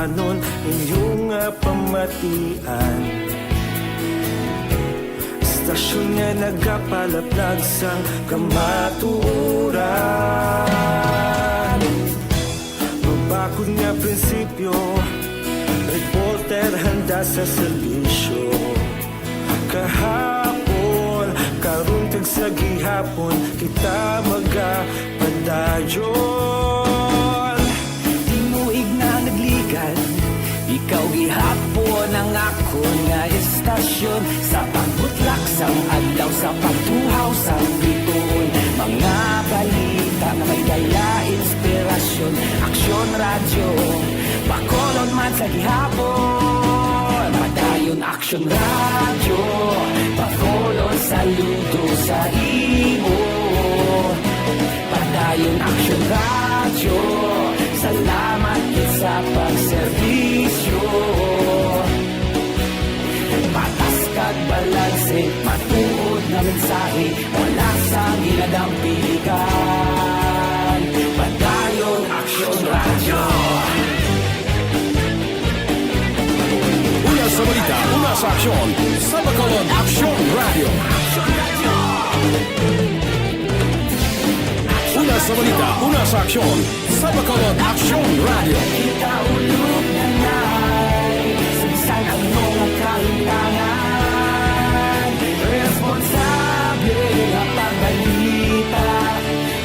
danon inyong pamatian. Stasyon nga nagapalaplag sang kamaturan. Mabakod nga prinsipyo, reporter handa sa serbisyo. Kahapon, karong kag sa gihapon, kita magapadayon. Tinuig na nagligan, ikaw gihapon ang ako nga estasyon. Sa pagbutlak sang adlaw, sa pagtuhaw sang bituon, mga balita na may dala inspirasyon. Aksyon radyo, Bacolod man sa gihapon. Padayon Aksyon radyo, Bacolod saludo sa imo. Padayon Aksyon radyo, salamat sa pagserbisyo. Patas kag balanse, matuod na mensahe, wala sang ginadampikan. Padayon Aksyon radyo. Una sa balita, una sa aksyon, sa Bacolod Aksyon Radio. Una sa balita, una sa aksyon, sa Bacolod Aksyon Radio. Kita ulog na na'y sinsan ang mga kalintangan. Responsable na pagbalita,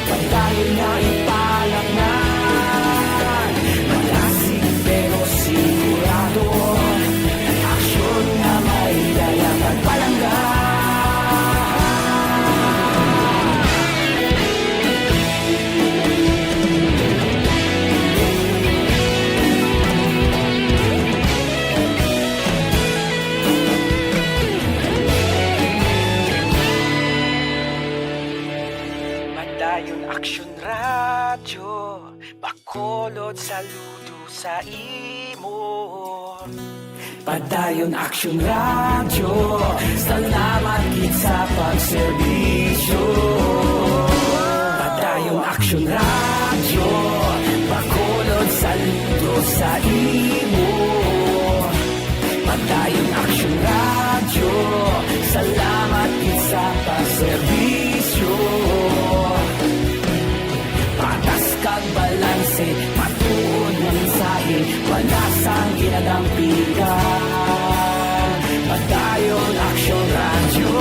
pagdayon na ipalaknan. Malasig pero sigurado, aksyon na may dalang at palanggan. Padayon Aksyon radyo, Bacolod saludo sa imo. Padayon Aksyon radyo, salamat gid sa pagserbisyo. Padayon Aksyon radyo, Bacolod saludo sa imo. Padayon Aksyon radyo, salamat gid sa pagserbisyo. Patas kag balanse, matuod na mensahe, wala sang ginadampigan. Padayon Aksyon radyo.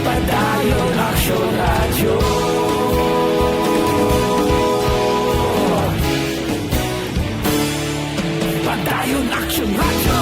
Padayon Aksyon radyo. Padayon Aksyon radyo.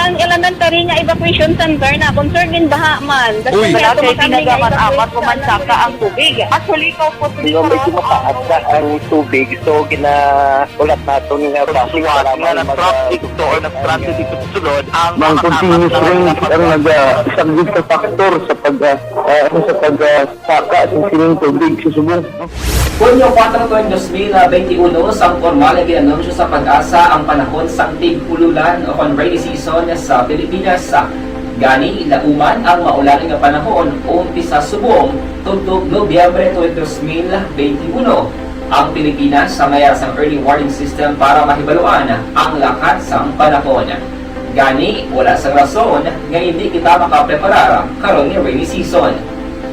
Ang elementary nga evacuation center na concern din baha man. Uy, dati ginagaman-amat kumansaka ang tubig. Actually, ikaw po Medyo mataas na ang tubig. So, ginaulat nato nga traffic para ng traffic to or nag-traffic dito sa sulod. Ang continuous rin ang nag-isaglit sa factor sa pagsaka sa sining tubig sa subong. Hunyo 4 2021, sang formal na ginanunsyo sa Pag-asa ang panahon sang tig-ululan o rainy season sa Pilipinas. Gani, lauman ang maulaling nga panahon umpisa subong tuntog Nobyembre 2021. Ang Pilipinas sa mayar sang early warning system para mahibaluan ang lakat sang panahon. Gani, wala sang rason nga hindi kita makapreparar karon nga rainy season.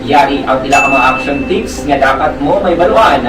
Yari ang pila ka mga action tips nga dapat mo may baluan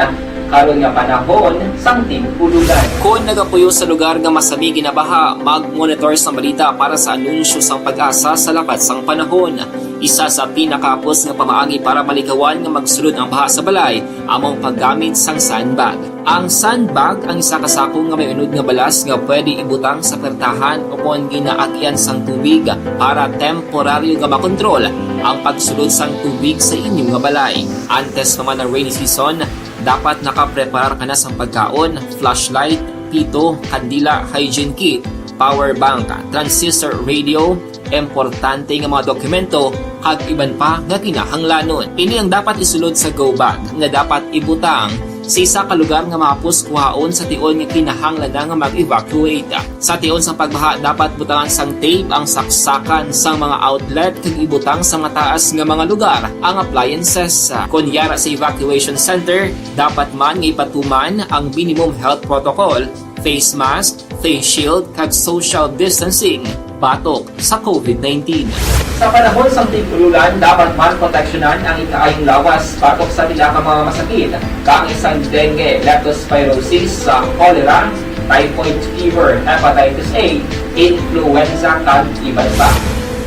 karon nga panahon sang tig-ululan. Kung nagapuyo sa lugar nga masabi ginabaha, mag-monitor sa balita para sa anunsyo sang Pag-asa sa lakat sang panahon. Isa sa pinakapos nga pamaagi para malikawan nga magsulod ang baha sa balay, among paggamit sang sandbag. Ang sandbag ang isa ka sako nga may unod nga balas nga pwede ibutang sa pertahan o kung ginaagyan sang tubig para temporaryo nga makontrol ang pagsulod sang tubig sa inyong nga balay. Antes naman ng rainy season, dapat nakapreparar ka na sa pagkaon, flashlight, pito, kandila, hygiene kit, power bank, transistor radio, importante nga mga dokumento, kag iban pa nga kinahanglanon. Ini ang dapat isulod sa go bag nga dapat ibutang sa isa ka lugar nga mapus kuhaon sa tion nga kinahanglan nga mag-evacuate. Sa tion sa pagbaha dapat butangan sang tape ang saksakan sa mga outlet kag ibutang sa mga taas nga mga lugar ang appliances. Kunyara sa evacuation center, dapat man nga ipatuman ang minimum health protocol, face mask, face shield kag social distancing batok sa COVID-19. Sa panahon sa tigululan, dapat man proteksyonan ang ikaayong lawas batok sa pila ka mga masakit, kang isang dengue, leptospirosis, cholera, typhoid fever, hepatitis A, influenza kag iban pa.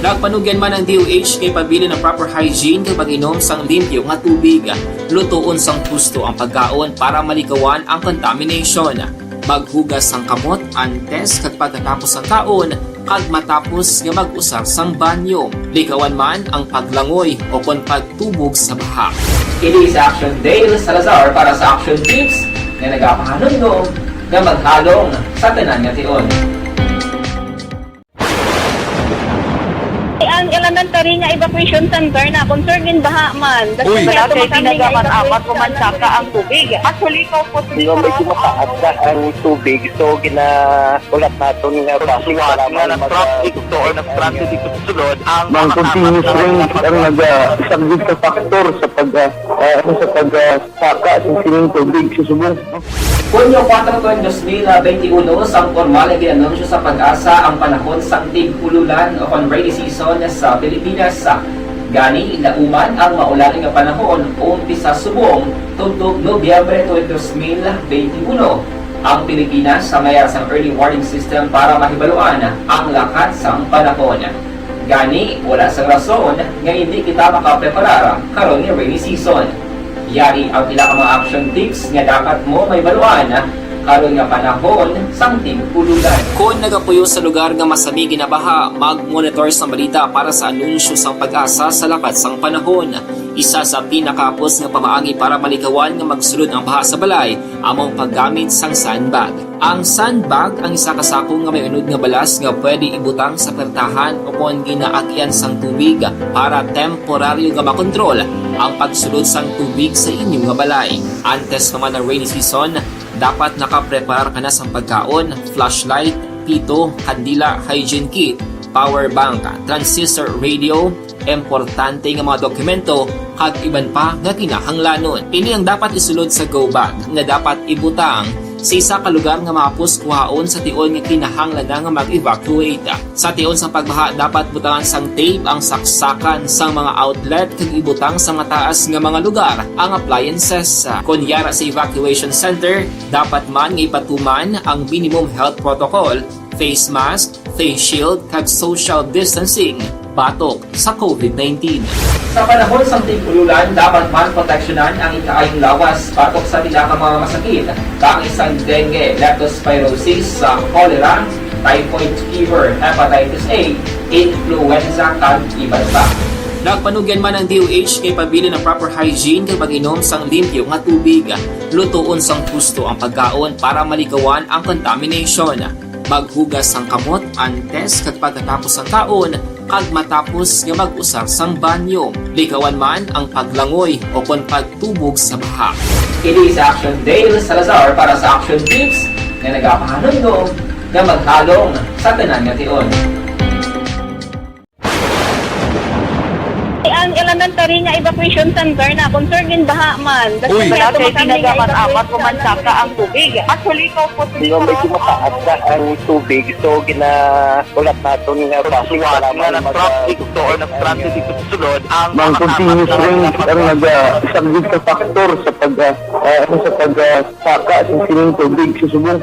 Nagpanugyan man ang DOH kay pabili ng proper hygiene kay pag-inom sang limpyo nga tubig, lutuon sang husto ang pagkaon para malikawan ang contamination. Maghugas sang kamot antes kag pagkatapos ang kaon kag matapos nga mag-usar sang banyo. Likawan man ang paglangoy o kon pagtubog sa baha. Kini sa Action Dale Salazar para sa Action Tips nga nagapahanungnog nga maghalong sa tanan nga tion. Ang elementary nga evacuation center na concern din baha man. Uy, kaya pinagaman apat kumansaka ang tubig. Actually, ikaw po Medyo mataas na ang tubig. So, ulat natin nga pasiwala nga ng traffic to or ng-traffic dito sa sulod. Ang continuous rain ang nag-subject sa factor sa pagsaka sa sining tubig sa subong. Kunyo 4 2021, sang formal ay ginanunsyo sa pag-asa ang panahon sa tig-ululan o rainy season sa Pilipinas. Gani, lauman ang maulaling nga panahon umpisa subong tugtog Nobyembre 2021. Ang Pilipinas sa mayar sang early warning system para mahibaluan ang lakat sang panahon. Gani, wala sang rason nga hindi kita makapreparar karon ni rainy season. Yari ang pila ka mga action tips nga dapat mo may baluan karon nga panahon sang tig-ululan. Kung nagapuyo sa lugar nga masami ginabaha, mag-monitor sa balita para sa anunsyo sang pag-asa sa lakat sang panahon. Isa sa pinakapos nga pamaagi para malikawan nga magsulod ang baha sa balay among paggamit sang sandbag. Ang sandbag ang isa ka sako nga may unod nga balas nga pwede ibutang sa pertahan o kung ginaakyan sang tubig para temporaryo nga makontrol ang pagsulod sang tubig sa inyong nga balay. Antes naman ng rainy season, dapat nakaprepare ka na sa pagkaon, flashlight, pito, kandila, hygiene kit, power bank, transistor radio, importante nga mga dokumento, kag iban pa nga kinahanglanon. Ini ang dapat isulod sa go bag nga dapat ibutang sa isa ka lugar nga mapus kuhaon sa tion nga kinahanglan nga mag-evacuate. Sa tion sa pagbaha dapat butangan sang tape ang saksakan sa mga outlet kag ibutang sa mataas nga mga lugar ang appliances. Kunyara sa evacuation center, dapat man nga ipatuman ang minimum health protocol, face mask, face shield kag social distancing batok sa COVID-19. Sa panahon sa tig-ululan, dapat man proteksyonan ang ikaayong lawas batok sa pila ka mga masakit, kang isang dengue, leptospirosis, cholera, typhoid fever, hepatitis A, influenza kag iban pa. Nagpanugyan man ang DOH kay pabili ng proper hygiene kay pag-inom sang limpyo nga tubig, lutuon sang husto ang pagkaon para malikawan ang contamination. Maghugas sang kamot antes kag pagkatapos ang kaon kag matapos nga mag-usar sang banyo. Likawan man ang paglangoy o kon pagtubog sa baha. Kini sa Action Dale Salazar para sa Action Tips nga nagapahanungnog nga maghalong sa tanan nga tion. Ang elementary nga evacuation center na concern din baha man. Uy, kaya pinagaman apat kumansaka ang tubig. Actually, ikaw po Medyo mataas na ang tubig. So, ulat natin nga pasiwala nga ng traffic to or ng-traffic dito sa sulod. Ang continuous rain ang nag-subject sa factor sa pagsaka sa sining tubig sa subong.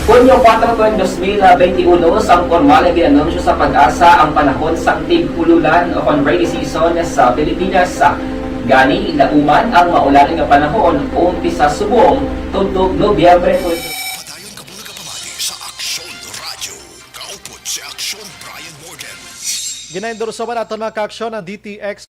Kunyo 4 2021, sang formal ay ginanunsyo sa pag-asa ang panahon sa tig-ululan o rainy season sa Pilipinas. Gani, lauman ang maulaling nga panahon umpisa subong tugtog Nobyembre 20. Ginaendorso man natin mga ka-aksyon ang DTX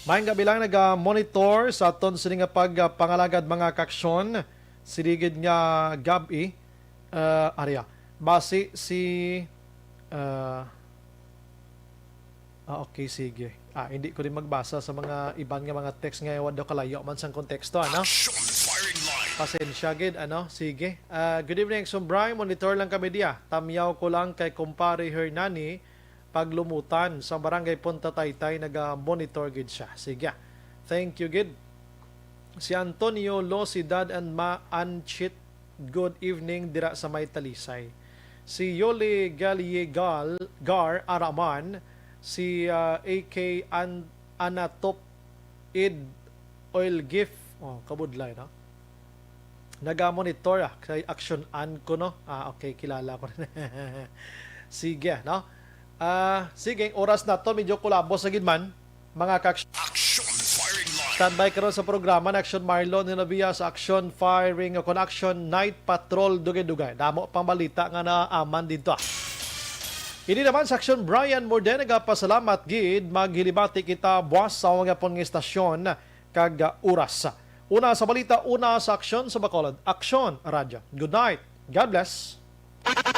Maayong gabi lang nag-monitor sa aton sini nga pagpangalagad mga kaksyon siligid nga gabi area base si okay, sige. Hindi ko rin magbasa sa mga ibang nga mga text nga wala kalayo man sang konteksto, ano? Pasensya gid, ano? Sige. Good evening, Sombray. Monitor lang kami diya. Tamyaw ko lang kay kumpare Hernani paglumutan sa barangay Punta Taytay naga-monitor gid siya. Sige. Thank you gid. Si Antonio Losidad and Ma Anchit, good evening dira sa May Talisay. Si Yoli Galiegal Gar Araman, si AK Anatop Id Oil Gift, kabudlay, no? Naga-monitor kay Action An ko, no? Okay, kilala ko rin. Sige, no? Sige, oras na to, medyo kulabo sa gidman, mga kaksyon. Standby karon sa programa ng Action Marlon Hinabiya sa Action Firing o Action Night Patrol dugay-dugay. Damo pang balita nga naaman dito. Ini naman sa Action Brian Morden nagapasalamat gid maghilibati kita buwas sa mga pong istasyon kag oras. Una sa balita, una sa Action sa Bacolod. Action Radio. Good night. God bless.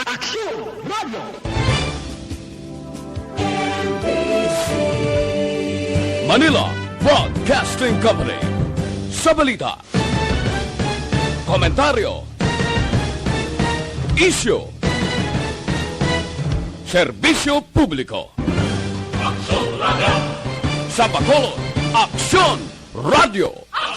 Action Radio. Manila Broadcasting Company. Sa balita, komentaryo, issue, serbisyo publiko. Aksyon Radio. Sa Bacolod, Aksyon Radio.